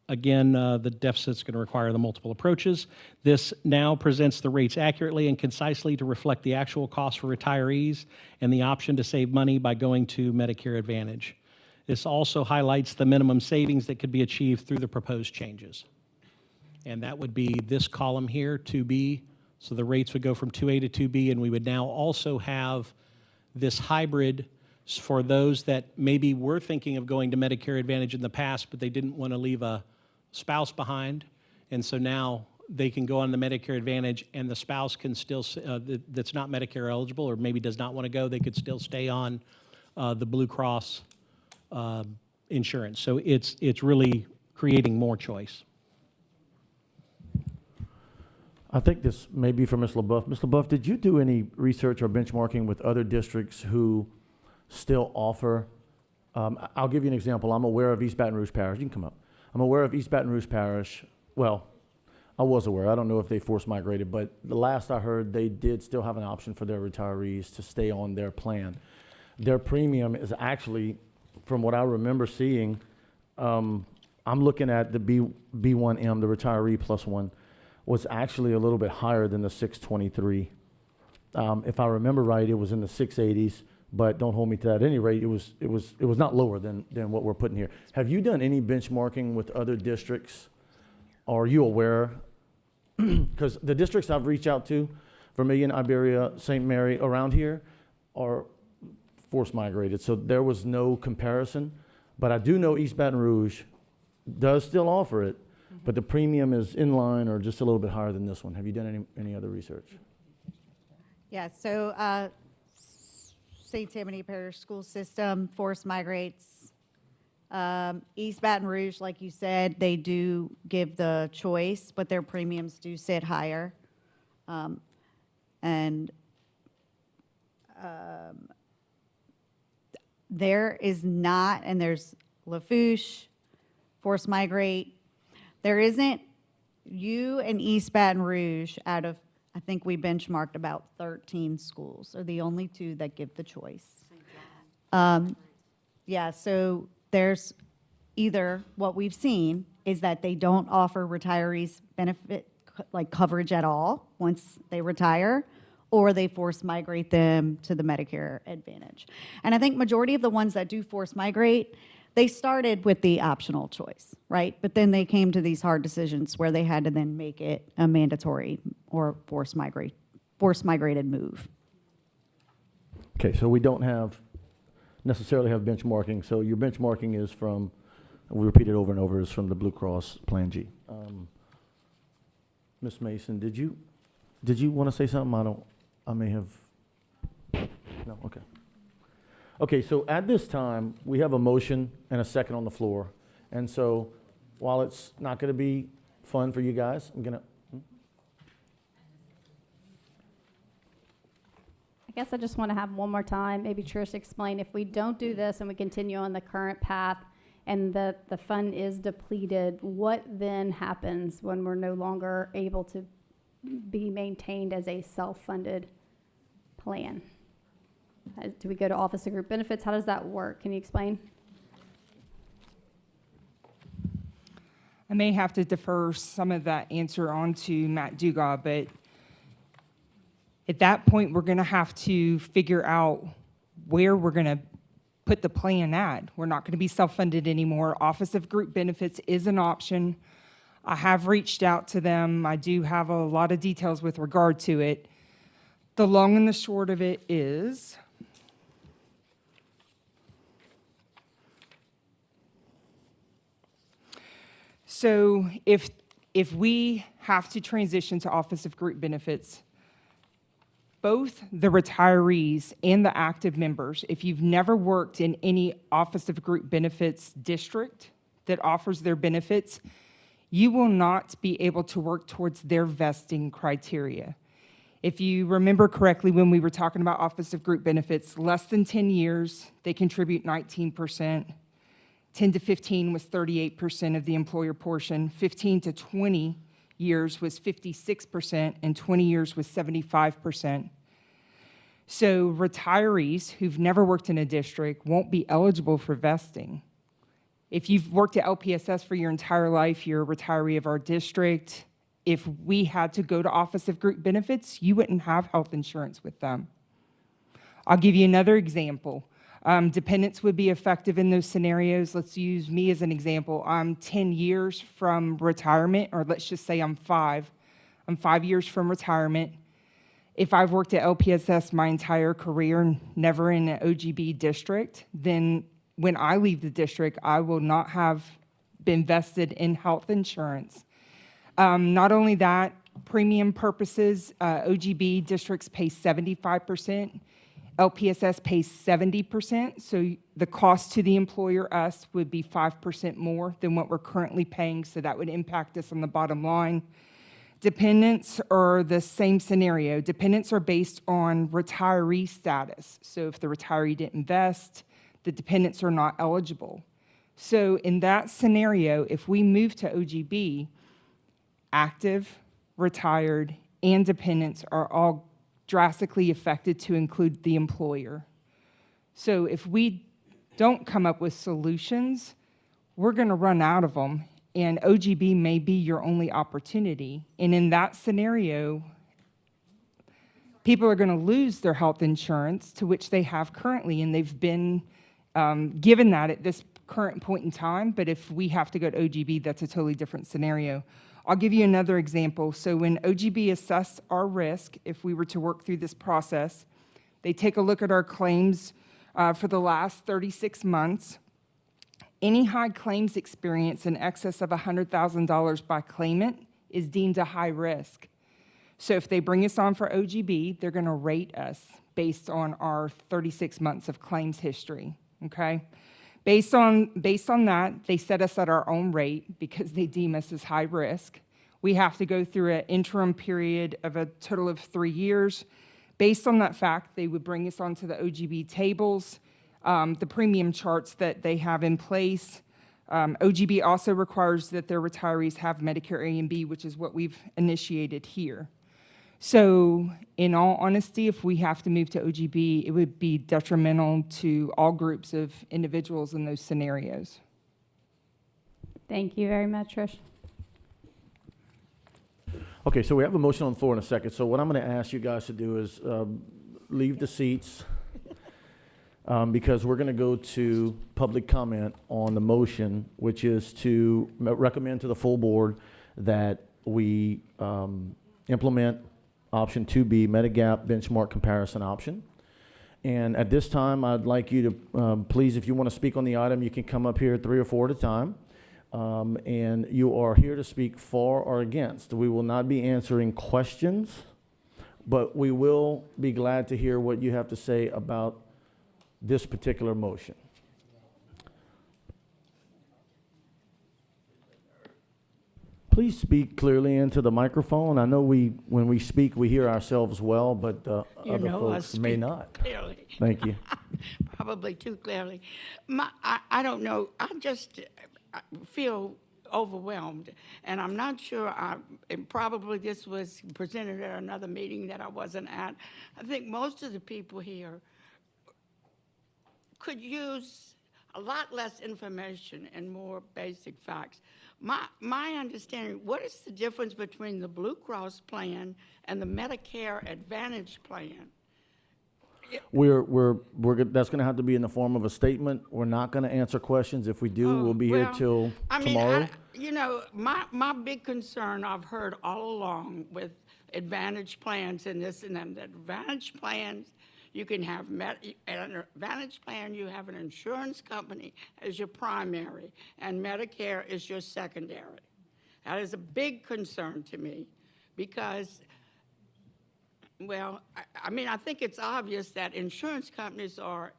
S12: Again, the deficit's going to require the multiple approaches. This now presents the rates accurately and concisely to reflect the actual cost for retirees and the option to save money by going to Medicare Advantage. This also highlights the minimum savings that could be achieved through the proposed changes. And that would be this column here, 2B. So the rates would go from 2A to 2B, and we would now also have this hybrid for those that maybe were thinking of going to Medicare Advantage in the past, but they didn't want to leave a spouse behind. And so now they can go on the Medicare Advantage, and the spouse can still, that's not Medicare eligible or maybe does not want to go, they could still stay on the Blue Cross insurance. So it's really creating more choice.
S1: I think this may be for Ms. LaBeouf. Ms. LaBeouf, did you do any research or benchmarking with other districts who still offer, I'll give you an example. I'm aware of East Baton Rouge Parish. You can come up. I'm aware of East Baton Rouge Parish. Well, I was aware. I don't know if they force migrated, but the last I heard, they did still have an option for their retirees to stay on their plan. Their premium is actually, from what I remember seeing, I'm looking at the B1M, the retiree plus one, was actually a little bit higher than the 623. If I remember right, it was in the 680s, but don't hold me to that. At any rate, it was not lower than what we're putting here. Have you done any benchmarking with other districts? Are you aware? Because the districts I've reached out to, Vermilion, Iberia, St. Mary, around here, are forced migrated. So there was no comparison. But I do know East Baton Rouge does still offer it, but the premium is in line or just a little bit higher than this one. Have you done any other research?
S14: Yeah, so St. Tammany Parish School System force migrates. East Baton Rouge, like you said, they do give the choice, but their premiums do sit higher. There is not, and there's Lafourche, force migrate. There isn't, you and East Baton Rouge out of, I think we benchmarked about 13 schools are the only two that give the choice. Yeah, so there's either what we've seen is that they don't offer retirees benefit like coverage at all once they retire, or they force migrate them to the Medicare Advantage. And I think majority of the ones that do force migrate, they started with the optional choice, right? But then they came to these hard decisions where they had to then make it a mandatory or force migrated move.
S1: Okay, so we don't necessarily have benchmarking. So your benchmarking is from, we repeat it over and over, is from the Blue Cross Plan G. Ms. Mason, did you want to say something? I may have, no, okay. Okay, so at this time, we have a motion and a second on the floor. And so while it's not going to be fun for you guys, I'm going to,
S10: I guess I just want to have one more time, maybe Trish explain, if we don't do this and we continue on the current path and the fund is depleted, what then happens when we're no longer able to be maintained as a self-funded plan? Do we go to Office of Group Benefits? How does that work? Can you explain?
S6: I may have to defer some of that answer on to Matt Dugas, but at that point, we're going to have to figure out where we're going to put the plan at. We're not going to be self-funded anymore. Office of Group Benefits is an option. I have reached out to them. I do have a lot of details with regard to it. The long and the short of it is, so if we have to transition to Office of Group Benefits, both the retirees and the active members, if you've never worked in any Office of Group Benefits district that offers their benefits, you will not be able to work towards their vesting criteria. If you remember correctly, when we were talking about Office of Group Benefits, less than 10 years, they contribute 19%. 10 to 15 was 38% of the employer portion. 15 to 20 years was 56%, and 20 years was 75%. So retirees who've never worked in a district won't be eligible for vesting. If you've worked at LPSS for your entire life, you're a retiree of our district. If we had to go to Office of Group Benefits, you wouldn't have health insurance with them. I'll give you another example. Dependents would be effective in those scenarios. Let's use me as an example. I'm 10 years from retirement, or let's just say I'm 5. I'm 5 years from retirement. If I've worked at LPSS my entire career, never in an OGB district, then when I leave the district, I will not have been vested in health insurance. Not only that, premium purposes, OGB districts pay 75%. LPSS pays 70%, so the cost to the employer, us, would be 5% more than what we're currently paying, so that would impact us on the bottom line. Dependents are the same scenario. Dependents are based on retiree status. So if the retiree didn't invest, the dependents are not eligible. So in that scenario, if we move to OGB, active, retired, and dependents are all drastically affected to include the employer. So if we don't come up with solutions, we're going to run out of them, and OGB may be your only opportunity. And in that scenario, people are going to lose their health insurance, to which they have currently, and they've been given that at this current point in time. But if we have to go to OGB, that's a totally different scenario. I'll give you another example. So when OGB assessed our risk, if we were to work through this process, they take a look at our claims for the last 36 months. Any high claims experience in excess of $100,000 by claimant is deemed a high risk. So if they bring us on for OGB, they're going to rate us based on our 36 months of claims history, okay? Based on that, they set us at our own rate because they deem us as high risk. We have to go through an interim period of a total of 3 years. Based on that fact, they would bring us onto the OGB tables, the premium charts that they have in place. OGB also requires that their retirees have Medicare A and B, which is what we've initiated here. So in all honesty, if we have to move to OGB, it would be detrimental to all groups of individuals in those scenarios.
S3: Thank you very much, Trish.
S1: Okay, so we have a motion on the floor in a second. So what I'm going to ask you guys to do is leave the seats because we're going to go to public comment on the motion, which is to recommend to the full board that we implement option 2B, Medigap benchmark comparison option. And at this time, I'd like you to, please, if you want to speak on the item, you can come up here 3 or 4 at a time. And you are here to speak for or against. We will not be answering questions, but we will be glad to hear what you have to say about this particular motion. Please speak clearly into the microphone. I know when we speak, we hear ourselves well, but other folks may not.
S17: Clearly.
S1: Thank you.
S17: Probably too clearly. I don't know. I just feel overwhelmed, and I'm not sure. And probably this was presented at another meeting that I wasn't at. I think most of the people here could use a lot less information and more basic facts. My understanding, what is the difference between the Blue Cross plan and the Medicare Advantage plan?
S1: That's going to have to be in the form of a statement. We're not going to answer questions. If we do, we'll be here till tomorrow.
S17: You know, my big concern I've heard all along with advantage plans and this and them, that advantage plans, you can have, an advantage plan, you have an insurance company as your primary, and Medicare is your secondary. That is a big concern to me because, well, I mean, I think it's obvious that insurance companies are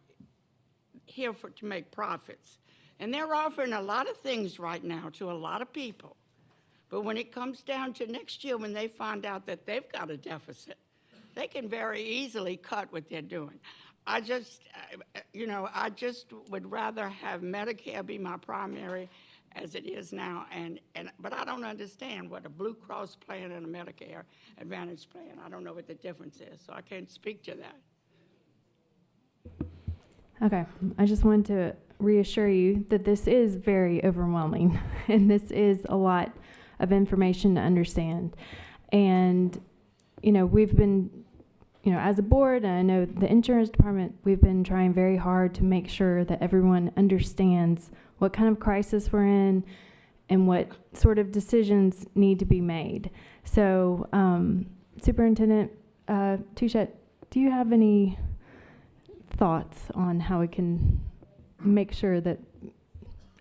S17: here to make profits. And they're offering a lot of things right now to a lot of people. But when it comes down to next year, when they find out that they've got a deficit, they can very easily cut what they're doing. I just would rather have Medicare be my primary as it is now. But I don't understand what a Blue Cross plan and a Medicare Advantage plan, I don't know what the difference is, so I can't speak to that.
S3: Okay, I just wanted to reassure you that this is very overwhelming and this is a lot of information to understand. And, we've been, as a board, and I know the insurance department, we've been trying very hard to make sure that everyone understands what kind of crisis we're in and what sort of decisions need to be made. So, Superintendent Touchette, do you have any thoughts on how we can make sure that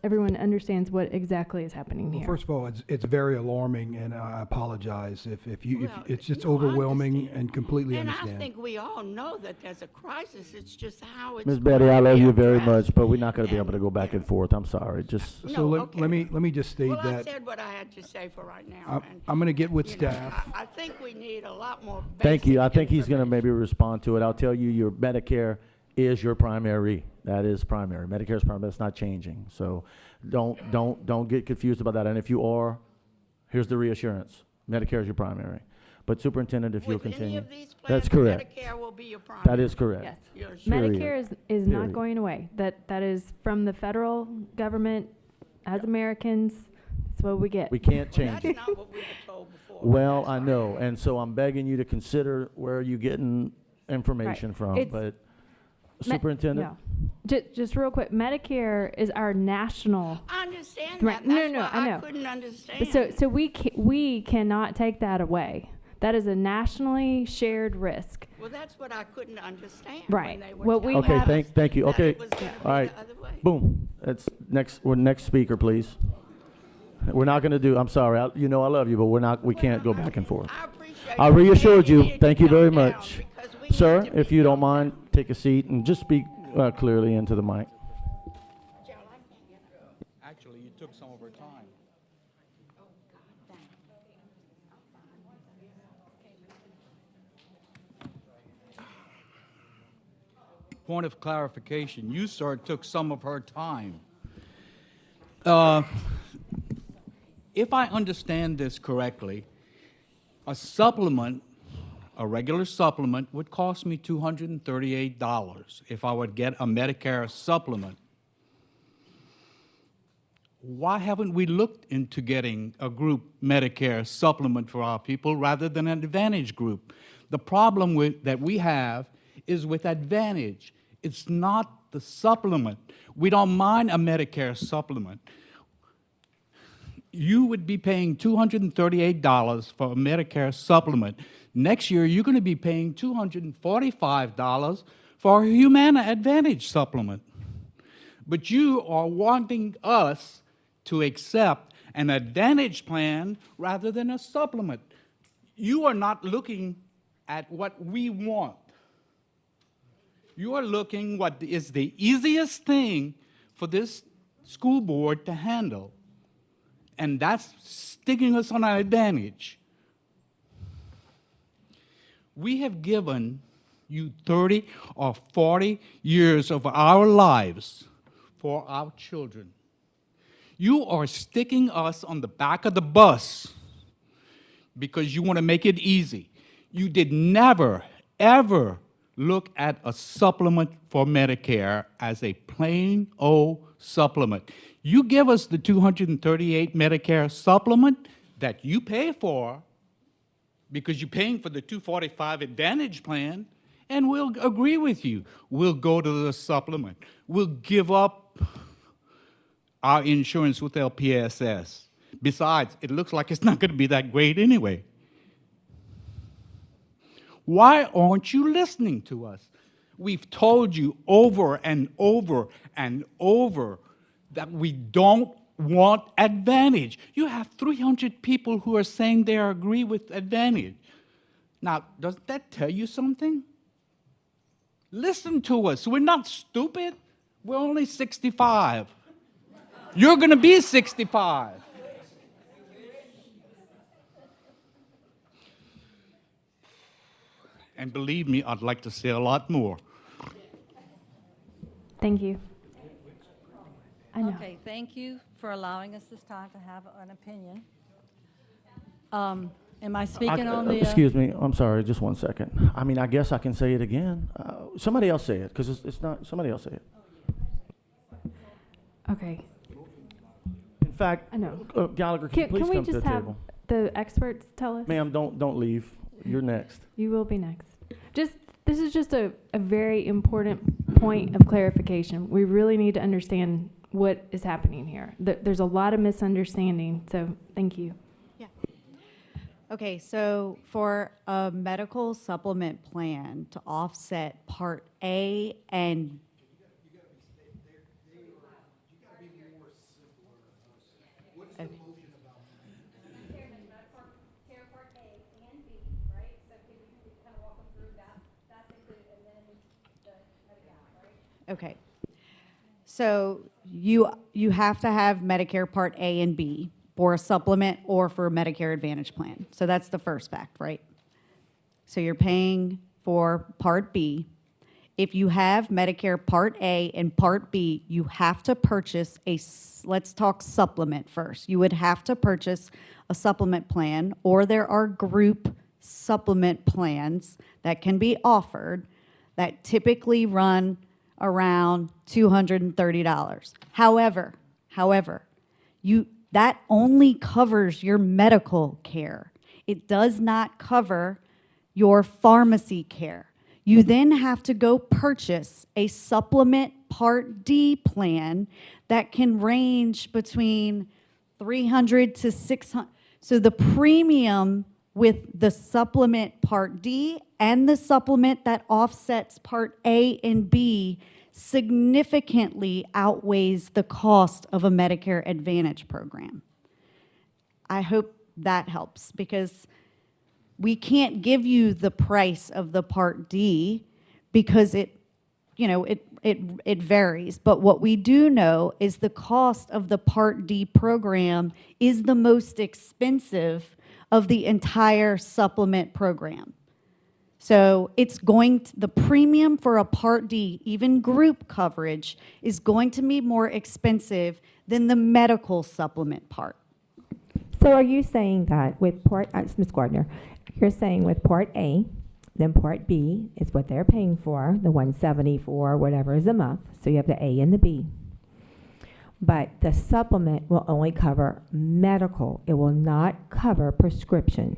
S3: everyone understands what exactly is happening here?
S2: Well, first of all, it's very alarming, and I apologize if it's just overwhelming and completely
S17: And
S2: understand.
S17: I think we all know that there's a crisis, it's just how it's.
S1: Ms. Betty, I love
S17: going to
S1: you
S17: be
S1: very
S17: addressed.
S1: much, but we're not going to be able to go back and forth. I'm sorry. Just
S2: So let me just state
S17: Well, I
S2: that
S17: said what I had to say for right now. and,
S2: I'm going to get with
S17: you know,
S2: staff.
S17: I think we need a lot more.
S1: thank you. I
S17: basic
S1: think he's going to maybe respond to it. I'll tell you, your Medicare is your primary. That is primary. Medicare is primary. That's not changing. So don't get confused about that. And if you are, here's the reassurance. Medicare is your primary. But Superintendent, if you'll
S17: With any
S1: continue.
S17: of these
S1: That's
S17: plans,
S1: correct.
S17: Medicare will be your primary.
S1: That is correct.
S3: Yes.
S17: You're sure.
S3: Medicare is not
S1: Period.
S3: going away. That is from the federal government. As Americans, that's what we get.
S1: We can't change
S17: That's
S1: it.
S17: not what we were told before.
S1: Well, I know. And so I'm begging you to consider where are you getting information from.
S3: It's-
S1: But Superintendent?
S3: Yeah. Just real quick, Medicare is our national.
S17: I understand
S3: Right.
S17: that.
S3: No,
S17: That's
S3: no,
S17: why
S3: I know.
S17: couldn't understand.
S3: So we cannot take that away. That is a nationally shared risk.
S17: Well, that's what I couldn't understand.
S3: Right.
S17: When they were
S3: What we
S17: telling
S1: Okay,
S3: have-
S17: us
S1: thank you.
S17: that
S1: Okay.
S17: it was gonna be
S1: All right.
S17: the other way.
S1: Boom. That's next speaker, please. We're not going to do, I'm sorry. I love you, but we can't go back and forth.
S17: I appreciate
S1: I
S17: you
S1: reassured
S17: saying
S1: you.
S17: need to
S1: Thank you
S17: calm
S1: very
S17: down
S1: much.
S17: because we
S1: Sir,
S17: need to
S1: if
S17: be
S1: you don't
S17: calm
S1: mind, take a seat and just speak clearly into the mic.
S18: Actually, you took some of her time. Point of clarification, you, sir, took some of her time. If I understand this correctly, a supplement, a regular supplement, would cost me $238 if I would get a Medicare supplement. Why haven't we looked into getting a group Medicare supplement for our people rather than an Advantage group? The problem that we have is with Advantage. It's not the supplement. We don't mind a Medicare supplement. You would be paying $238 for a Medicare supplement. Next year, you're going to be paying $245 for a Humana Advantage supplement. But you are wanting us to accept an Advantage plan rather than a supplement. You are not looking at what we want. You are looking what is the easiest thing for this school board to handle, and that's sticking us on an Advantage. We have given you 30 or 40 years of our lives for our children. You are sticking us on the back of the bus because you want to make it easy. You did never, ever look at a supplement for Medicare as a plain old supplement. You give us the $238 Medicare supplement that you pay for because you're paying for the $245 Advantage plan, and we'll agree with you. We'll go to the supplement. We'll give up our insurance with LPSS. Besides, it looks like it's not going to be that great anyway. Why aren't you listening to us? We've told you over and over and over that we don't want Advantage. You have 300 people who are saying they agree with Advantage. Now, doesn't that tell you something? Listen to us. We're not stupid. We're only 65. You're going to be 65. And believe me, I'd like to say a lot more.
S3: Thank you. I know.
S19: Okay, thank you for allowing us this time to have an opinion. Am I speaking on the?
S1: Excuse me, I'm sorry, just 1 second. I mean, I guess I can say it again. Somebody else say it, because it's not, somebody else say it.
S3: Okay.
S1: In fact,
S3: I know.
S1: Gallagher, can you please
S3: Can we
S1: come to the
S3: just have
S1: table?
S3: the experts tell us?
S1: Ma'am, don't leave. You're next.
S3: You will be next. This is just a very important point of clarification. We really need to understand what is happening here. There's a lot of misunderstanding, so thank you.
S14: Yeah. Okay, so for a medical supplement plan to offset Part A and Okay. So you have to have Medicare Part A and B for a supplement or for a Medicare Advantage plan. So that's the first fact, right? So you're paying for Part B. If you have Medicare Part A and Part B, you have to purchase let's talk supplement first. You would have to purchase a supplement plan, or there are group supplement plans that can be offered that typically run around $230. However, that only covers your medical care. It does not cover your pharmacy care. You then have to go purchase a supplement Part D plan that can range between $300 to $600. So the premium with the supplement Part D and the supplement that offsets Part A and B significantly outweighs the cost of a Medicare Advantage program. I hope that helps, because we can't give you the price of the Part D because it varies. But what we do know is the cost of the Part D program is the most expensive of the entire supplement program. So the premium for a Part D, even group coverage, is going to be more expensive than the medical supplement part.
S7: So are you saying that with Ms. Gardner, you're saying with Part A, then Part B is what they're paying for, the $174, whatever is a month. So you have the A and the B. But the supplement will only cover medical. It will not cover prescription.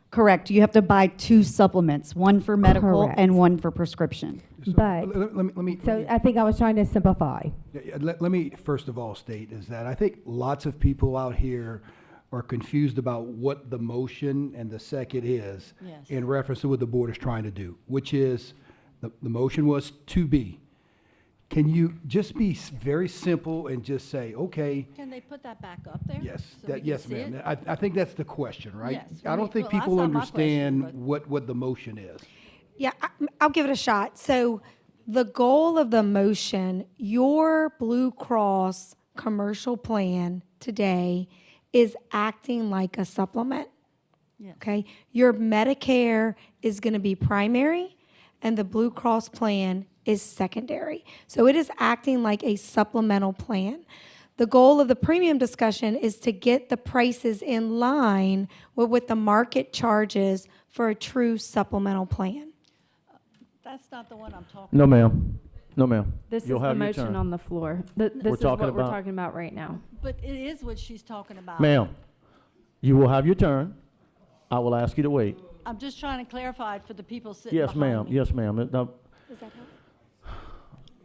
S14: Correct. You have to buy two supplements, one for medical
S7: Correct.
S14: and one for prescription.
S7: But, I think I was trying to simplify.
S2: Let me first of all state is that I think lots of people out here are confused about what the motion and the second is in reference to what the board is trying to do, which is the motion was 2B. Can you just be very simple and just say, okay?
S19: Can they put that back up there?
S2: Yes,
S19: so we can
S2: yes,
S19: see
S2: ma'am.
S19: it?
S2: I think that's the question, right?
S19: Yes.
S2: I don't think
S19: Well, that's
S2: people
S19: not my
S2: understand
S19: question,
S2: what the motion is.
S11: Yeah, I'll give it a shot. So the goal of the motion, your Blue Cross commercial plan today is acting like a supplement.
S19: Yes.
S11: Okay? Your Medicare is going to be primary and the Blue Cross plan is secondary. So it is acting like a supplemental plan. The goal of the premium discussion is to get the prices in line with what the market charges for a true supplemental plan.
S19: That's not the one I'm talking
S1: No,
S19: about.
S1: ma'am. No, ma'am.
S3: This
S1: You'll
S3: is the
S1: have your
S3: motion
S1: turn.
S3: on the floor. This is what
S1: talking
S3: we're
S1: about-
S3: talking about right now.
S19: But it is what she's talking about.
S1: Ma'am, you will have your turn. I will ask you to wait.
S19: I'm just trying to clarify it for the people sitting
S1: Yes,
S19: behind
S1: ma'am.
S19: me.
S1: Yes, ma'am. Now,
S11: Does that help?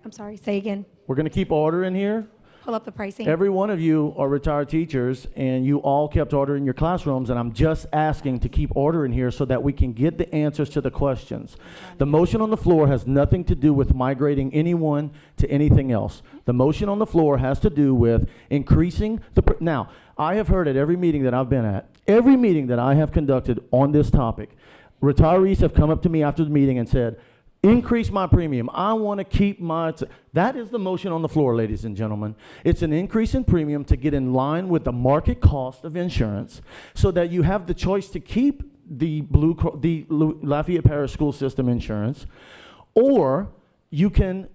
S11: I'm sorry, say again.
S1: we're going to keep order in here.
S11: pull up the pricing.
S1: Every one of you are retired teachers, and you all kept order in your classrooms, and I'm just asking to keep order in here so that we can get the answers to the questions. The motion on the floor has nothing to do with migrating anyone to anything else. The motion on the floor has to do with increasing the, now, I have heard at every meeting that I've been at, every meeting that I have conducted on this topic, retirees have come up to me after the meeting and said, increase my premium. I want to keep my, that is the motion on the floor, ladies and gentlemen. It's an increase in premium to get in line with the market cost of insurance so that you have the choice to keep the Lafayette Parish school system insurance, or you can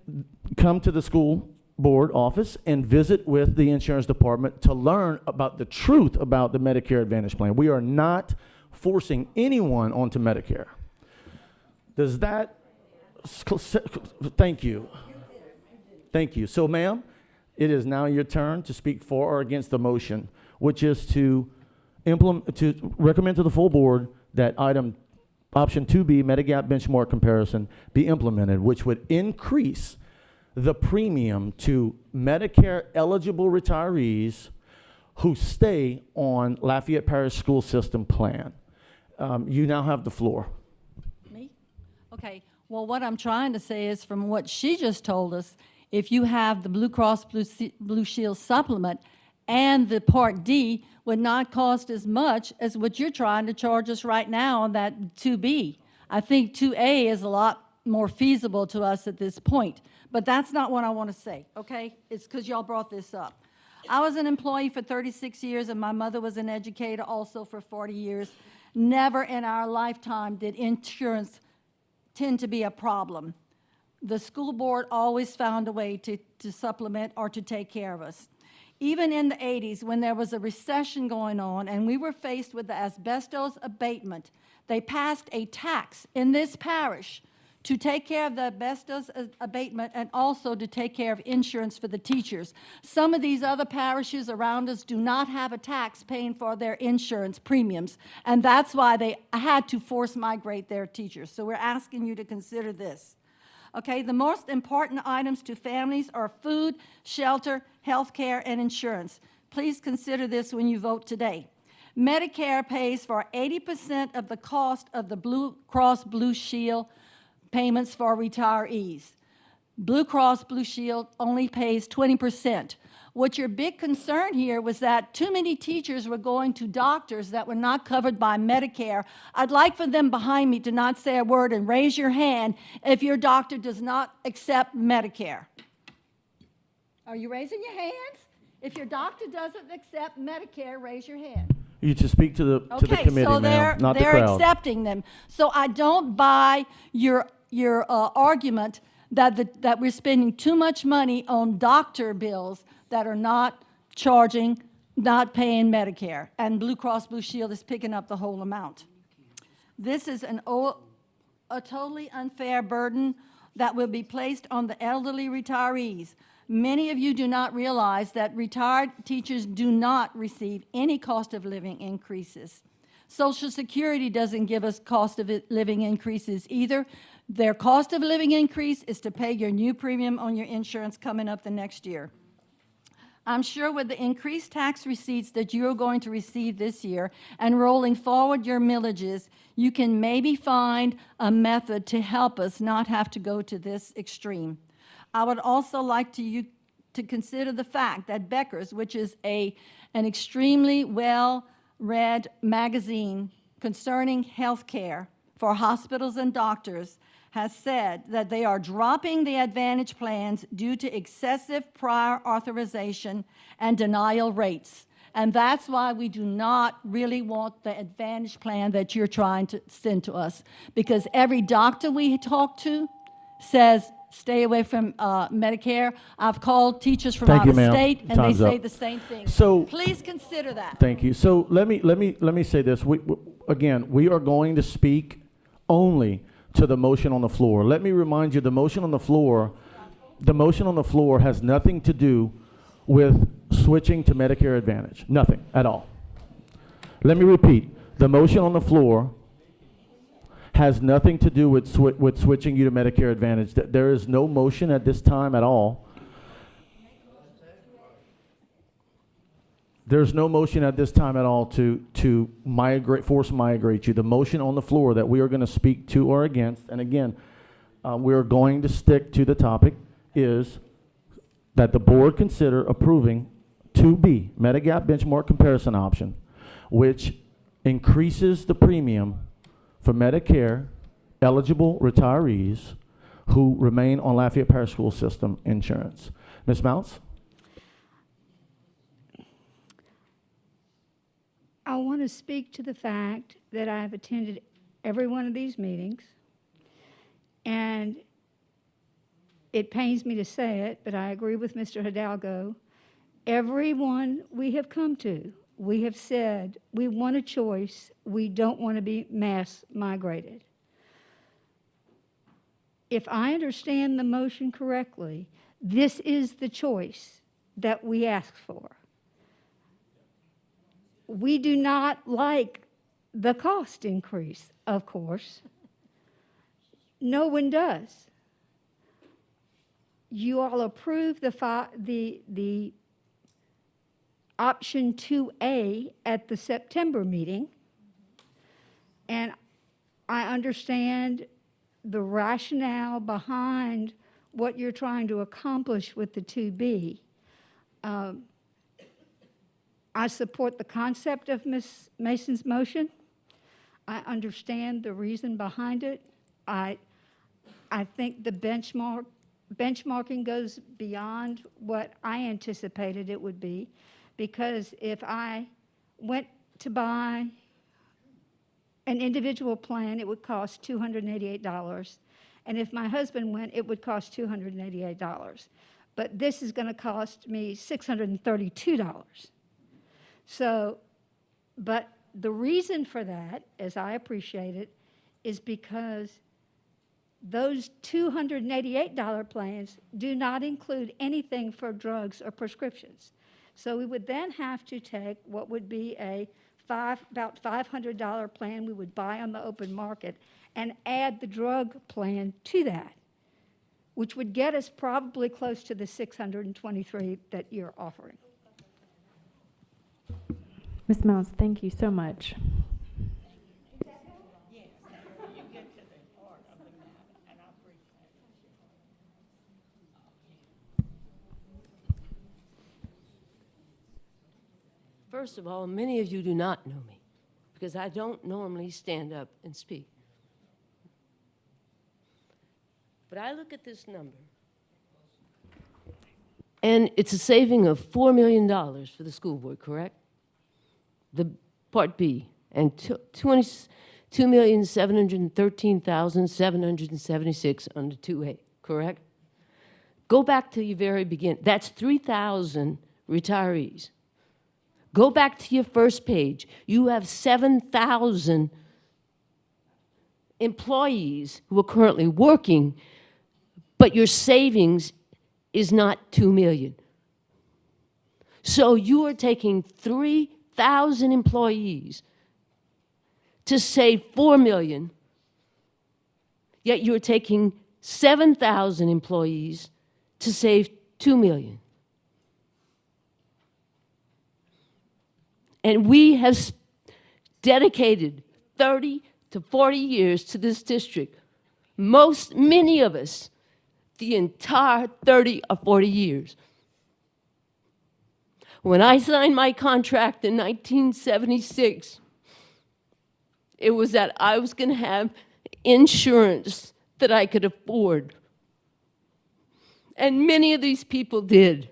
S1: come to the school board office and visit with the insurance department to learn about the truth about the Medicare Advantage plan. We are not forcing anyone onto Medicare. Does that, thank you. Thank you. So, ma'am, it is now your turn to speak for or against the motion, which is to recommend to the full board that option 2B, Medigap benchmark comparison, be implemented, which would increase the premium to Medicare eligible retirees who stay on Lafayette Parish school system plan. You now have the floor.
S19: Me? Okay. Well, what I'm trying to say is, from what she just told us, if you have the Blue Cross Blue Shield supplement and the Part D would not cost as much as what you're trying to charge us right now on that 2B. I think 2A is a lot more feasible to us at this point. But that's not what I want to say, okay? It's because y'all brought this up. I was an employee for 36 years, and my mother was an educator also for 40 years. Never in our lifetime did insurance tend to be a problem. The school board always found a way to supplement or to take care of us. Even in the 80s, when there was a recession going on and we were faced with the asbestos abatement, they passed a tax in this parish to take care of the asbestos abatement and also to take care of insurance for the teachers. Some of these other parishes around us do not have a tax paying for their insurance premiums, and that's why they had to force migrate their teachers. So we're asking you to consider this. Okay, the most important items to families are food, shelter, health care, and insurance. Please consider this when you vote today. Medicare pays for 80% of the cost of the Blue Cross Blue Shield payments for retirees. Blue Cross Blue Shield only pays 20%. What your big concern here was that too many teachers were going to doctors that were not covered by Medicare. I'd like for them behind me to not say a word and raise your hand if your doctor does not accept Medicare. Are you raising your hands? If your doctor doesn't accept Medicare, raise your hand.
S1: You to speak to the committee,
S19: so
S1: ma'am, not the
S19: they're
S1: crowd.
S19: accepting them. So I don't buy your argument that we're spending too much money on doctor bills that are not paying Medicare, and Blue Cross Blue Shield is picking up the whole amount. This is a totally unfair burden that will be placed on the elderly retirees. Many of you do not realize that retired teachers do not receive any cost of living increases. Social Security doesn't give us cost of living increases either. Their cost of living increase is to pay your new premium on your insurance coming up the next year. I'm sure with the increased tax receipts that you're going to receive this year and rolling forward your millages, you can maybe find a method to help us not have to go to this extreme. I would also like you to consider the fact that Becker's, which is an extremely well-read magazine concerning health care for hospitals and doctors, has said that they are dropping the Advantage plans due to excessive prior authorization and denial rates. And that's why we do not really want the Advantage plan that you're trying to send to us, because every doctor we talk to says, stay away from Medicare. I've called teachers from out of state, and they say the same thing.
S1: So
S19: please consider that.
S1: Thank you. So let me say this. We are going to speak only to the motion on the floor. Let me remind you, the motion on the floor has nothing to do with switching to Medicare Advantage. Nothing at all. Let me repeat. The motion on the floor has nothing to do with switching you to Medicare Advantage. There is no motion at this time at all. There's no motion at this time at all to force migrate you. The motion on the floor that we are going to speak to or against, and again, we're going to stick to the topic, is that the board consider approving 2B, Medigap benchmark comparison option, which increases the premium for Medicare eligible retirees who remain on Lafayette Parish School System insurance. Ms. Mounts?
S20: I want to speak to the fact that I have attended every one of these meetings, and it pains me to say it, but I agree with Mr. Hidalgo. Every one we have come to, we have said, we want a choice. We don't want to be mass migrated. If I understand the motion correctly, this is the choice that we ask for. We do not like the cost increase, of course. No one does. You all approved the option 2A at the September meeting, and I understand the rationale behind what you're trying to accomplish with the 2B. I support the concept of Ms. Mason's motion. I understand the reason behind it. I think the benchmarking goes beyond what I anticipated it would be, because if I went to buy an individual plan, it would cost $288. And if my husband went, it would cost $288. But this is going to cost me $632. So, but the reason for that, as I appreciate it, is because those $288 plans do not include anything for drugs or prescriptions. So we would then have to take what would be about $500 plan we would buy on the open market and add the drug plan to that, which would get us probably close to the $623 that you're offering.
S3: Ms. Mouse, thank you so much.
S21: First of all, many of you do not know me because I don't normally stand up and speak. But I look at this number, and it's a saving of $4 million for the school board, correct? The Part B, and $22,713,776 under 2A, correct? Go back to your very beginning. That's 3,000 retirees. Go back to your first page. You have 7,000 employees who are currently working, but your savings is not $2 million. So you are taking 3,000 employees to save $4 million, yet you're taking 7,000 employees to save $2 million. And we have dedicated 30 to 40 years to this district. Many of us, the entire 30 or 40 years. When I signed my contract in 1976, it was that I was going to have insurance that I could afford. And many of these people did.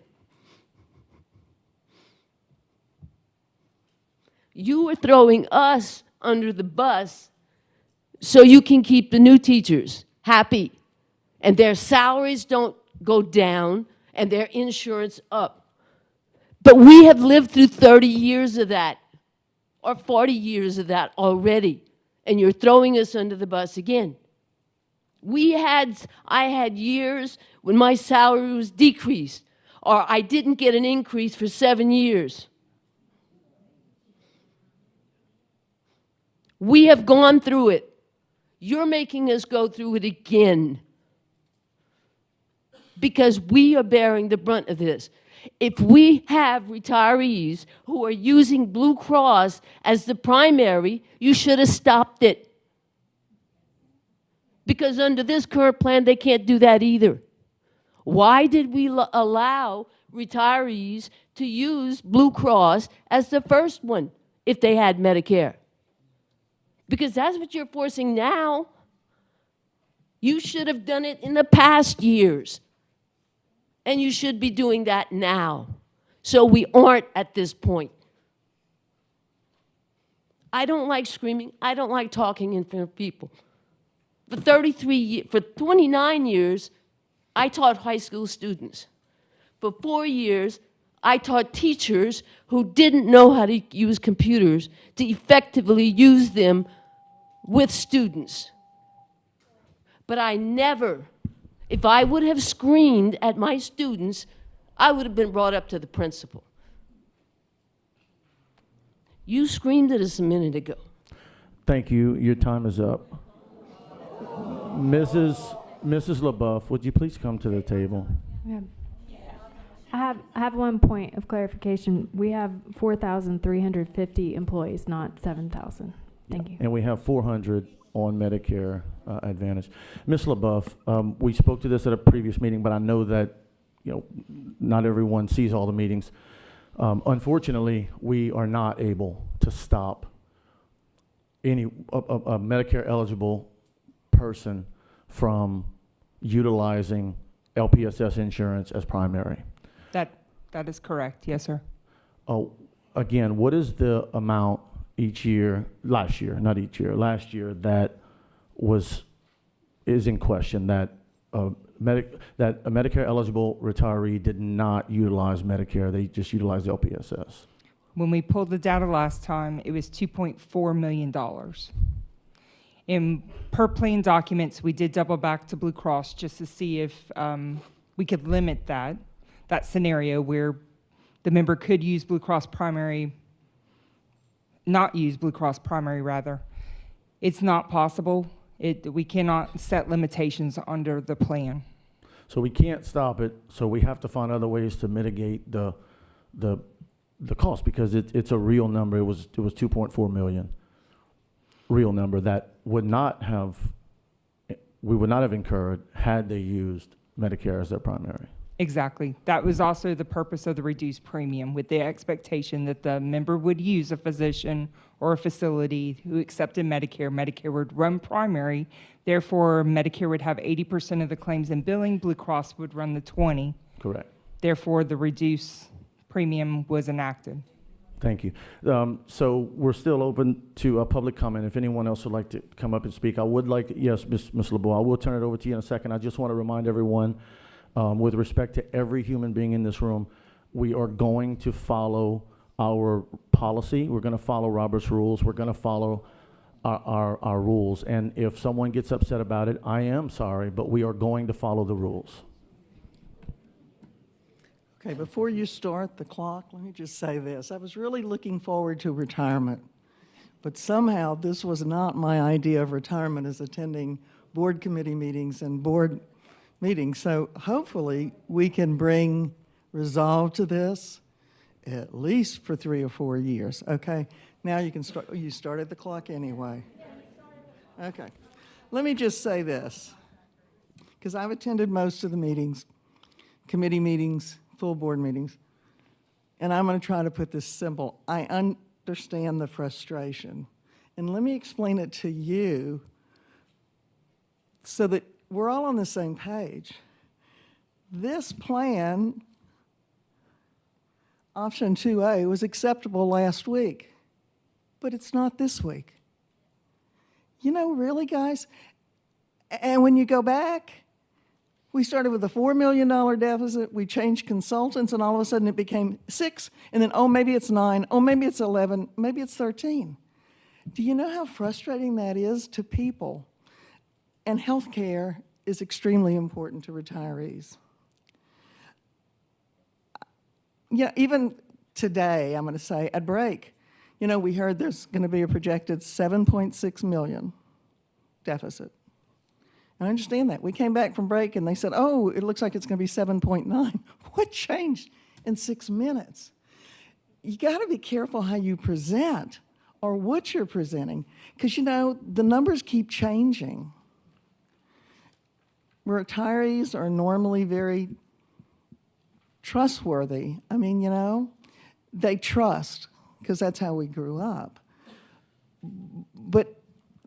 S21: You are throwing us under the bus so you can keep the new teachers happy and their salaries don't go down and their insurance up. But we have lived through 30 years of that or 40 years of that already, and you're throwing us under the bus again. I had years when my salary was decreased, or I didn't get an increase for 7 years. We have gone through it. You're making us go through it again because we are bearing the brunt of this. If we have retirees who are using Blue Cross as the primary, you should have stopped it. Because under this current plan, they can't do that either. Why did we allow retirees to use Blue Cross as the first one if they had Medicare? Because that's what you're forcing now. You should have done it in the past years. And you should be doing that now. So we aren't at this point. I don't like screaming. I don't like talking in front of people. For 29 years, I taught high school students. For 4 years, I taught teachers who didn't know how to use computers to effectively use them with students. But I never, if I would have screamed at my students, I would have been brought up to the principal. You screamed at us a minute ago.
S1: Thank you. Your time is up. Mrs. LaBeouf, would you please come to the table?
S3: Yeah. I have one point of clarification. We have 4,350 employees, not 7,000. Thank you.
S1: And we have 400 on Medicare Advantage. Ms. LaBeouf, we spoke to this at a previous meeting, but I know that not everyone sees all the meetings. Unfortunately, we are not able to stop any a Medicare eligible person from utilizing LPSS insurance as primary.
S6: That is correct. Yes, sir.
S1: Oh, again, what is the amount last year, that is in question, that a Medicare eligible retiree did not utilize Medicare, they just utilized LPSS?
S6: When we pulled the data last time, it was $2.4 million. In per plan documents, we did double back to Blue Cross just to see if we could limit that scenario where the member could use Blue Cross primary, not use Blue Cross primary rather. It's not possible. We cannot set limitations under the plan.
S1: So we can't stop it, so we have to find other ways to mitigate the cost, because it's a real number. It was 2.4 million. Real number that we would not have incurred had they used Medicare as their primary.
S6: Exactly. That was also the purpose of the reduced premium, with the expectation that the member would use a physician or a facility who accepted Medicare. Medicare would run primary. Therefore, Medicare would have 80% of the claims in billing. Blue Cross would run the 20.
S1: Correct.
S6: Therefore, the reduced premium was enacted.
S1: Thank you. So we're still open to public comment. If anyone else would like to come up and speak, I would like to, yes, Ms. LeBeau, I will turn it over to you in a second. I just want to remind everyone, with respect to every human being in this room, we are going to follow our policy. We're going to follow Robert's rules. We're going to follow our rules. And if someone gets upset about it, I am sorry, but we are going to follow the rules.
S5: Okay, before you start the clock, let me just say this. I was really looking forward to retirement, but somehow this was not my idea of retirement, as attending board committee meetings and board meetings. So hopefully we can bring resolve to this at least for 3 or 4 years. Okay, now you can start. You started the clock anyway. Okay, let me just say this, because I've attended most of the meetings, committee meetings, full board meetings, and I'm going to try to put this simple. I understand the frustration, and let me explain it to you so that we're all on the same page. This plan, option 2A, was acceptable last week, but it's not this week. Really, guys? And when you go back, we started with a $4 million deficit, we changed consultants, and all of a sudden it became 6, and then, maybe it's 9, maybe it's 11, maybe it's 13. Do you know how frustrating that is to people? And health care is extremely important to retirees. Yeah, even today, I'm going to say, at break, we heard there's going to be a projected 7.6 million deficit. I understand that. We came back from break and they said, it looks like it's going to be 7.9. What changed in 6 minutes. You got to be careful how you present or what you're presenting, because, you know, the numbers keep changing. Retirees are normally very trustworthy. I mean, you know, they trust, because that's how we grew up. But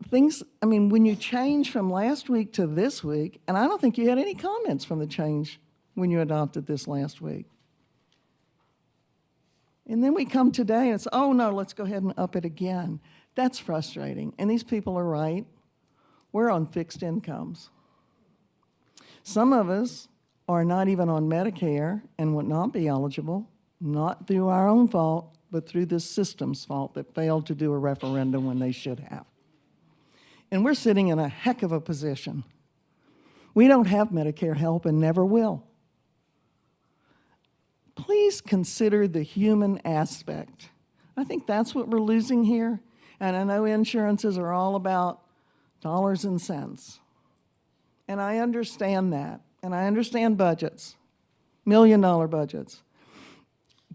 S5: things, I mean, when you change from last week to this week, and I don't think you had any comments from the change when you adopted this last week. And then we come today and it's, oh no, let's go ahead and up it again. That's frustrating. And these people are right. We're on fixed incomes. Some of us are not even on Medicare and would not be eligible, not through our own fault, but through this system's fault that failed to do a referendum when they should have. And we're sitting in a heck of a position. We don't have Medicare help and never will. Please consider the human aspect. I think that's what we're losing here. And I know insurances are all about dollars and cents. And I understand that. And I understand budgets, $1 million budgets.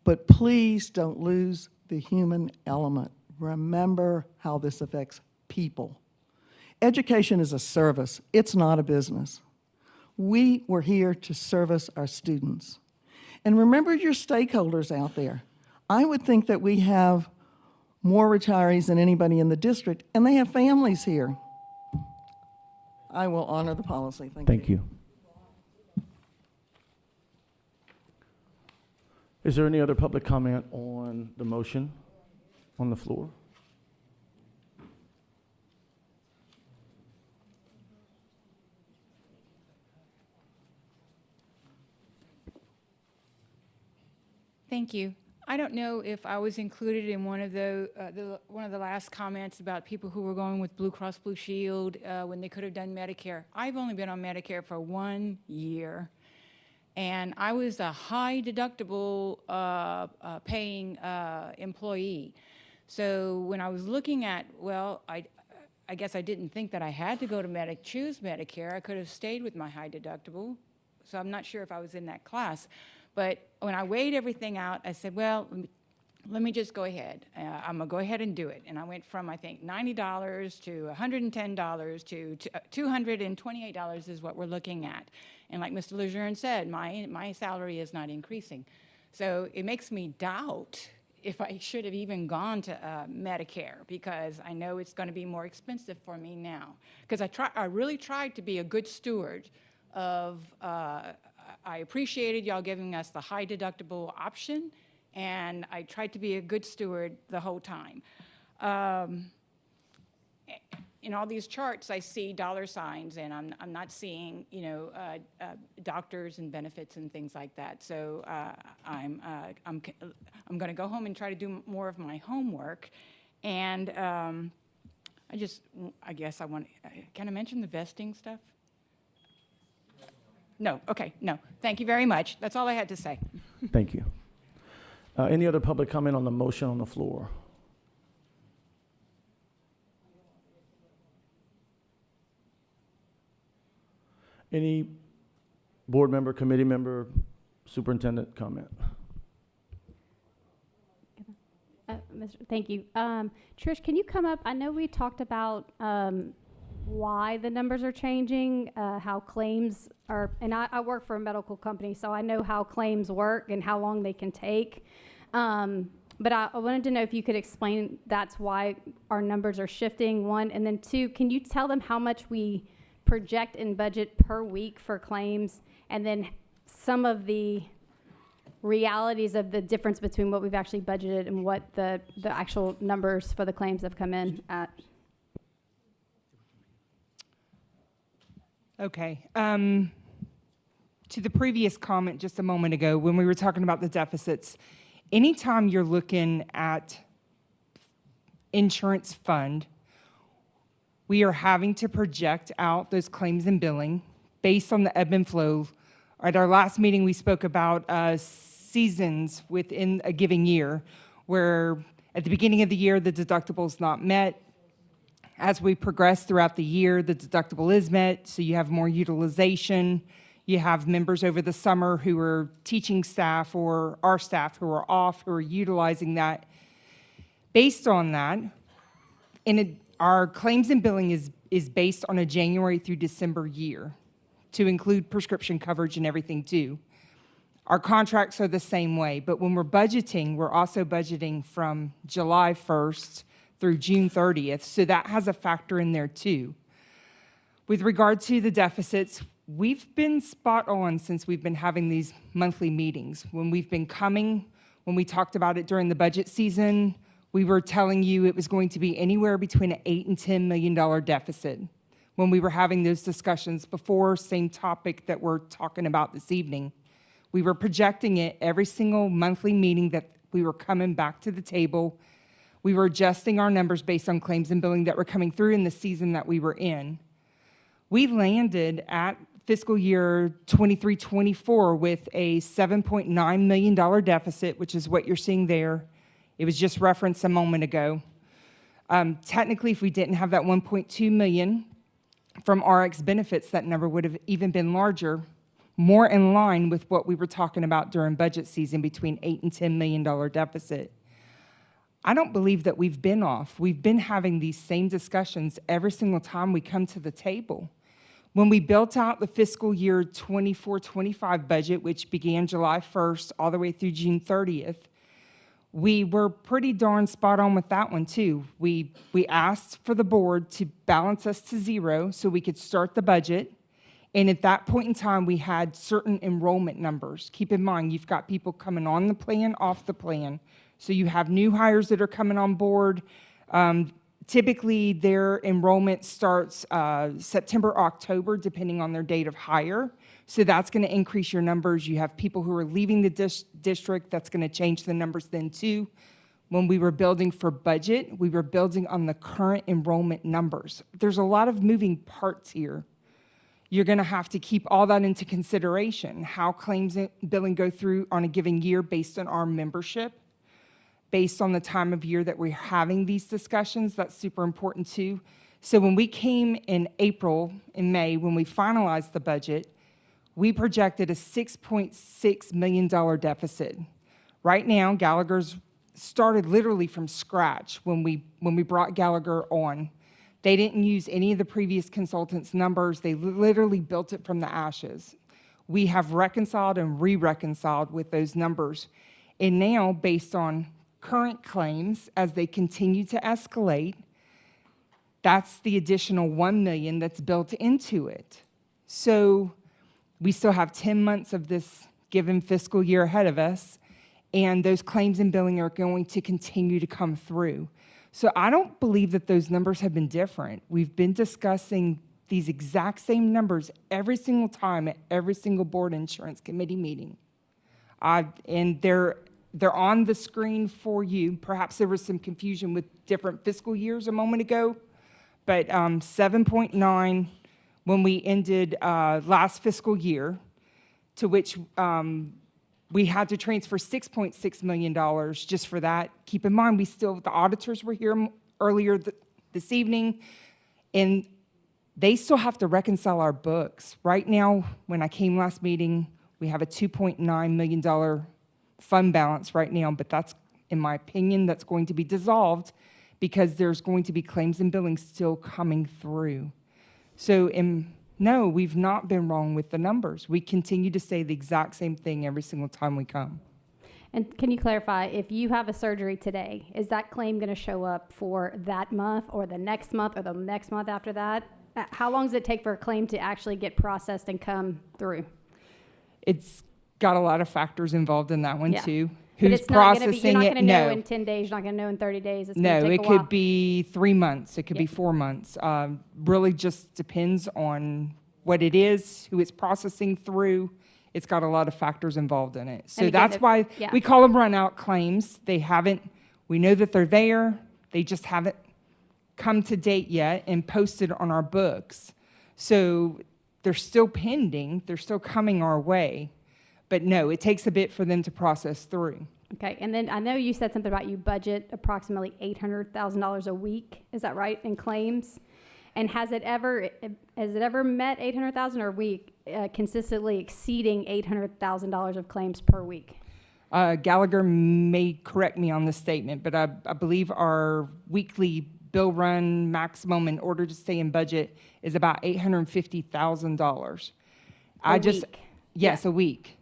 S5: But please don't lose the human element. Remember how this affects people. Education is a service. It's not a business. We were here to service our students. And remember your stakeholders out there. I would think that we have more retirees than anybody in the district, and they have families here. I will honor the policy.
S1: Thank you. Is there any other public comment on the motion on the floor?
S9: Thank you. I don't know if I was included in one of the last comments about people who were going with Blue Cross Blue Shield when they could have done Medicare. I've only been on Medicare for 1 year, and I was a high deductible paying employee. So when I was looking at, well, I guess I didn't think that I had to go to choose Medicare. I could have stayed with my high deductible. So I'm not sure if I was in that class. But when I weighed everything out, I said, well, let me just go ahead. I'm going to go ahead and do it. And I went from, I think, $90 to $110 to $228 is what we're looking at. And like Mr. Lejeune said, my salary is not increasing. So it makes me doubt if I should have even gone to Medicare, because I know it's going to be more expensive for me now. Because I really tried to be a good steward of I appreciated y'all giving us the high deductible option, and I tried to be a good steward the whole time. In all these charts, I see dollar signs, and I'm not seeing, you know, doctors and benefits and things like that. So I'm going to go home and try to do more of my homework, and I guess I want. Can I mention the vesting stuff? No, okay, no. Thank you very much. That's all I had to say.
S1: Thank you. Any other public comment on the motion on the floor? Any board member, committee member, superintendent comment?
S10: Thank you. Trish, can you come up? I know we talked about why the numbers are changing, how claims are, and I work for a medical company, so I know how claims work and how long they can take. But I wanted to know if you could explain that's why our numbers are shifting, one, and then two, can you tell them how much we project in budget per week for claims, and then some of the realities of the difference between what we've actually budgeted and what the actual numbers for the claims have come in at?
S6: Okay. To the previous comment just a moment ago, when we were talking about the deficits, anytime you're looking at insurance fund, we are having to project out those claims and billing based on the ebb and flow. At our last meeting, we spoke about seasons within a given year, where at the beginning of the year, the deductible is not met. As we progress throughout the year, the deductible is met, so you have more utilization. You have members over the summer who are teaching staff or our staff who are off, who are utilizing that. Based on that, our claims and billing is based on a January through December year to include prescription coverage and everything too. Our contracts are the same way, but when we're budgeting, we're also budgeting from July 1st through June 30th, so that has a factor in there too. With regard to the deficits, we've been spot on since we've been having these monthly meetings. When we talked about it during the budget season, we were telling you it was going to be anywhere between an $8 and $10 million deficit. When we were having those discussions before, same topic that we're talking about this evening, we were projecting it every single monthly meeting that we were coming back to the table. We were adjusting our numbers based on claims and billing that were coming through in the season that we were in. We landed at fiscal year 23-24 with a $7.9 million deficit, which is what you're seeing there. It was just referenced a moment ago. Technically, if we didn't have that $1.2 million from RX benefits, that number would have even been larger, more in line with what we were talking about during budget season, between $8 and $10 million deficit. I don't believe that we've been off. We've been having these same discussions every single time we come to the table. When we built out the fiscal year 24-25 budget, which began July 1st all the way through June 30th, we were pretty darn spot on with that one too. We asked for the board to balance us to zero so we could start the budget. And at that point in time, we had certain enrollment numbers. Keep in mind, you've got people coming on the plan, off the plan. So you have new hires that are coming on board. Typically, their enrollment starts September, October, depending on their date of hire. So that's going to increase your numbers. You have people who are leaving the district. That's going to change the numbers then too. When we were building for budget, we were building on the current enrollment numbers. There's a lot of moving parts here. You're going to have to keep all that into consideration, how claims and billing go through on a given year based on our membership, based on the time of year that we're having these discussions. That's super important too. So when we came in April and May, when we finalized the budget, we projected a $6.6 million deficit. Right now, Gallagher's started literally from scratch when we brought Gallagher on. They didn't use any of the previous consultants' numbers. They literally built it from the ashes. We have reconciled and re-reconciled with those numbers. And now, based on current claims, as they continue to escalate, that's the additional $1 million that's built into it. So we still have 10 months of this given fiscal year ahead of us, and those claims and billing are going to continue to come through. So I don't believe that those numbers have been different. We've been discussing these exact same numbers every single time at every single board insurance committee meeting. And they're on the screen for you. Perhaps there was some confusion with different fiscal years a moment ago, but 7.9 when we ended last fiscal year, to which we had to transfer $6.6 million just for that. Keep in mind, the auditors were here earlier this evening, and they still have to reconcile our books. Right now, when I came last meeting, we have a $2.9 million fund balance right now, but that's, in my opinion, that's going to be dissolved because there's going to be claims and billing still coming through. So no, we've not been wrong with the numbers. We continue to say the exact same thing every single time we come.
S10: And can you clarify, if you have a surgery today, is that claim going to show up for that month or the next month or the next month after that? How long does it take for a claim to actually get processed and come through?
S6: It's got a lot of factors involved in that one too.
S10: But
S6: Who's
S10: it's not
S6: processing
S10: you're not
S6: it?
S10: going to know
S6: No.
S10: in 10 days, you're not going to know in 30 days. It's
S6: No,
S10: gonna take
S6: it
S10: a while.
S6: could be 3 months. It could be 4 months. Really just depends on what it is, who it's processing through. It's got a lot of factors involved in it. So
S10: And again,
S6: that's why we call them run-out claims. We know that they're there. They just haven't come to date yet and posted on our books. So they're still pending. They're still coming our way. But no, it takes a bit for them to process through.
S10: Okay, and then I know you said something about you budget approximately $800,000 a week. Is that right, in claims? And has it ever met $800,000 or consistently exceeding $800,000 of claims per week?
S6: Gallagher may correct me on this statement, but I believe our weekly bill run maximum in order to stay in budget is about $850,000.
S10: Week?
S6: Yes, a week.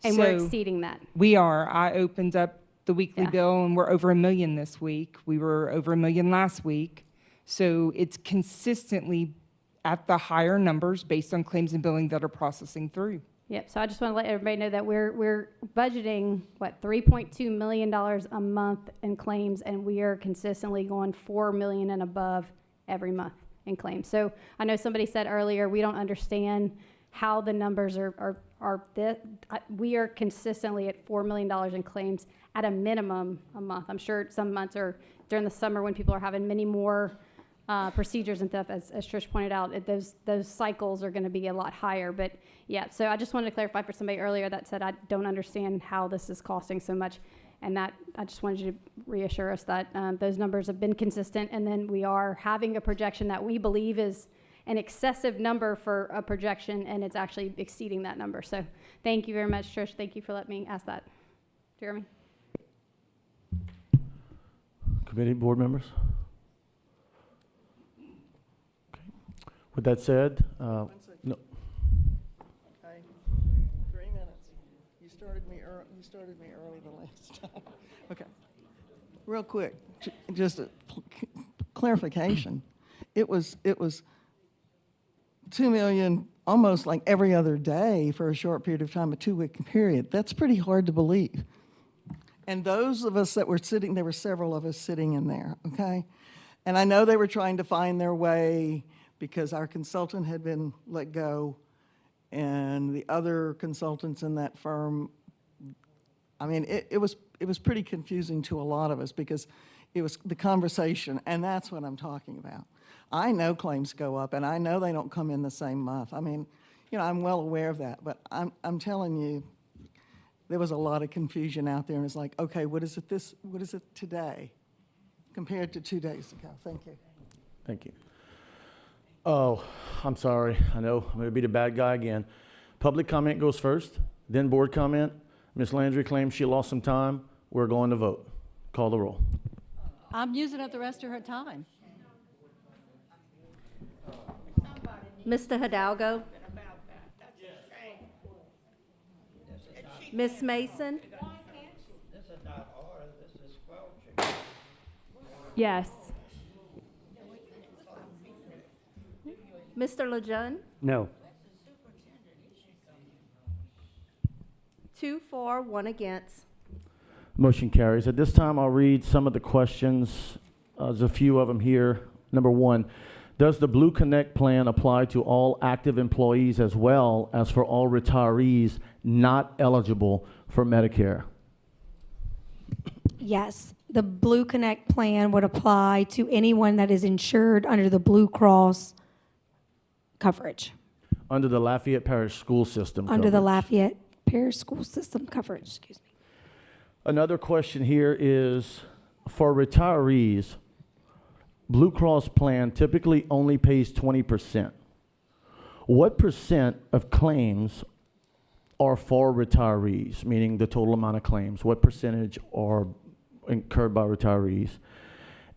S10: And
S6: So
S10: we're exceeding that.
S6: we are. I opened up the weekly
S10: Yeah.
S6: bill and we're over $1 million this week. We were over $1 million last week. So it's consistently at the higher numbers based on claims and billing that are processing through.
S10: Yep, so I just want to let everybody know that we're budgeting, $3.2 million a month in claims, and we are consistently going $4 million and above every month in claims. So I know somebody said earlier, we don't understand how the numbers are we are consistently at $4 million in claims at a minimum a month. I'm sure some months are during the summer when people are having many more procedures and stuff, as Trish pointed out, those cycles are going to be a lot higher. But yeah, so I just wanted to clarify for somebody earlier that said I don't understand how this is costing so much, and that I just wanted you to reassure us that those numbers have been consistent, and then we are having a projection that we believe is an excessive number for a projection, and it's actually exceeding that number. So thank you very much, Trish. Thank you for letting me ask that. Jeremy?
S1: Committee, board members? With that said, no.
S5: Okay, 3 minutes. You started me early the last time. Okay, real quick, just a clarification. It was 2 million almost like every other day for a short period of time, a 2-week period. That's pretty hard to believe. And those of us that were sitting, there were several of us sitting in there, okay? And I know they were trying to find their way because our consultant had been let go, and the other consultants in that firm, I mean, it was pretty confusing to a lot of us because it was the conversation, and that's what I'm talking about. I know claims go up, and I know they don't come in the same month. I mean, I'm well aware of that, but I'm telling you, there was a lot of confusion out there, and it's like, okay, what is it today compared to 2 days ago? Thank you.
S1: Thank you. Oh, I'm sorry. I know I'm going to be the bad guy again. Public comment goes first, then board comment. Ms. Landry claims she lost some time. We're going to vote. Call the roll.
S19: I'm using up the rest of her time.
S15: Mr. Hidalgo? Ms. Mason?
S3: Yes.
S15: Mr. Lejeune?
S4: No.
S15: 2 for, 1 against.
S1: Motion carries. At this time, I'll read some of the questions. There's a few of them here. Number 1, does the Blue Connect plan apply to all active employees as well as for all retirees not eligible for Medicare?
S11: Yes, the Blue Connect plan would apply to anyone that is insured under the Blue Cross coverage.
S1: Under the Lafayette Parish school system
S11: Under the
S1: coverage.
S11: Lafayette Parish school system coverage, excuse me.
S1: Another question here is, for retirees, Blue Cross plan typically only pays 20%. What percent of claims are for retirees, meaning the total amount of claims? What percentage are incurred by retirees?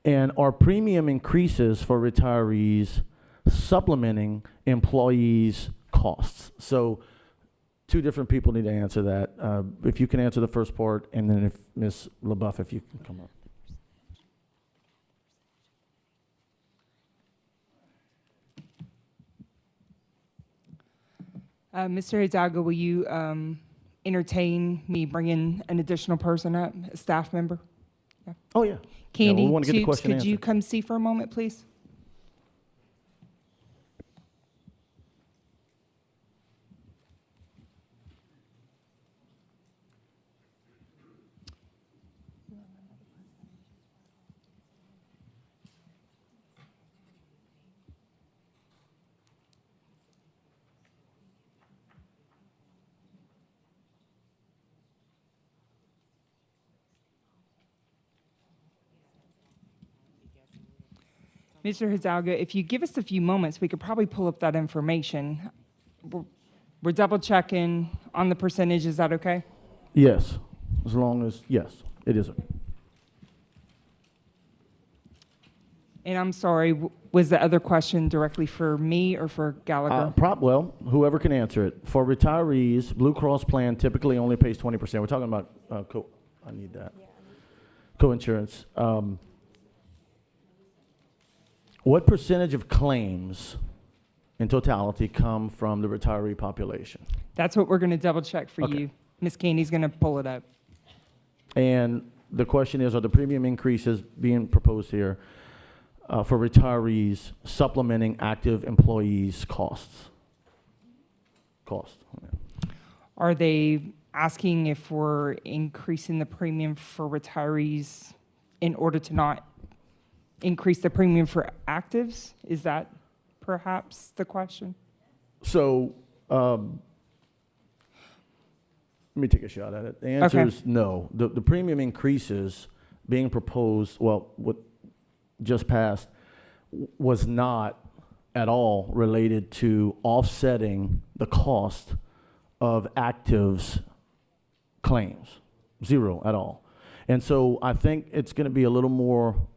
S1: And are premium increases for retirees supplementing employees' costs? So 2 different people need to answer that. If you can answer the first part, and then if Ms. LaBeouf, if you can come up.
S6: Mr. Hidalgo, will you entertain me bringing an additional person up, a staff member? Yeah.
S1: Oh, yeah.
S6: Candy
S1: we want to get the
S6: Tubes,
S1: question
S6: could you
S1: answered.
S6: come see for a moment, please? Mr. Hidalgo, if you give us a few moments, we could probably pull up that information. We're double checking on the percentage, is that okay?
S1: Yes, as long as, yes, it is.
S6: And I'm sorry, was the other question directly for me or for Gallagher?
S1: Well, whoever can answer it. For retirees, Blue Cross plan typically only pays 20%. We're talking about, I need that. Co-insurance. What percentage of claims in totality come from the retiree population?
S6: That's what we're going to double check for
S1: Okay.
S6: you. Ms. Candy's going to pull it up.
S1: And the question is, are the premium increases being proposed here for retirees supplementing active employees' costs?
S6: Are they asking if we're increasing the premium for retirees in order to not increase the premium for actives? Is that perhaps the question?
S1: So, let me take a shot at it. The answer
S6: Okay.
S1: is no. The premium increases being proposed, well, what just passed, was not at all related to offsetting the cost of actives claims. Zero at all. And so I think it's going to be a little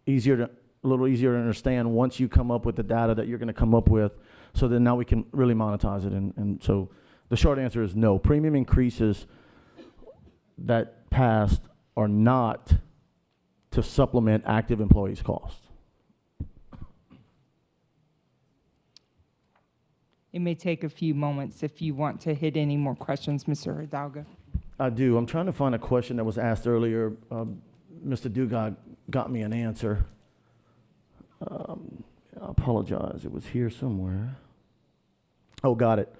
S1: easier to understand once you come up with the data that you're going to come up with, so then now we can really monetize it. And so the short answer is no. Premium increases that passed are not to supplement active employees' costs.
S6: It may take a few moments if you want to hit any more questions, Mr. Hidalgo.
S1: I do. I'm trying to find a question that was asked earlier. Mr. Dugas got me an answer. I apologize. It was here somewhere. Oh, got it.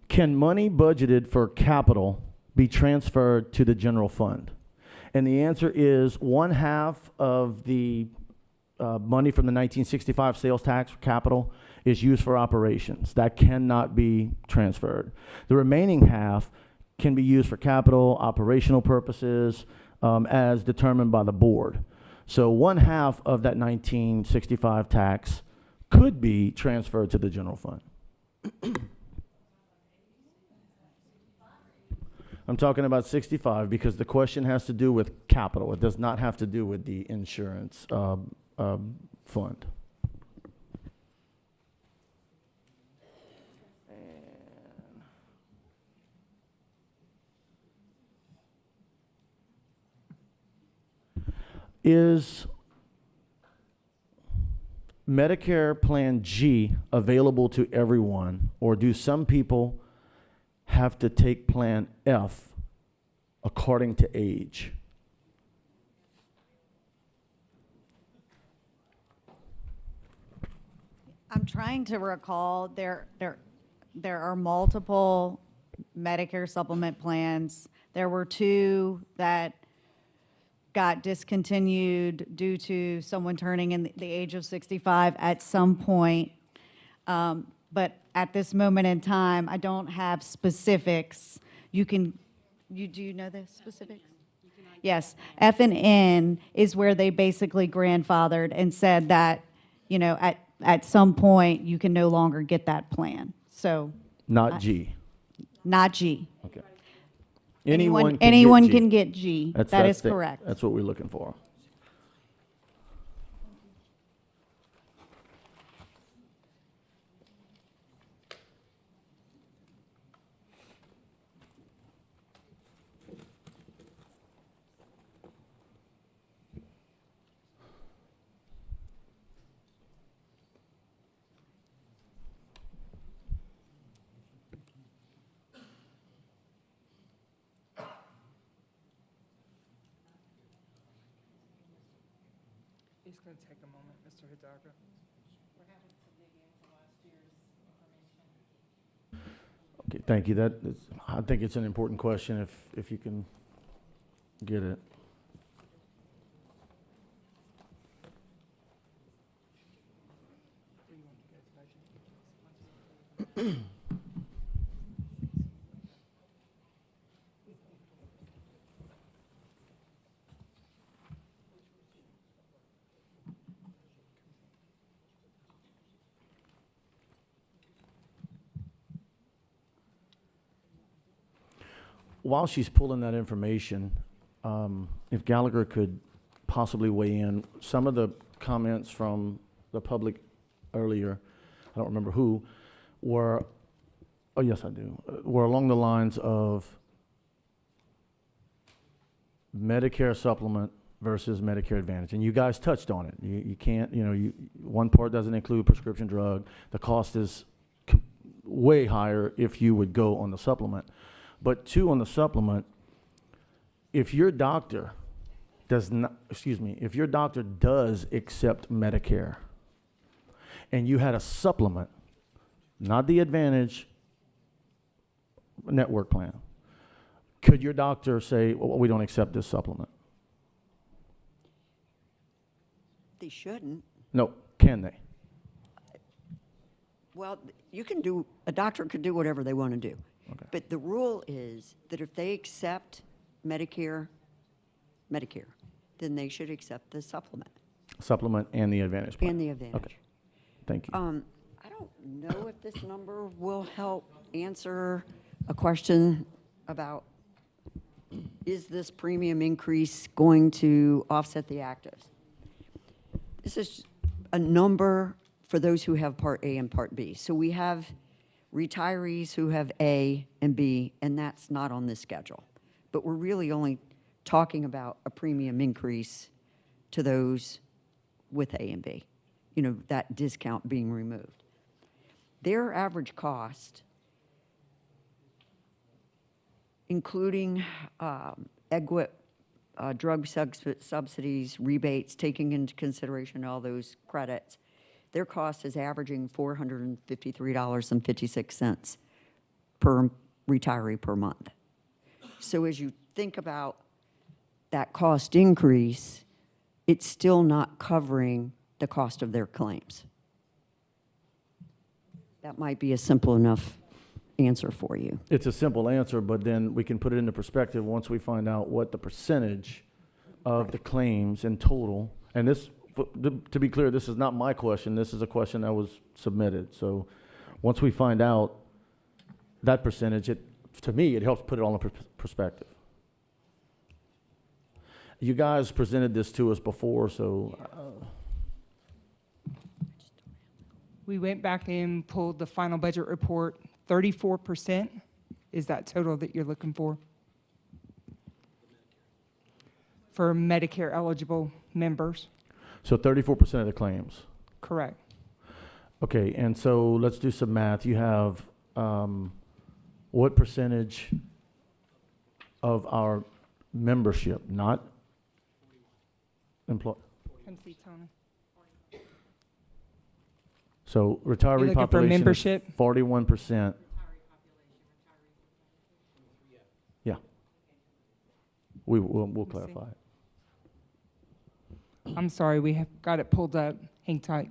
S1: Can money budgeted for capital be transferred to the general fund? And the answer is 1/2 of the money from the 1965 sales tax for capital is used for operations. That cannot be transferred. The remaining half can be used for capital, operational purposes, as determined by the board. So 1/2 of that 1965 tax could be transferred to the general fund. I'm talking about 65 because the question has to do with capital. It does not have to do with the insurance fund. Is Medicare Plan G available to everyone, or do some people have to take Plan F according to age?
S14: I'm trying to recall, there are multiple Medicare supplement plans. There were 2 that got discontinued due to someone turning in the age of 65 at some point. But at this moment in time, I don't have specifics. Do you know the specifics? Yes, F and N is where they basically grandfathered and said that, at some point, you can no longer get that plan. So.
S1: Not G.
S14: Not G.
S1: Okay.
S14: Anyone can get G. That is correct.
S1: That's what we're looking for.
S6: It's going to take a moment, Mr. Hidalgo.
S1: Okay, thank you. I think it's an important question if you can get it. while she's pulling that information, if Gallagher could possibly weigh in, some of the comments from the public earlier, I don't remember who, were, oh yes I do, were along the lines of Medicare supplement versus Medicare Advantage. And you guys touched on it. You can't, one part doesn't include prescription drug. The cost is way higher if you would go on the supplement. But two, on the supplement, if your doctor does accept Medicare and you had a supplement, not the Advantage network plan, could your doctor say, well, we don't accept this supplement?
S13: They shouldn't.
S1: No, can they?
S13: Well, a doctor could do whatever they want to do.
S1: Okay.
S13: But the rule is that if they accept Medicare, then they should accept the supplement.
S1: Supplement and the Advantage plan.
S13: And the Advantage.
S1: Okay, thank you.
S13: I don't know if this number will help answer a question about, is this premium increase going to offset the actives? This is a number for those who have Part A and Part B. So we have retirees who have A and B, and that's not on this schedule. But we're really only talking about a premium increase to those with A and B, that discount being removed. Their average cost, including EGWP, drug subsidies, rebates, taking into consideration all those credits, their cost is averaging $453.56 per retiree per month. So as you think about that cost increase, it's still not covering the cost of their claims. That might be a simple enough answer for you.
S1: It's a simple answer, but then we can put it into perspective once we find out what the percentage of the claims in total, and this, to be clear, this is not my question, this is a question that was submitted. So once we find out that percentage, to me, it helps put it all in perspective. You guys presented this to us before, so.
S6: We went back and pulled the final budget report. 34% is that total that you're looking for Medicare eligible members.
S1: So 34% of the claims.
S6: Correct.
S1: Okay, and so let's do some math. You have what percentage of our membership, not employee?
S6: Come see Tony.
S1: So
S6: You're
S1: retiree
S6: looking for
S1: population
S6: membership?
S1: is 41%. Yeah. We'll clarify it.
S6: I'm sorry, we have got it pulled up. Hang tight.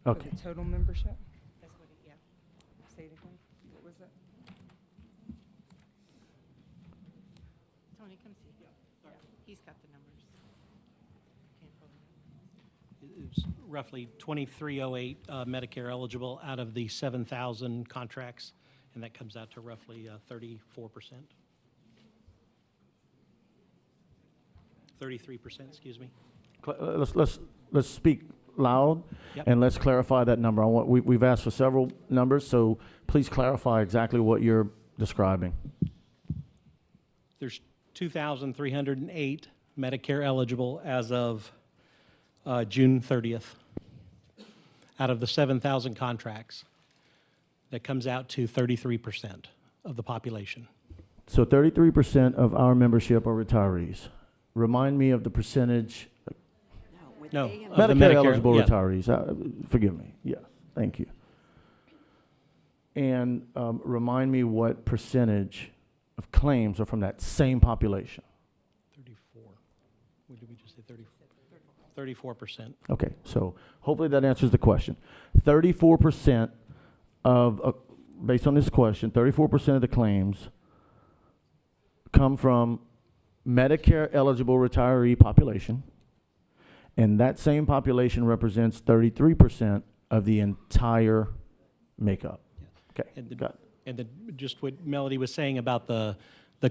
S1: Okay.
S6: The total membership? That's what it, yeah. Say it again. What was it?
S9: Tony, come see. Yeah, he's got the numbers.
S12: It's roughly 2308 Medicare eligible out of the 7,000 contracts, and that comes out to roughly 34%. 33%, excuse me.
S1: Let's speak loud.
S12: Yep.
S1: And let's clarify that number. We've asked for several numbers, so please clarify exactly what you're describing.
S12: There's 2,308 Medicare eligible as of June 30th out of the 7,000 contracts. That comes out to 33% of the population.
S1: So 33% of our membership are retirees. Remind me of the percentage.
S12: No,
S1: Medicare,
S12: Medicare
S1: eligible
S12: yeah.
S1: retirees. Forgive me. Yeah, thank you. And remind me what percentage of claims are from that same population.
S12: 34. What did we just say? 34%.
S1: Okay, so hopefully that answers the question. 34% of based on this question, 34% of the claims come from Medicare eligible retiree population, and that same population represents 33% of the entire makeup. Okay, got it.
S12: And just what Melody was saying about the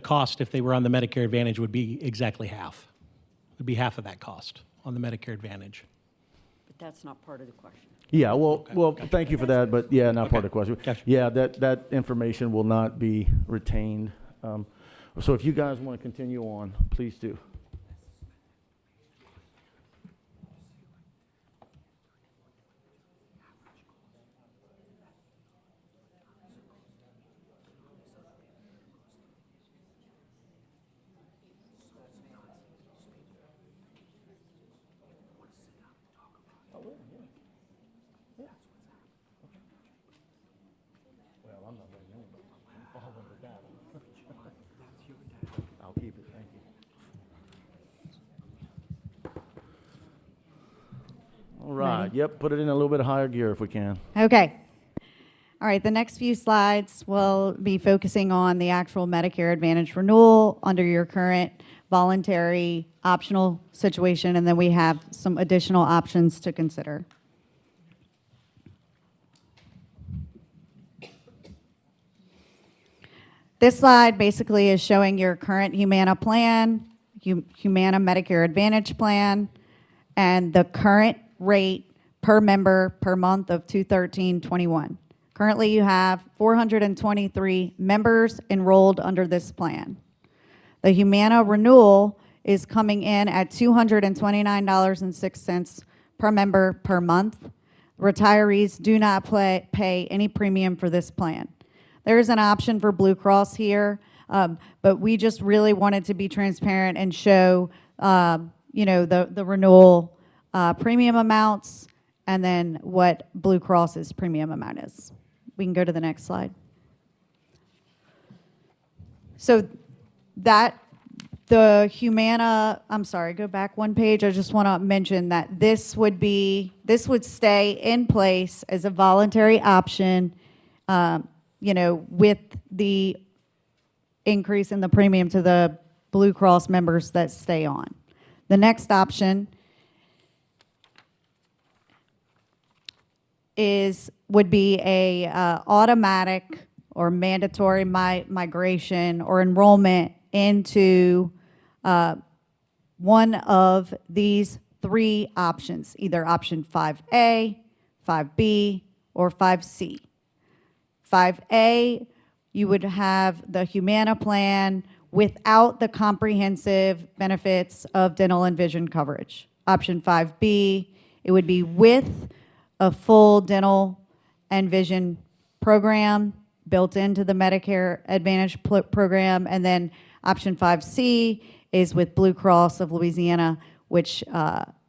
S12: cost, if they were on the Medicare Advantage, would be exactly half. Would be half of that cost on the Medicare Advantage.
S13: But that's not part of the question.
S1: Yeah, well, thank you for that, but yeah, not part of the question.
S12: Gotcha.
S1: Yeah, that information will not be retained. So if you guys want to continue on, please do. I'll keep it, thank you. All right, yep, put it in a little bit higher gear if we can.
S14: Okay. All right, the next few slides will be focusing on the actual Medicare Advantage renewal under your current voluntary optional situation, and then we have some additional options to consider. This slide basically is showing your current Humana plan, Humana Medicare Advantage plan, and the current rate per member per month of $213.21. Currently, you have 423 members enrolled under this plan. The Humana renewal is coming in at $229.06 per member per month. Retirees do not pay any premium for this plan. There is an option for Blue Cross here, but we just really wanted to be transparent and show, the renewal premium amounts and then what Blue Cross's premium amount is. We can go to the next slide. So that the Humana, I'm sorry, go back one page. I just want to mention that this would stay in place as a voluntary option, with the increase in the premium to the Blue Cross members that stay on. The next option would be a automatic or mandatory migration or enrollment into one of these three options, either option 5A, 5B, or 5C. 5A, you would have the Humana plan without the comprehensive benefits of dental and vision coverage. Option 5B, it would be with a full dental and vision program built into the Medicare Advantage program. And then option 5C is with Blue Cross of Louisiana, which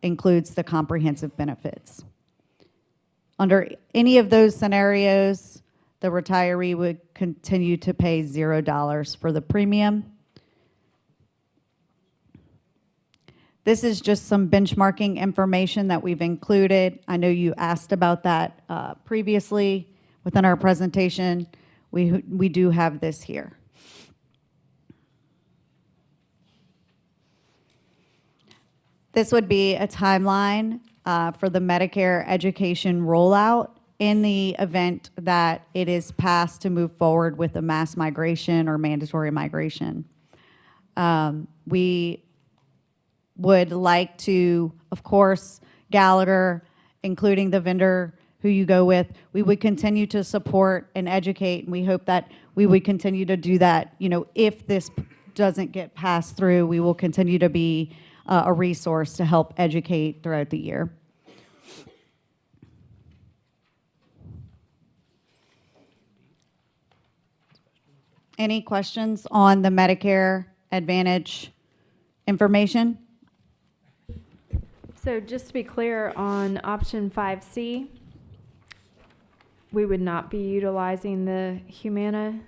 S14: includes the comprehensive benefits. Under any of those scenarios, the retiree would continue to pay $0 for the premium. This is just some benchmarking information that we've included. I know you asked about that previously within our presentation. We do have this here. This would be a timeline for the Medicare education rollout in the event that it is passed to move forward with a mass migration or mandatory migration. We would like to, of course, Gallagher, including the vendor who you go with, we would continue to support and educate, and we hope that we would continue to do that. If this doesn't get passed through, we will continue to be a resource to help educate throughout the year. Any questions on the Medicare Advantage information?
S3: So just to be clear, on option 5C, we would not be utilizing the Humana?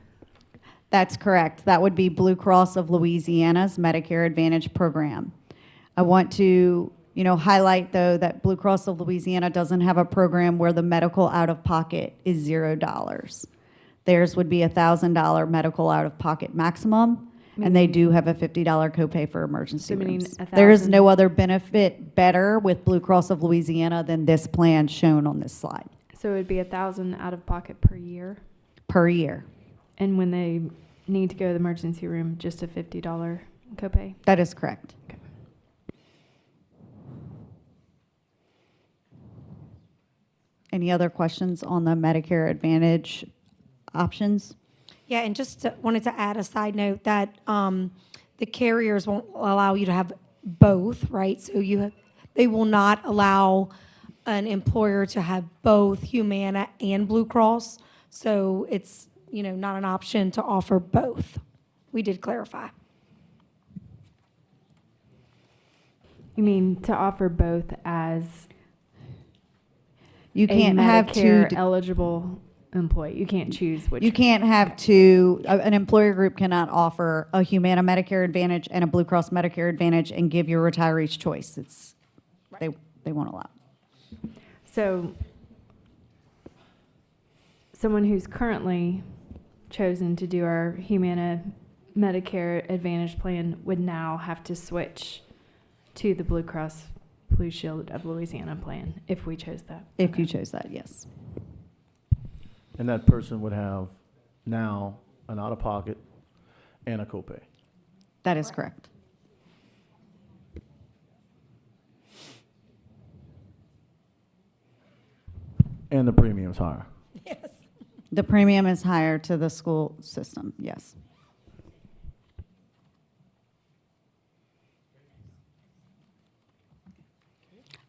S14: That's correct. That would be Blue Cross of Louisiana's Medicare Advantage program. I want to, highlight, though, that Blue Cross of Louisiana doesn't have a program where the medical out-of-pocket is $0. Theirs would be a $1,000 medical out-of-pocket maximum, and they do have a $50 copay for emergency
S3: So meaning
S14: rooms.
S3: 1,000
S14: There is no other benefit better with Blue Cross of Louisiana than this plan shown on this slide,
S3: So it would be 1,000 out of pocket per year.
S14: per year.
S3: And when they need to go to the emergency room, just a $50 copay.
S14: That is correct. Any other questions on the Medicare Advantage options?
S11: Yeah, and wanted to add a side note that the carriers won't allow you to have both, right? So they will not allow an employer to have both Humana and Blue Cross. So it's, not an option to offer both. We did clarify.
S3: You mean to offer both as
S14: You can't
S3: a
S14: have
S3: Medicare
S14: two.
S3: eligible employee? You can't choose which.
S14: You can't have two. An employer group cannot offer a Humana Medicare Advantage and a Blue Cross Medicare Advantage and give your retirees choice. They won't allow.
S3: So someone who's currently chosen to do our Humana Medicare Advantage plan would now have to switch to the Blue Cross Blue Shield of Louisiana plan if we chose that.
S14: If you chose that, yes.
S1: And that person would have now an out-of-pocket and a copay.
S14: That is correct.
S1: And the premium's higher.
S14: The premium is higher to the school system, yes.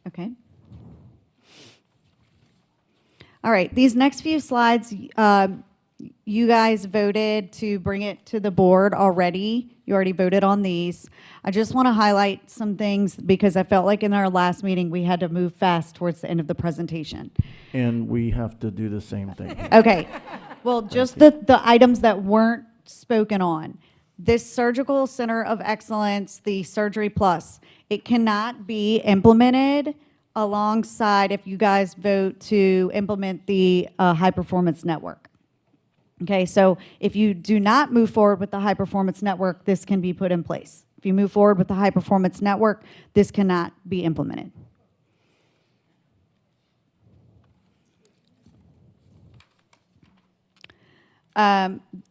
S14: Okay. All right, these next few slides, you guys voted to bring it to the board already. You already voted on these. I just want to highlight some things because I felt like in our last meeting, we had to move fast towards the end of the presentation.
S1: And we have to do the same thing.
S14: Okay, well, just the items that weren't spoken on. This Surgical Center of Excellence, the Surgery Plus, it cannot be implemented alongside if you guys vote to implement the High Performance Network. Okay, so if you do not move forward with the High Performance Network, this can be put in place. If you move forward with the High Performance Network, this cannot be implemented.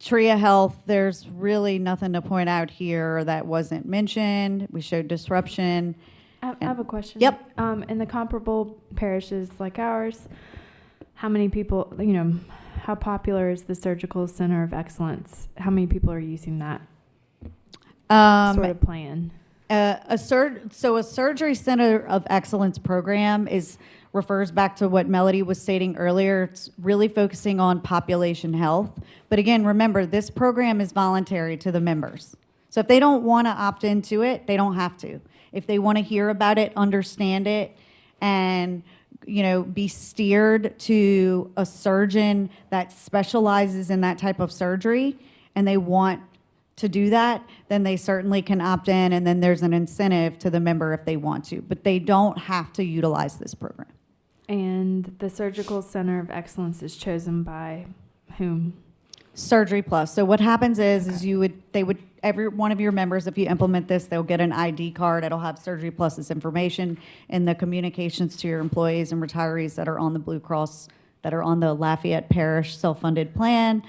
S14: TRIA Health, there's really nothing to point out here that wasn't mentioned. We showed disruption.
S3: I have a question.
S14: Yep.
S3: In the comparable parishes like ours, how many people, how popular is the Surgical Center of Excellence? How many people are using that sort of plan?
S14: A Surgery Center of Excellence program refers back to what Melody was stating earlier. It's really focusing on population health. But again, remember, this program is voluntary to the members. So if they don't want to opt into it, they don't have to. If they want to hear about it, understand it, and be steered to a surgeon that specializes in that type of surgery, and they want to do that, then they certainly can opt in, and then there's an incentive to the member if they want to. But they don't have to utilize this program.
S3: And the Surgical Center of Excellence is chosen by whom?
S14: Surgery Plus. So what happens is every one of your members, if you implement this, they'll get an ID card. It'll have Surgery Plus's information and the communications to your employees and retirees that are on the Blue Cross, that are on the Lafayette Parish self-funded plan.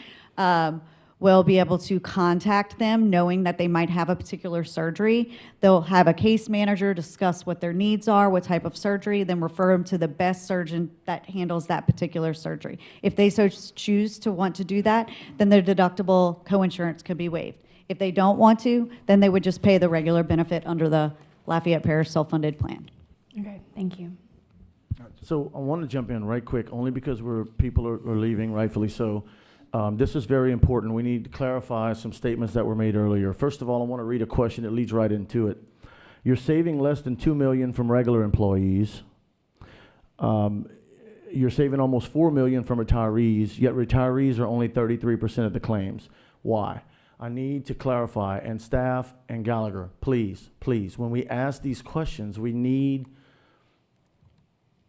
S14: Will be able to contact them knowing that they might have a particular surgery. They'll have a case manager discuss what their needs are, what type of surgery, then refer them to the best surgeon that handles that particular surgery. If they so choose to want to do that, then their deductible coinsurance could be waived. If they don't want to, then they would just pay the regular benefit under the Lafayette Parish self-funded plan.
S3: Okay, thank you.
S1: So I want to jump in right quick, only because people are leaving, rightfully so. This is very important. We need to clarify some statements that were made earlier. First of all, I want to read a question that leads right into it. You're saving less than $2 million from regular employees. You're saving almost $4 million from retirees, yet retirees are only 33% of the claims. Why? I need to clarify, and staff and Gallagher, please, when we ask these questions, we need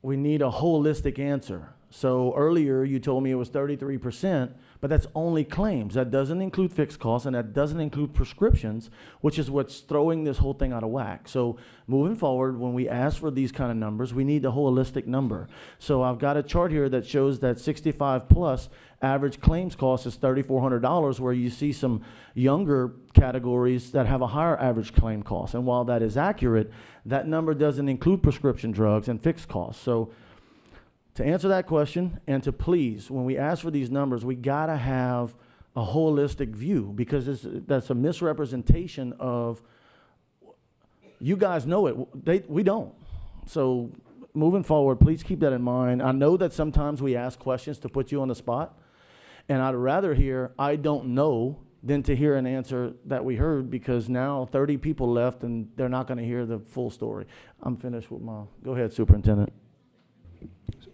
S1: a holistic answer. So earlier, you told me it was 33%, but that's only claims. That doesn't include fixed costs, and that doesn't include prescriptions, which is what's throwing this whole thing out of whack. So moving forward, when we ask for these kind of numbers, we need the holistic number. So I've got a chart here that shows that 65 plus average claims cost is $3,400, where you see some younger categories that have a higher average claim cost. And while that is accurate, that number doesn't include prescription drugs and fixed costs. So to answer that question, and to please, when we ask for these numbers, we gotta have a holistic view, because that's a misrepresentation of, you guys know it, we don't. So moving forward, please keep that in mind. I know that sometimes we ask questions to put you on the spot, and I'd rather hear, I don't know, than to hear an answer that we heard, because now 30 people left and they're not gonna hear the full story. I'm finished with go ahead, Superintendent.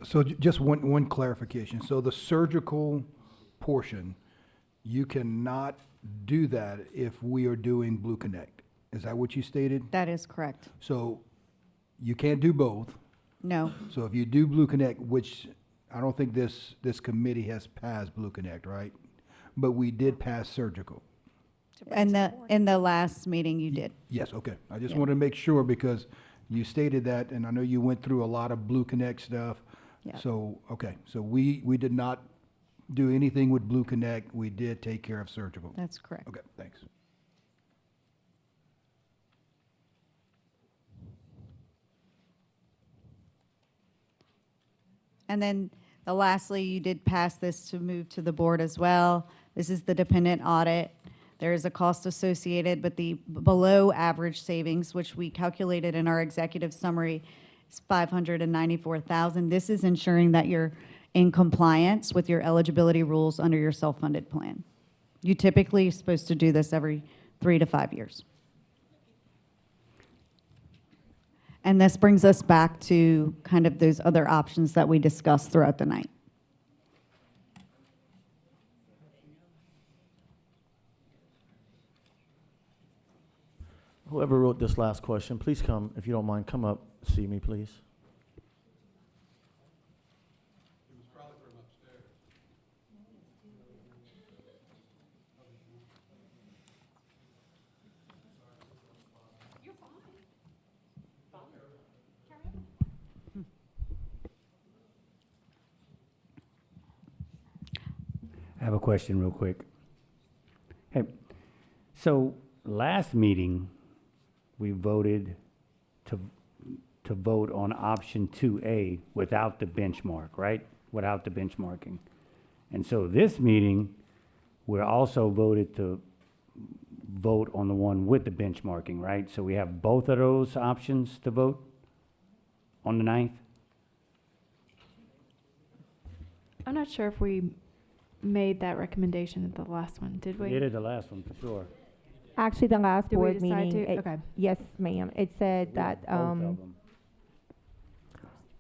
S2: So just one clarification. So the surgical portion, you cannot do that if we are doing Blue Connect. Is that what you stated?
S14: That is correct.
S2: So you can't do both.
S14: No.
S2: So if you do Blue Connect, which I don't think this committee has passed Blue Connect, right? But we did pass surgical.
S14: In the last meeting you did.
S2: Yes, okay. I just
S14: Yeah.
S2: wanted to make sure, because you stated that, and I know you went through a lot of Blue Connect stuff.
S14: Yeah.
S2: So, okay, so we did not do anything with Blue Connect. We did take care of surgical.
S14: That's correct.
S2: Okay, thanks.
S14: And then lastly, you did pass this to move to the board as well. This is the dependent audit. There is a cost associated, but the below average savings, which we calculated in our executive summary, is $594,000. This is ensuring that you're in compliance with your eligibility rules under your self-funded plan. You typically are supposed to do this every 3 to 5 years. And this brings us back to kind of those other options that we discussed throughout the night.
S1: Whoever wrote this last question, please come, if you don't mind, come up, see me, please.
S16: I have a question real quick. Hey, so last meeting, we voted to vote on option 2A without the benchmark, right? Without the benchmarking. And so this meeting, we're also voted to vote on the one with the benchmarking, right? So we have both of those options to vote on the 9th?
S3: I'm not sure if we made that recommendation at the last one, did we?
S16: We did it the last one, for sure.
S7: Actually, the last
S3: Did we
S7: board
S3: decide
S7: meeting,
S3: to? Okay.
S7: yes, ma'am, it said that,
S16: Both of them.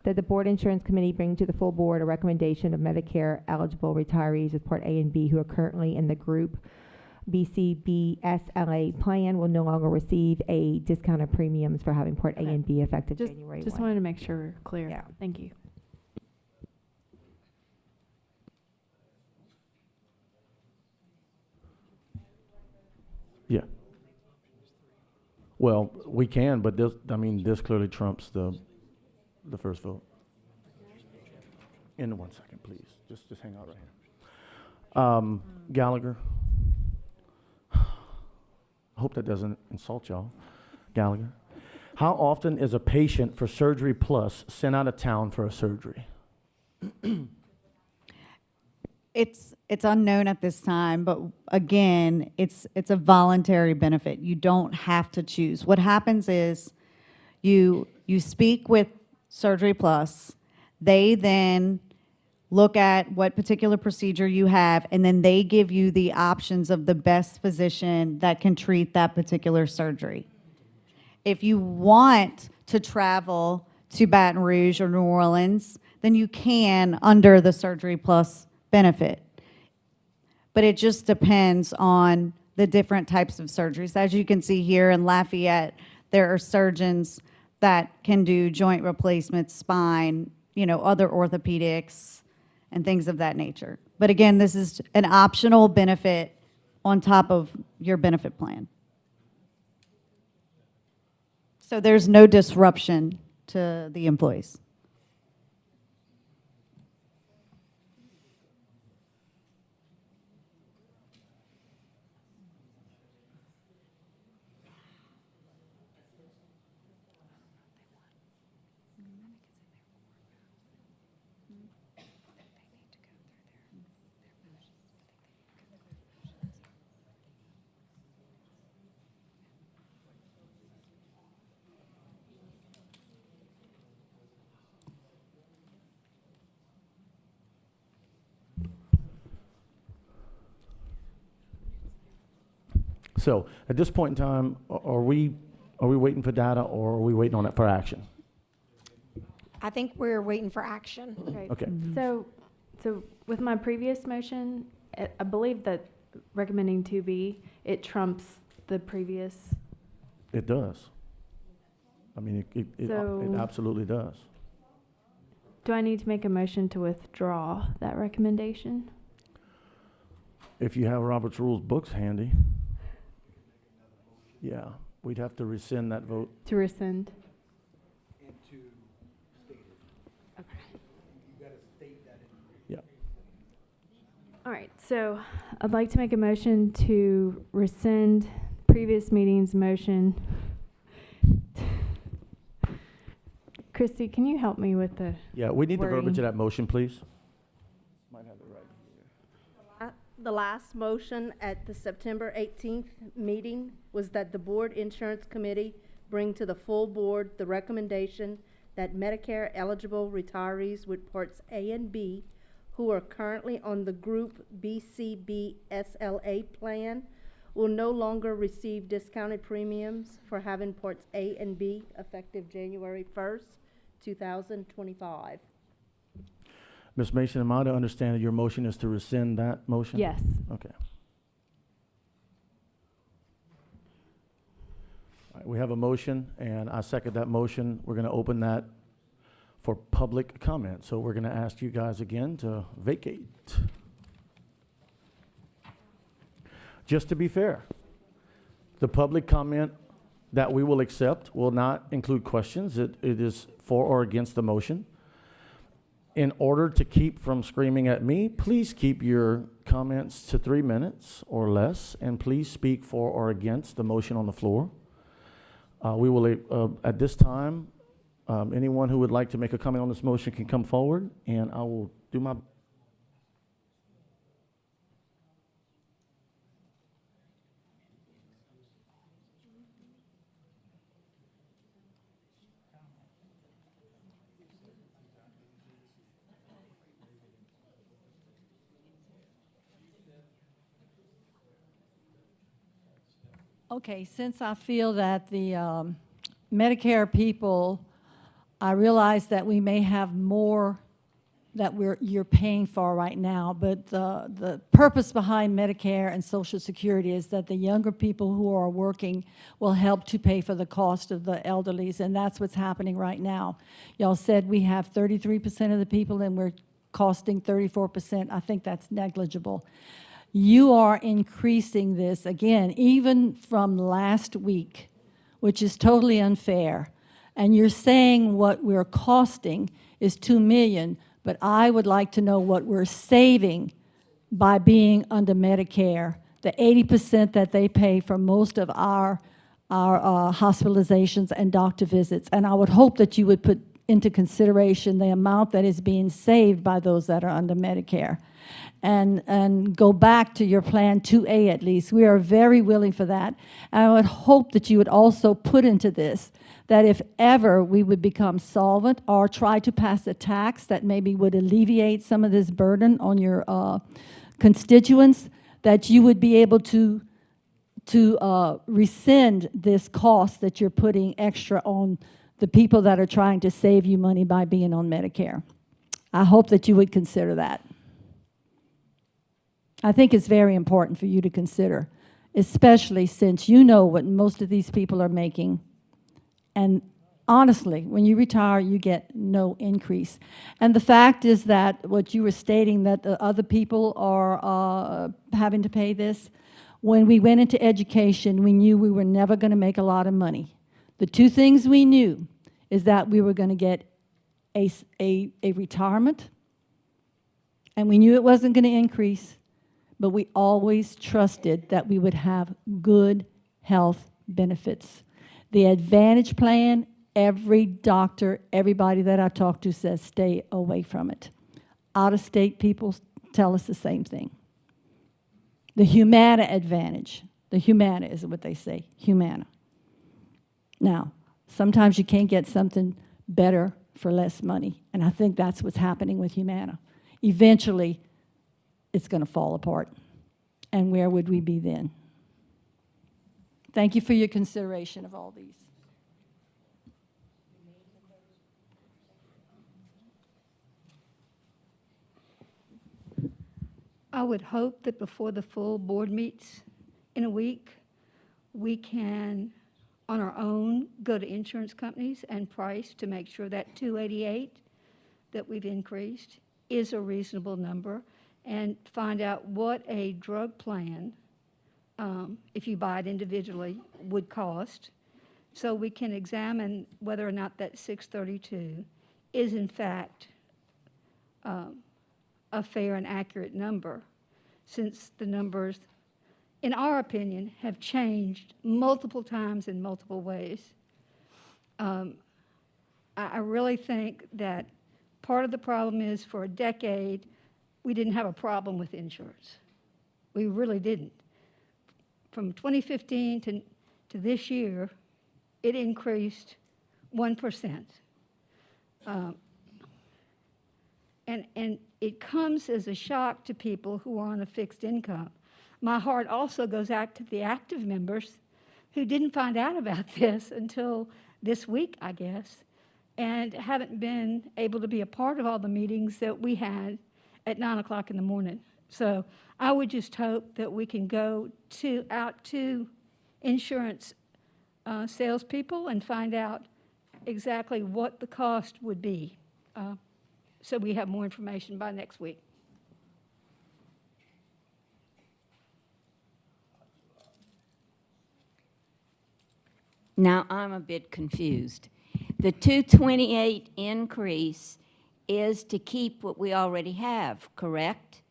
S7: that the Board Insurance Committee bring to the full board a recommendation of Medicare eligible retirees with Part A and B who are currently in the group BCBSLA plan will no longer receive a discounted premiums for having Part A and B effective January 1.
S3: Just wanted to make sure we're clear.
S7: Yeah.
S3: Thank you.
S1: Yeah. Well, we can, but this clearly trumps the first vote. In 1 second, please. Just hang out right here. Gallagher. I hope that doesn't insult y'all. Gallagher. How often is a patient for Surgery Plus sent out of town for a surgery?
S14: It's unknown at this time, but again, it's a voluntary benefit. You don't have to choose. What happens is you speak with Surgery Plus, they then look at what particular procedure you have, and then they give you the options of the best physician that can treat that particular surgery. If you want to travel to Baton Rouge or New Orleans, then you can under the Surgery Plus benefit. But it just depends on the different types of surgeries. As you can see here in Lafayette, there are surgeons that can do joint replacements, spine, other orthopedics, and things of that nature. But again, this is an optional benefit on top of your benefit plan. So there's no disruption to the employees.
S1: So at this point in time, are we waiting for data, or are we waiting on it for action?
S11: I think we're waiting for action.
S1: Okay.
S3: So with my previous motion, I believe that recommending 2B, it trumps the previous.
S1: It does. I mean, it
S3: So-
S1: absolutely does.
S3: Do I need to make a motion to withdraw that recommendation?
S1: If you have Robert's Rules books handy. Yeah, we'd have to rescind that vote.
S3: To rescind?
S1: Yeah.
S3: All right, so I'd like to make a motion to rescind previous meeting's motion. Christy, can you help me with the
S1: Yeah, we need the verbiage
S3: wording?
S1: of that motion, please. Might have it right here.
S15: The last motion at the September 18th meeting was that the Board Insurance Committee bring to the full board the recommendation that Medicare eligible retirees with Parts A and B who are currently on the Group BCB SLA plan will no longer receive discounted premiums for having Parts A and B effective January 1st, 2025.
S1: Ms. Mason, am I to understand that your motion is to rescind that motion?
S3: Yes.
S1: Okay. All right, we have a motion, and I second that motion. We're going to open that for public comment. So we're going to ask you guys again to vacate. Just to be fair, the public comment that we will accept will not include questions. It is for or against the motion. In order to keep from screaming at me, please keep your comments to 3 minutes or less, and please speak for or against the motion on the floor. We will, at this time, anyone who would like to make a comment on this motion can come forward, and I will do my.
S19: Okay, since I feel that the Medicare people, I realize that we may have more that you're paying for right now, but the purpose behind Medicare and Social Security is that the younger people who are working will help to pay for the cost of the elderlies, and that's what's happening right now. Y'all said we have 33% of the people and we're costing 34%. I think that's negligible. You are increasing this again, even from last week, which is totally unfair. And you're saying what we're costing is $2 million, but I would like to know what we're saving by being under Medicare, the 80% that they pay for most of our hospitalizations and doctor visits. And I would hope that you would put into consideration the amount that is being saved by those that are under Medicare. And go back to your Plan 2A at least. We are very willing for that. And I would hope that you would also put into this that if ever we would become solvent or try to pass a tax that maybe would alleviate some of this burden on your constituents, that you would be able to rescind this cost that you're putting extra on the people that are trying to save you money by being on Medicare. I hope that you would consider that. I think it's very important for you to consider, especially since you know what most of these people are making, and Honestly, when you retire, you get no increase. And the fact is that what you were stating, that the other people are having to pay this, when we went into education, we knew we were never going to make a lot of money. The two things we knew is that we were going to get a retirement, and we knew it wasn't going to increase, but we always trusted that we would have good health benefits. The Advantage plan, every doctor, everybody that I talk to says stay away from it. Out-of-state people tell us the same thing. The Humana Advantage. The Humana is what they say, Humana. Now, sometimes you can't get something better for less money, and I think that's what's happening with Humana. Eventually, it's going to fall apart, and where would we be then? Thank you for your consideration of all these.
S20: I would hope that before the full board meets in a week, we can, on our own, go to insurance companies and price to make sure that 288 that we've increased is a reasonable number, and find out what a drug plan, if you buy it individually, would cost, so we can examine whether or not that 632 is in fact a fair and accurate number, since the numbers, in our opinion, have changed multiple times in multiple ways. I really think that part of the problem is, for a decade, we didn't have a problem with insurance. We really didn't. From 2015 to this year, it increased 1%. And it comes as a shock to people who are on a fixed income. My heart also goes out to the active members who didn't find out about this until this week, I guess, and haven't been able to be a part of all the meetings that we had at 9 o'clock in the morning. So I would just hope that we can go out to insurance salespeople and find out exactly what the cost would be, so we have more information by next week.
S8: Now, I'm a bit confused. The 228 increase is to keep what we already have, correct?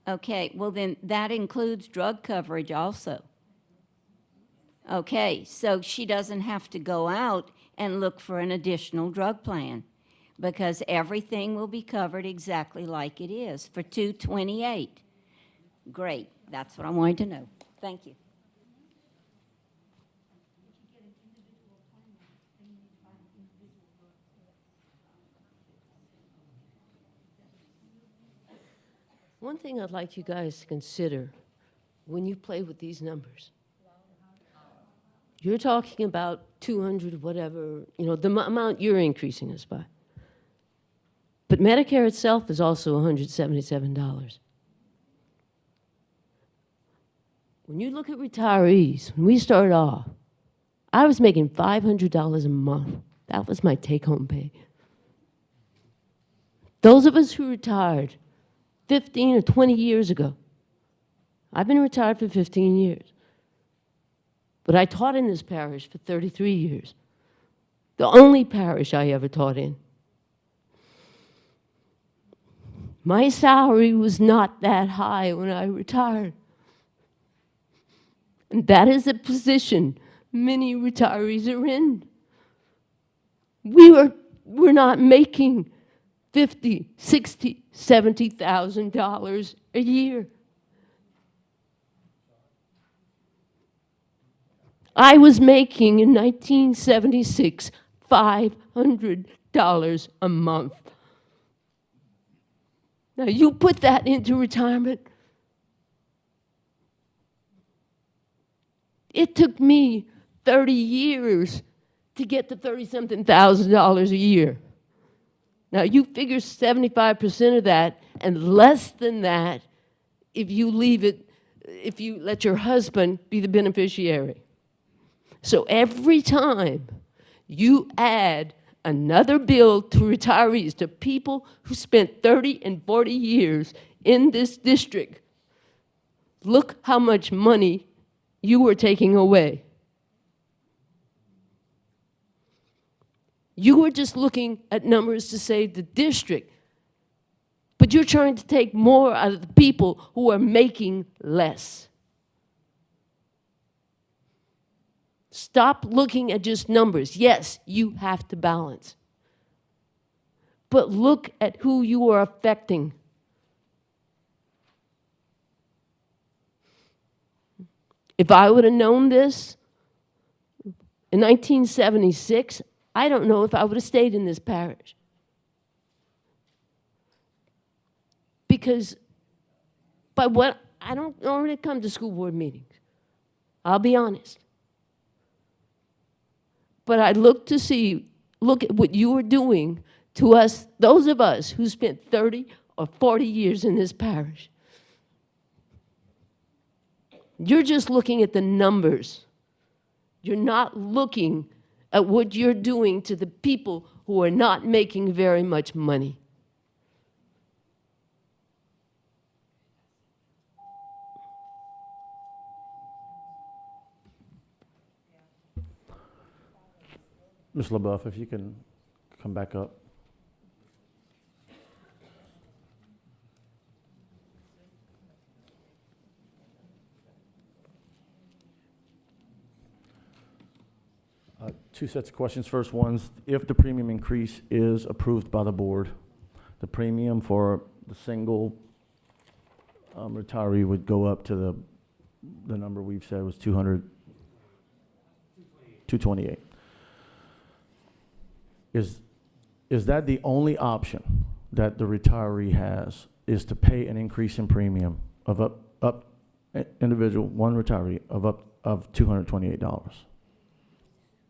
S8: Okay, well then that includes drug coverage also. Okay, so she doesn't have to go out and look for an additional drug plan, because everything will be covered exactly like it is for 228. Great, that's what I wanted to know. Thank you.
S21: One thing I'd like you guys to consider when you play with these numbers. You're talking about 200, whatever, the amount you're increasing us by. But Medicare itself is also $177. When you look at retirees, when we started off, I was making $500 a month. That was my take-home pay. Those of us who retired 15 or 20 years ago, I've been retired for 15 years, but I taught in this parish for 33 years, the only parish I ever taught in. My salary was not that high when I retired. And that is a position many retirees are in. We're not making $50,000, $60,000, $70,000 a year. I was making in 1976 $500 a month. Now you put that into retirement. It took me 30 years to get to $30-something thousand a year. Now you figure 75% of that, and less than that if you let your husband be the beneficiary. So every time You add another bill to retirees, to people who spent 30 and 40 years in this district. Look how much money you were taking away. You were just looking at numbers to save the district, but you're trying to take more out of the people who are making less. Stop looking at just numbers. Yes, you have to balance. But look at who you are affecting. If I would have known this in 1976, I don't know if I would have stayed in this parish. Because I don't normally come to school board meetings. I'll be honest. But I look at what you are doing to us, those of us who spent 30 or 40 years in this parish. You're just looking at the numbers. You're not looking at what you're doing to the people who are not making very much money.
S1: Ms. LaBeouf, if you can come back up. Two sets of questions. First one's, if the premium increase is approved by the board, the premium for the single retiree would go up to the number we've said was 228. Is that the only option that the retiree has, is to pay an increase in premium of up individual, one retiree of $228?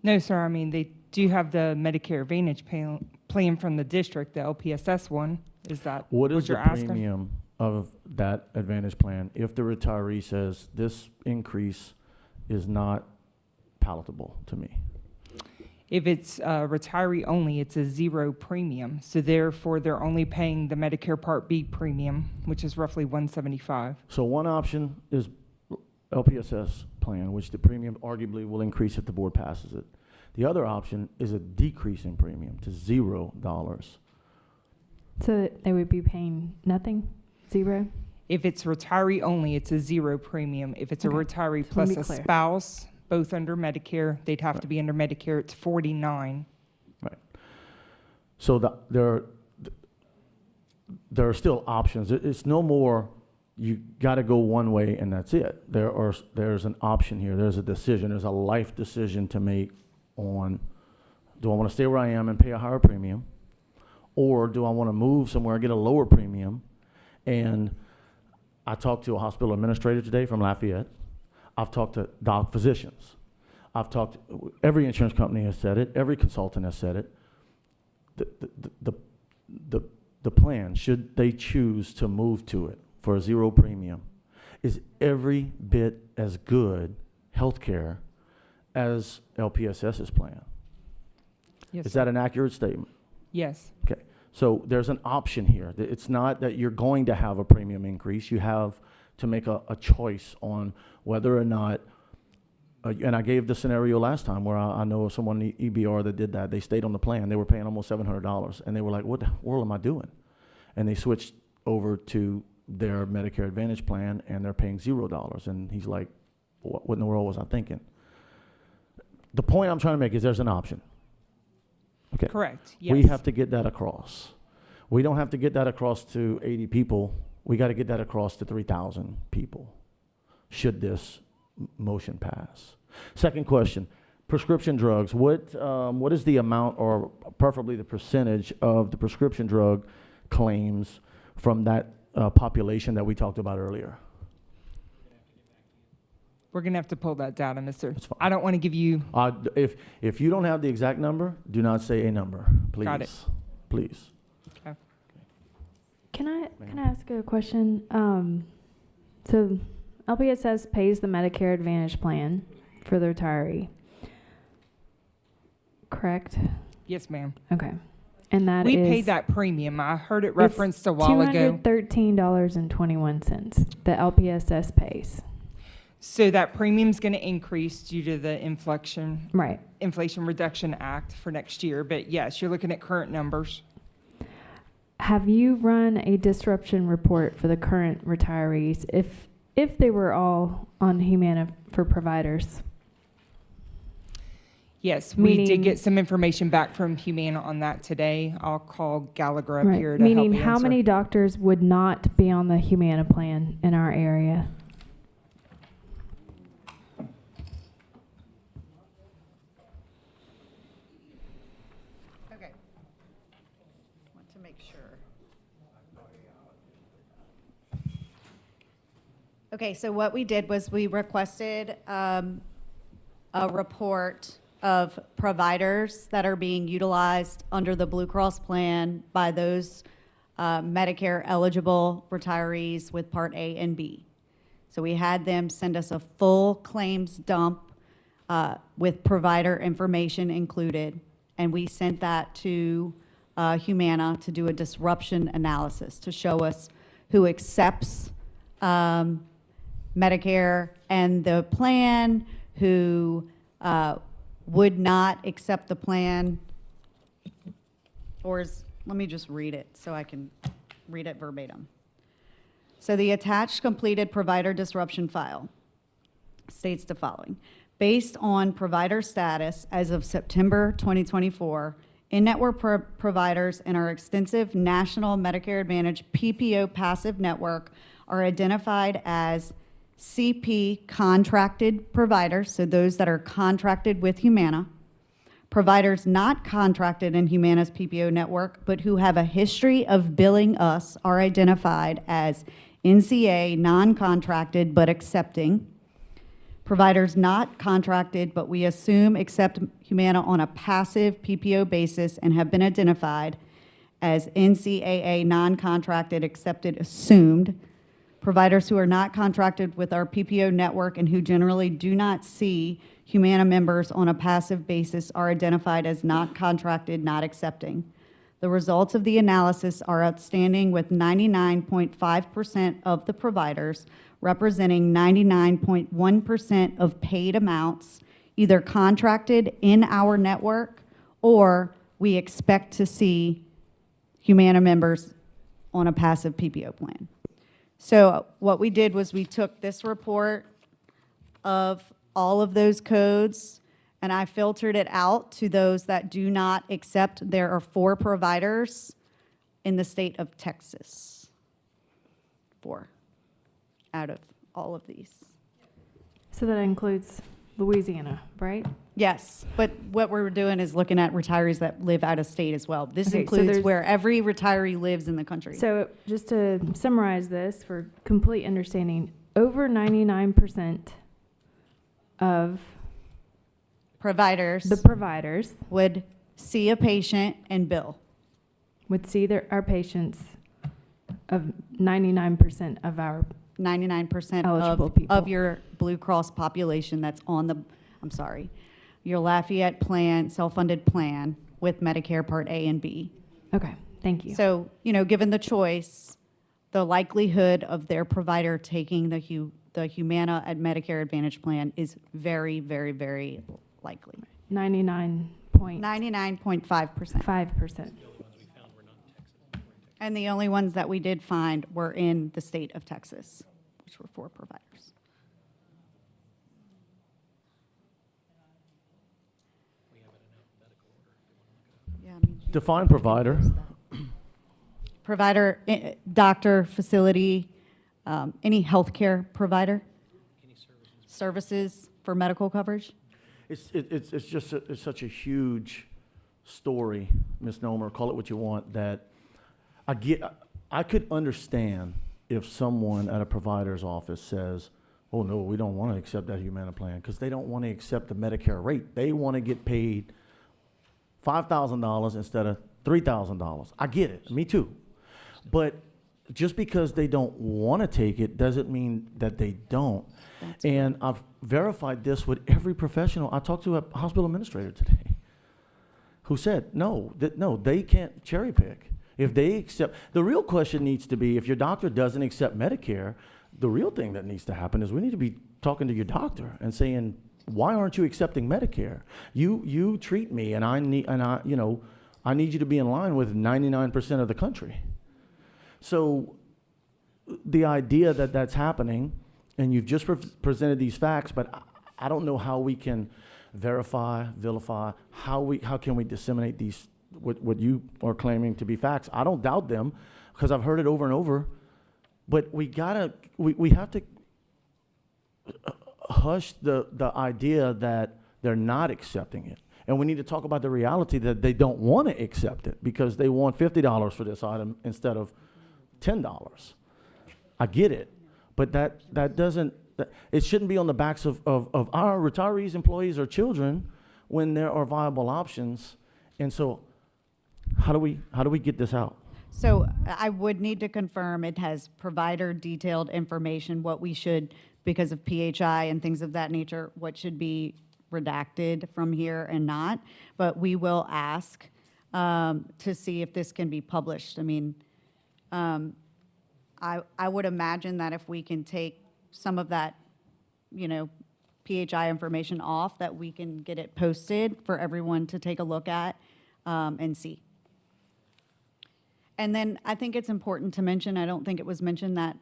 S6: No, sir. I mean, they do have the Medicare Advantage plan from the district, the LPSS one. Is that
S1: What is the
S6: you're asking?
S1: premium of that Advantage plan if the retiree says this increase is not palatable to me?
S6: If it's retiree only, it's a zero premium. So therefore, they're only paying the Medicare Part B premium, which is roughly $175.
S1: So one option is LPSS plan, which the premium arguably will increase if the board passes it. The other option is a decrease in premium to $0.
S3: So they would be paying nothing? Zero?
S6: If it's retiree only, it's a zero premium. If it's a retiree
S3: So let
S6: plus
S3: me
S6: a
S3: clear.
S6: spouse, both under Medicare, they'd have to be under Medicare. It's $49.
S1: Right. So there are still options. It's no more, you got to go one way and that's it. There's an option here. There's a decision. There's a life decision to make on, do I want to stay where I am and pay a higher premium? Or do I want to move somewhere, get a lower premium? And I talked to a hospital administrator today from Lafayette. I've talked to physicians. Every insurance company has said it. Every consultant has said it. The plan, should they choose to move to it for a zero premium, is every bit as good healthcare as LPSS's plan.
S6: Yes,
S1: Is that an accurate statement?
S6: Yes.
S1: Okay. So there's an option here. It's not that you're going to have a premium increase. You have to make a choice on whether or not, and I gave the scenario last time where I know of someone in EBR that did that. They stayed on the plan. They were paying almost $700, and they were like, what the world am I doing? And they switched over to their Medicare Advantage plan, and they're paying $0. And he's like, what in the world was I thinking? The point I'm trying to make is there's an option. Okay.
S6: Correct.
S1: We
S6: Yes.
S1: have to get that across. We don't have to get that across to 80 people. We got to get that across to 3,000 people, should this motion pass. Second question, prescription drugs. What is the amount, or preferably the percentage, of the prescription drug claims from that population that we talked about earlier?
S6: We're going to have to pull that data, mister. I don't want to give you...
S1: If you don't have the exact number, do not say a number, please.
S6: Got it.
S1: Please.
S6: Okay.
S3: Can I ask a question? So LPSS pays the Medicare Advantage plan for the retiree. correct?
S6: Yes, ma'am.
S3: Okay. And that
S6: We
S3: is.
S6: paid that premium. I heard it referenced a while ago.
S3: $213.21 the LPSS pays.
S6: So that premium's going to increase due to the
S3: Right.
S6: Inflation Reduction Act for next year. But yes, you're looking at current numbers.
S3: Have you run a disruption report for the current retirees if they were all on Humana for providers?
S6: Yes, we did
S3: Meaning-
S6: get some information back from Humana on that today. I'll call Gallagher up
S3: Right.
S6: here to
S3: Meaning
S6: help
S3: how
S6: answer.
S3: many doctors would not be on the Humana plan in our area?
S14: Okay. Want to make sure. Okay, so what we did was we requested a report of providers that are being utilized under the Blue Cross plan by those Medicare eligible retirees with Part A and B. So we had them send us a full claims dump with provider information included, and we sent that to Humana to do a disruption analysis to show us who accepts Medicare and the plan, who would not accept the plan, let me just read it so I can read it verbatim. So the attached completed provider disruption file states the following. Based on provider status as of September 2024, in-network providers in our extensive national Medicare Advantage PPO passive network are identified as CP contracted providers, so those that are contracted with Humana, providers not contracted in Humana's PPO network, but who have a history of billing us are identified as NCA non-contracted but accepting, providers not contracted but we assume accept Humana on a passive PPO basis and have been identified as NCAA non-contracted accepted assumed, providers who are not contracted with our PPO network and who generally do not see Humana members on a passive basis are identified as not contracted, not accepting. The results of the analysis are outstanding, with 99.5% of the providers representing 99.1% of paid amounts either contracted in our network or we expect to see Humana members on a passive PPO plan. So what we did was we took this report of all of those codes and I filtered it out to those that do not accept. There are 4 providers in the state of Texas. 4 out of all of these.
S3: So that includes Louisiana, right?
S14: Yes, but what we're doing is looking at retirees that live out of state as well. This
S3: Okay, so
S14: includes
S3: there's-
S14: where every retiree lives in the country.
S3: So just to summarize this for complete understanding, over 99% of
S14: providers
S3: the providers
S14: would see a patient and bill.
S3: would see our patients of 99% of our
S14: 99%
S3: eligible
S14: of,
S3: people.
S14: of your Blue Cross population that's on the, your Lafayette plan, self-funded plan with Medicare Part A and B.
S3: Okay, thank you.
S14: So, given the choice, the likelihood of their provider taking the Humana at Medicare Advantage plan is very, very, very likely.
S3: 99.5%.
S14: 99.5%. And the only ones that we did find were in the state of Texas, which were 4 providers.
S1: Define provider.
S14: Provider, doctor, facility, any healthcare provider? Services for medical coverage?
S1: It's just it's such a huge story, misnomer, call it what you want, that I could understand if someone at a provider's office says, oh no, we don't want to accept that Humana plan, because they don't want to accept the Medicare rate. They want to get paid $5,000 instead of $3,000. I get it, me too. But just because they don't want to take it doesn't mean that they don't. And I've verified this with every professional. I talked to a hospital administrator today. who said, no, they can't cherry pick. If they accept, the real question needs to be, if your doctor doesn't accept Medicare, the real thing that needs to happen is we need to be talking to your doctor and saying, why aren't you accepting Medicare? You treat me, and I need you to be in line with 99% of the country. So the idea that that's happening, and you've just presented these facts, but I don't know how we can vilify, how can we disseminate these, what you are claiming to be facts. I don't doubt them, because I've heard it over and over, but we have to hush the idea that they're not accepting it. And we need to talk about the reality that they don't want to accept it because they want $50 for this item instead of $10. I get it, but that doesn't, it shouldn't be on the backs of our retirees, employees, or children when there are viable options. And so how do we get this out?
S14: So I would need to confirm it has provider detailed information, what we should, because of PHI and things of that nature, what should be redacted from here and not. But we will ask to see if this can be published. I mean, I would imagine that if we can take some of that, PHI information off, that we can get it posted for everyone to take a look at and see. And then I think it's important to mention, I don't think it was mentioned that,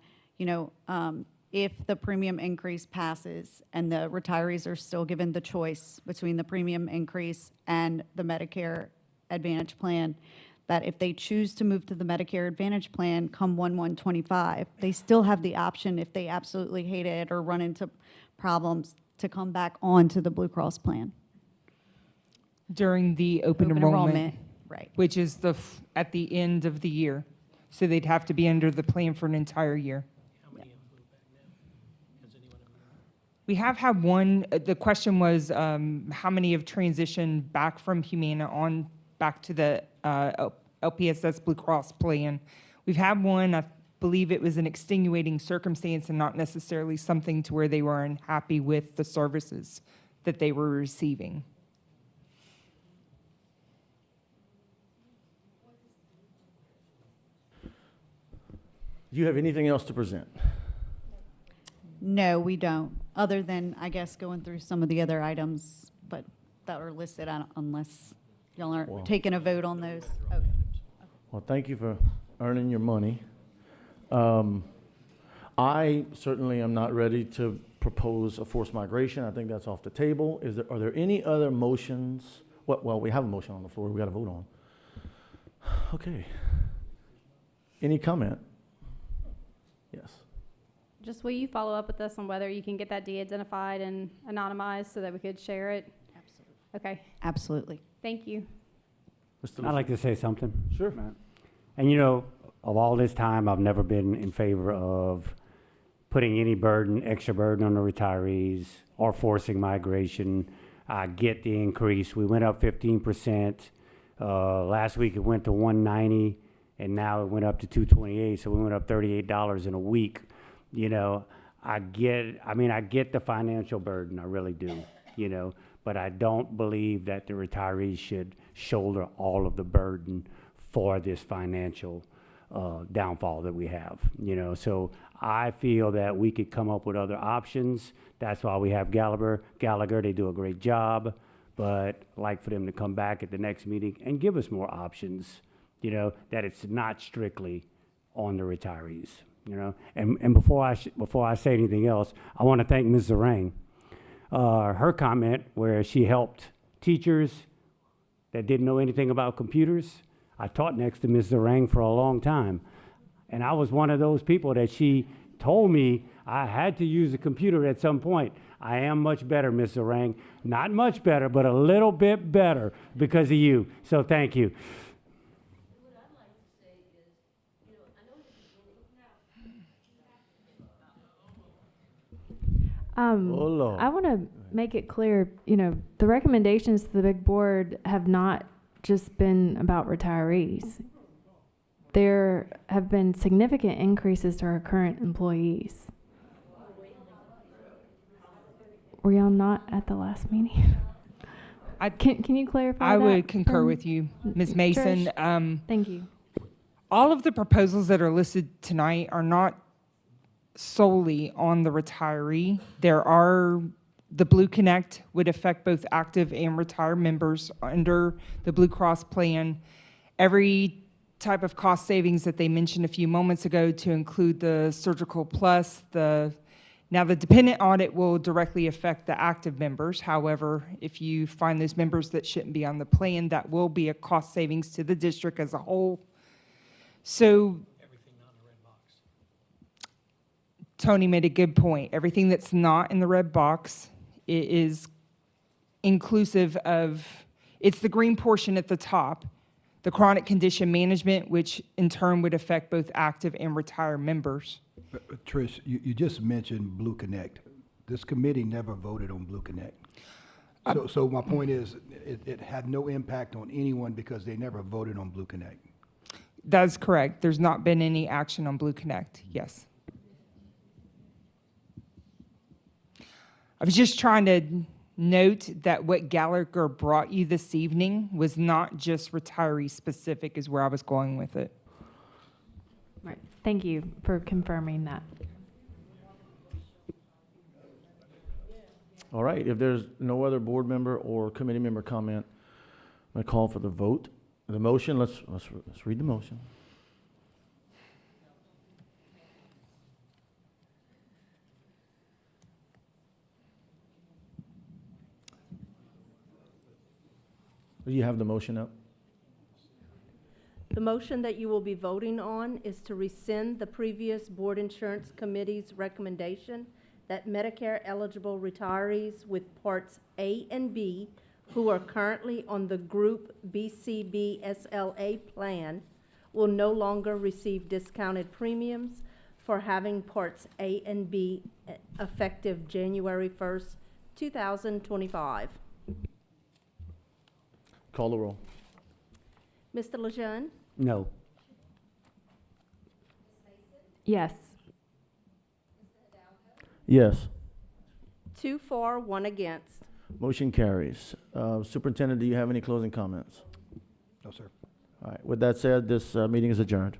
S14: if the premium increase passes and the retirees are still given the choice between the premium increase and the Medicare Advantage plan, that if they choose to move to the Medicare Advantage plan come 1/1/25, they still have the option, if they absolutely hate it or run into problems, to come back on to the Blue Cross plan.
S6: During the open enrollment,
S14: right.
S6: which is at the end of the year. So they'd have to be under the plan for an entire year. We have had one, the question was how many have transitioned back from Humana on back to the LPSS Blue Cross plan. We've had one, I believe it was an extenuating circumstance and not necessarily something to where they were unhappy with the services that they were receiving.
S1: Do you have anything else to present?
S14: No, we don't, other than, I guess, going through some of the other items, but that are listed unless y'all aren't taking a vote on those. Okay.
S1: Well, thank you for earning your money. I certainly am not ready to propose a forced migration. I think that's off the table. Are there any other motions? Well, we have a motion on the floor we got to vote on. Okay. Any comment? Yes.
S10: Just will you follow up with us on whether you can get that de-identified and anonymized so that we could share it?
S14: Absolutely.
S10: Okay.
S14: Absolutely.
S10: Thank you.
S16: I'd like to say something.
S1: Sure.
S16: And of all this time, I've never been in favor of putting any extra burden on the retirees or forcing migration. I get the increase. We went up 15%. Last week it went to $190, and now it went up to $228. So we went up $38 in a week. I get the financial burden. I really do. But I don't believe that the retirees should shoulder all of the burden for this financial downfall that we have. So I feel that we could come up with other options. That's why we have Gallagher. They do a great job, but I'd like for them to come back at the next meeting and give us more options. That it's not strictly on the retirees. And before I say anything else, I want to thank Ms. Zarang. Her comment where she helped teachers that didn't know anything about computers. I taught next to Ms. Zarang for a long time, and I was one of those people that she told me I had to use a computer at some point. I am much better, Ms. Zarang. Not much better, but a little bit better because of you. So thank you.
S3: I want to make it clear, the recommendations to the big board have not just been about retirees. There have been significant increases to our current employees. Were y'all not at the last meeting? Can you clarify
S6: I
S3: that
S6: would concur
S3: from
S6: with you, Ms. Mason.
S3: Trish? Thank you.
S6: All of the proposals that are listed tonight are not solely on the retiree. The Blue Connect would affect both active and retired members under the Blue Cross plan. Every type of cost savings that they mentioned a few moments ago, to include the surgical plus, now the dependent audit will directly affect the active members. However, if you find those members that shouldn't be on the plan, that will be a cost savings to the district as a whole. So Tony made a good point. Everything that's not in the red box is inclusive of, it's the green portion at the top, the chronic condition management, which in turn would affect both active and retired members.
S2: Trish, you just mentioned Blue Connect. This committee never voted on Blue Connect. So my point is, it had no impact on anyone because they never voted on Blue Connect.
S6: That's correct. There's not been any action on Blue Connect, yes. I was just trying to note that what Gallagher brought you this evening was not just retiree specific, is where I was going with it.
S3: Right. Thank you for confirming that.
S1: All right, if there's no other board member or committee member comment, I'm going to call for the vote. The motion, let's read the motion. Do you have the motion up?
S15: The motion that you will be voting on is to rescind the previous Board Insurance Committee's recommendation that Medicare-eligible retirees with Parts A and B who are currently on the Group BCB SLA plan will no longer receive discounted premiums for having Parts A and B effective January 1st, 2025.
S1: Call the roll.
S15: Mr. Lejeune?
S16: No.
S3: Yes.
S1: Yes.
S15: 2 for, 1 against.
S1: Motion carries. Superintendent, do you have any closing comments?
S2: No, sir.
S1: All right. With that said, this meeting is adjourned.